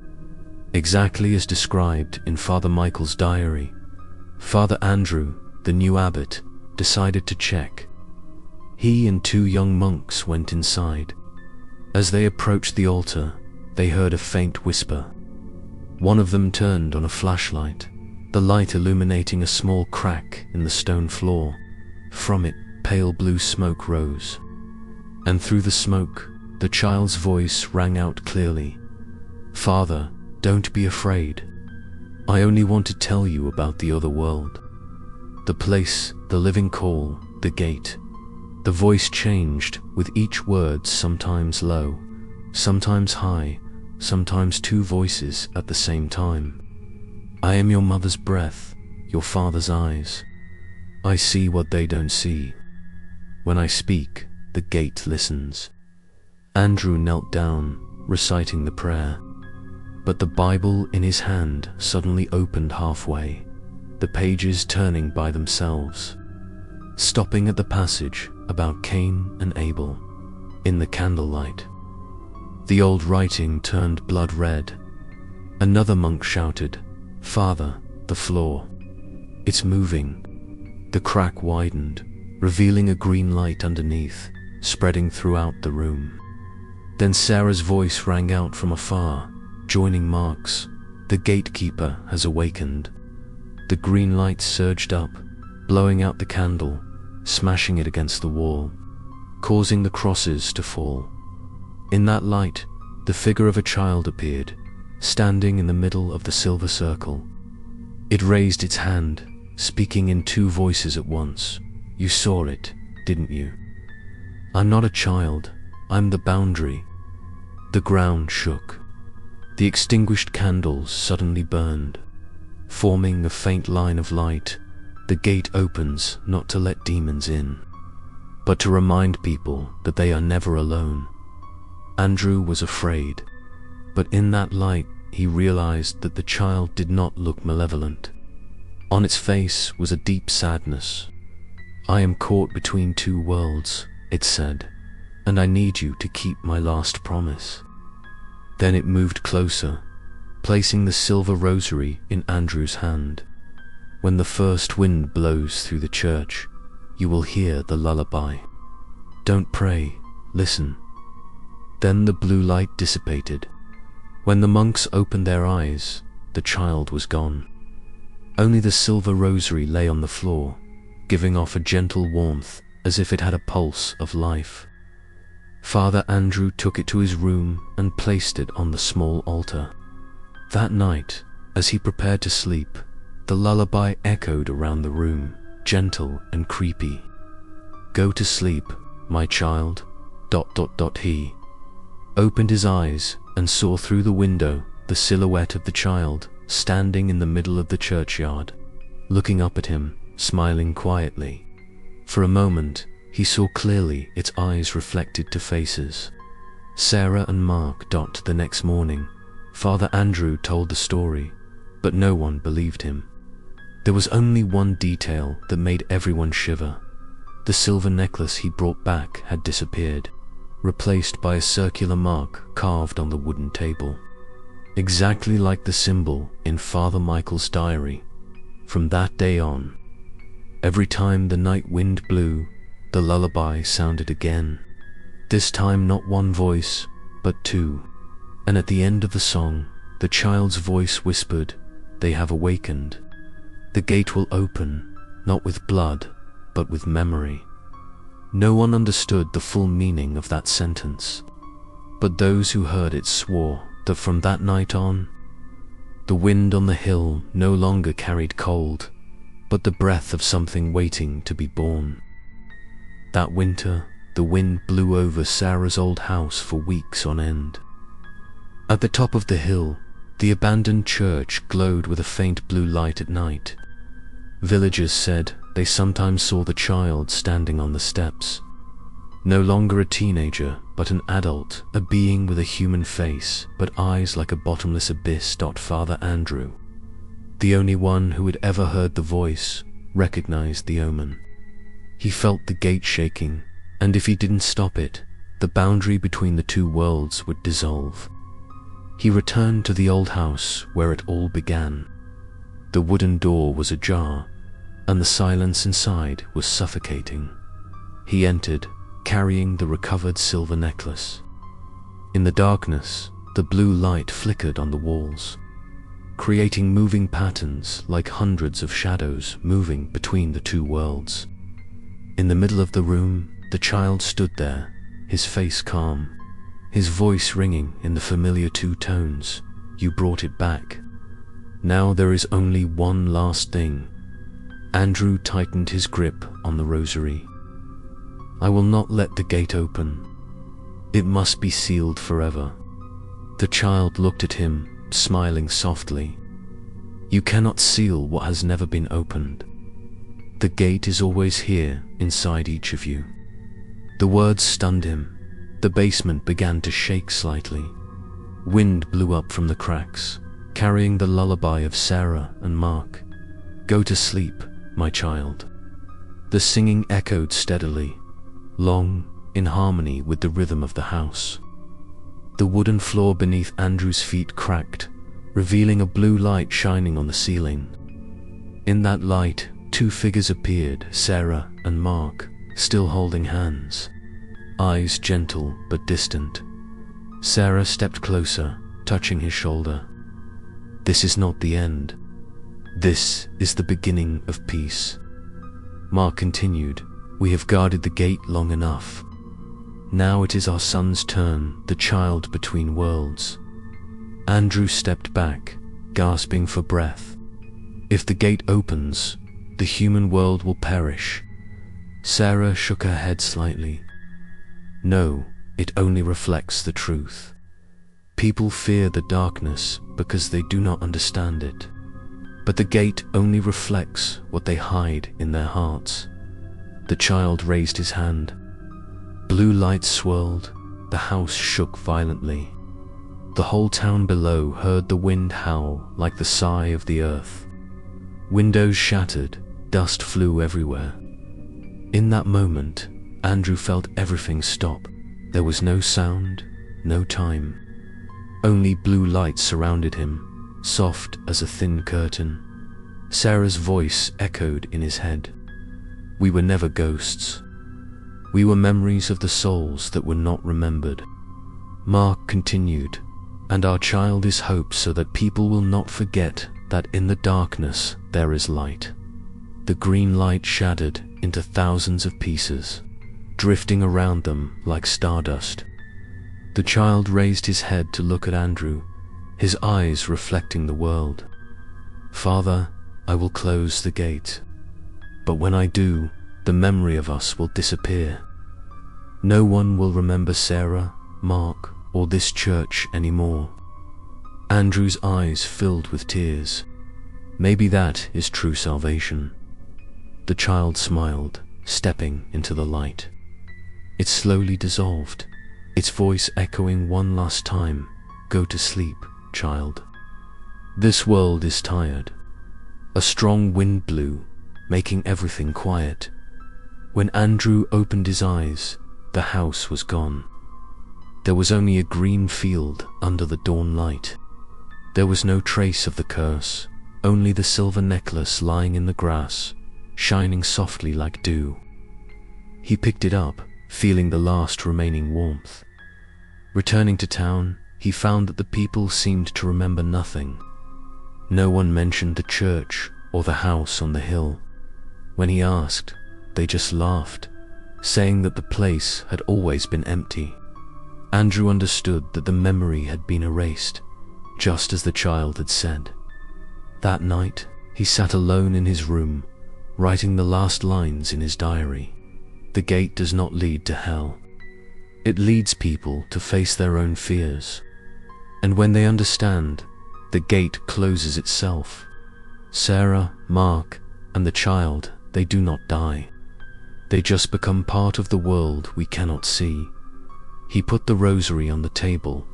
exactly as described in Father Michael's diary. Father Andrew, the new abbot, decided to check. He and 2 young monks went inside. As they approached the altar, they heard a faint whisper. One of them turned on a flashlight, the light illuminating a small crack in the stone floor. From it, pale blue smoke rose, and through the smoke, the child's voice rang out clearly. Father, don't be afraid. I only want to tell you about the other world. The place, the living call, the gate. The voice changed with each word, sometimes low, sometimes high, sometimes 2 voices at the same time. I am your mother's breath, your father's eyes. I see what they don't see. When I speak, the gate listens. Andrew knelt down, reciting the prayer. But the Bible in his hand suddenly opened halfway, the pages turning by themselves, stopping at the passage about Cain and Abel. In the candlelight, the old writing turned blood red. Another monk shouted, Father, the floor. It's moving. The crack widened, revealing a green light underneath, spreading throughout the room. Then Sarah's voice rang out from afar, joining Mark's. The gatekeeper has awakened. The green light surged up, blowing out the candle, smashing it against the wall, causing the crosses to fall. In that light, the figure of a child appeared, standing in the middle of the silver circle. It raised its hand, speaking in 2 voices at once. You saw it, didn't you? I'm not a child, I'm the boundary. The ground shook. The extinguished candles suddenly burned, forming a faint line of light. The gate opens not to let demons in, but to remind people that they are never alone. Andrew was afraid, but in that light he realized that the child did not look malevolent. On its face was a deep sadness. I am caught between 2 worlds, it said, and I need you to keep my last promise. Then it moved closer, placing the silver rosary in Andrew's hand. When the first wind blows through the church, you will hear the lullaby. Don't pray, listen. Then the blue light dissipated. When the monks opened their eyes, the child was gone. Only the silver rosary lay on the floor, giving off a gentle warmth as if it had a pulse of life. Father Andrew took it to his room and placed it on the small altar. That night, as he prepared to sleep, the lullaby echoed around the room, gentle and creepy. Go to sleep, my child. ... He opened his eyes and saw through the window the silhouette of the child standing in the middle of the churchyard, looking up at him, smiling quietly. For a moment, he saw clearly its eyes reflected to faces. Sarah and Mark. The next morning, Father Andrew told the story, but no one believed him. There was only one detail that made everyone shiver. The silver necklace he brought back had disappeared, replaced by a circular mark carved on the wooden table, exactly like the symbol in Father Michael's diary. From that day on, every time the night wind blew, the lullaby sounded again. This time not one voice, but two. And at the end of the song, the child's voice whispered, "They have awakened. The gate will open, not with blood, but with memory." No one understood the full meaning of that sentence, but those who heard it swore that from that night on, the wind on the hill no longer carried cold, but the breath of something waiting to be born. That winter, the wind blew over Sarah's old house for weeks on end. At the top of the hill, the abandoned church glowed with a faint blue light at night. Villagers said they sometimes saw the child standing on the steps. No longer a teenager, but an adult, a being with a human face, but eyes like a bottomless abyss. Father Andrew, the only one who had ever heard the voice, recognized the omen. He felt the gate shaking, and if he didn't stop it, the boundary between the two worlds would dissolve. He returned to the old house where it all began. The wooden door was ajar, and the silence inside was suffocating. He entered, carrying the recovered silver necklace. In the darkness, the blue light flickered on the walls, creating moving patterns like hundreds of shadows moving between the two worlds. In the middle of the room, the child stood there, his face calm, his voice ringing in the familiar two tones. "You brought it back. Now there is only one last thing." Andrew tightened his grip on the rosary. "I will not let the gate open. It must be sealed forever." The child looked at him, smiling softly. "You cannot seal what has never been opened. The gate is always here, inside each of you." The words stunned him. The basement began to shake slightly. Wind blew up from the cracks, carrying the lullaby of Sarah and Mark. "Go to sleep, my child." The singing echoed steadily, long, in harmony with the rhythm of the house. The wooden floor beneath Andrew's feet cracked, revealing a blue light shining on the ceiling. In that light, two figures appeared, Sarah and Mark, still holding hands, eyes gentle but distant. Sarah stepped closer, touching his shoulder. "This is not the end. This is the beginning of peace." Mark continued, "We have guarded the gate long enough. Now it is our son's turn, the child between worlds." Andrew stepped back, gasping for breath. "If the gate opens, the human world will perish." Sarah shook her head slightly. "No, it only reflects the truth. People fear the darkness because they do not understand it. But the gate only reflects what they hide in their hearts." The child raised his hand. Blue light swirled, the house shook violently. The whole town below heard the wind howl like the sigh of the earth. Windows shattered, dust flew everywhere. In that moment, Andrew felt everything stop. There was no sound, no time. Only blue light surrounded him, soft as a thin curtain. Sarah's voice echoed in his head. "We were never ghosts. We were memories of the souls that were not remembered." Mark continued, "And our child is hope so that people will not forget that in the darkness there is light." The green light shattered into thousands of pieces, drifting around them like stardust. The child raised his head to look at Andrew, his eyes reflecting the world. "Father, I will close the gate. But when I do, the memory of us will disappear. No one will remember Sarah, Mark, or this church anymore." Andrew's eyes filled with tears. Maybe that is true salvation. The child smiled, stepping into the light. It slowly dissolved, its voice echoing one last time, "Go to sleep, child. This world is tired." A strong wind blew, making everything quiet. When Andrew opened his eyes, the house was gone. There was only a green field under the dawn light. There was no trace of the curse, only the silver necklace lying in the grass, shining softly like dew. He picked it up, feeling the last remaining warmth. Returning to town, he found that the people seemed to remember nothing. No one mentioned the church or the house on the hill. When he asked, they just laughed, saying that the place had always been empty. Andrew understood that the memory had been erased, just as the child had said. That night, he sat alone in his room, writing the last lines in his diary. The gate does not lead to hell. It leads people to face their own fears. And when they understand, the gate closes itself. Sarah, Mark, and the child, they do not die. They just become part of the world we cannot see. He put the rosary on the table.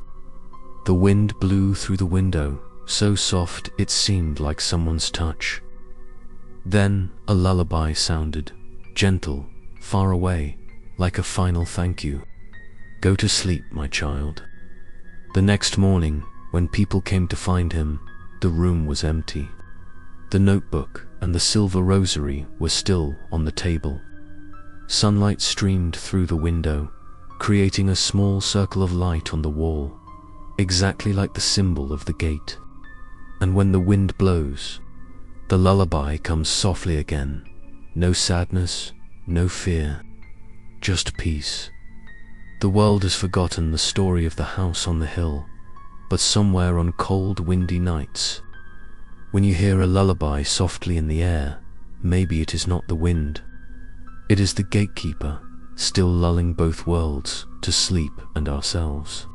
The wind blew through the window, so soft it seemed like someone's touch. Then a lullaby sounded, gentle, far away, like a final thank you. Go to sleep, my child. The next morning, when people came to find him, the room was empty. The notebook and the silver rosary were still on the table. Sunlight streamed through the window, creating a small circle of light on the wall, exactly like the symbol of the gate. And when the wind blows, the lullaby comes softly again. No sadness, no fear, just peace. The world has forgotten the story of the house on the hill, but somewhere on cold, windy nights, when you hear a lullaby softly in the air, maybe it is not the wind. It is the gatekeeper, still lulling both worlds to sleep and ourselves.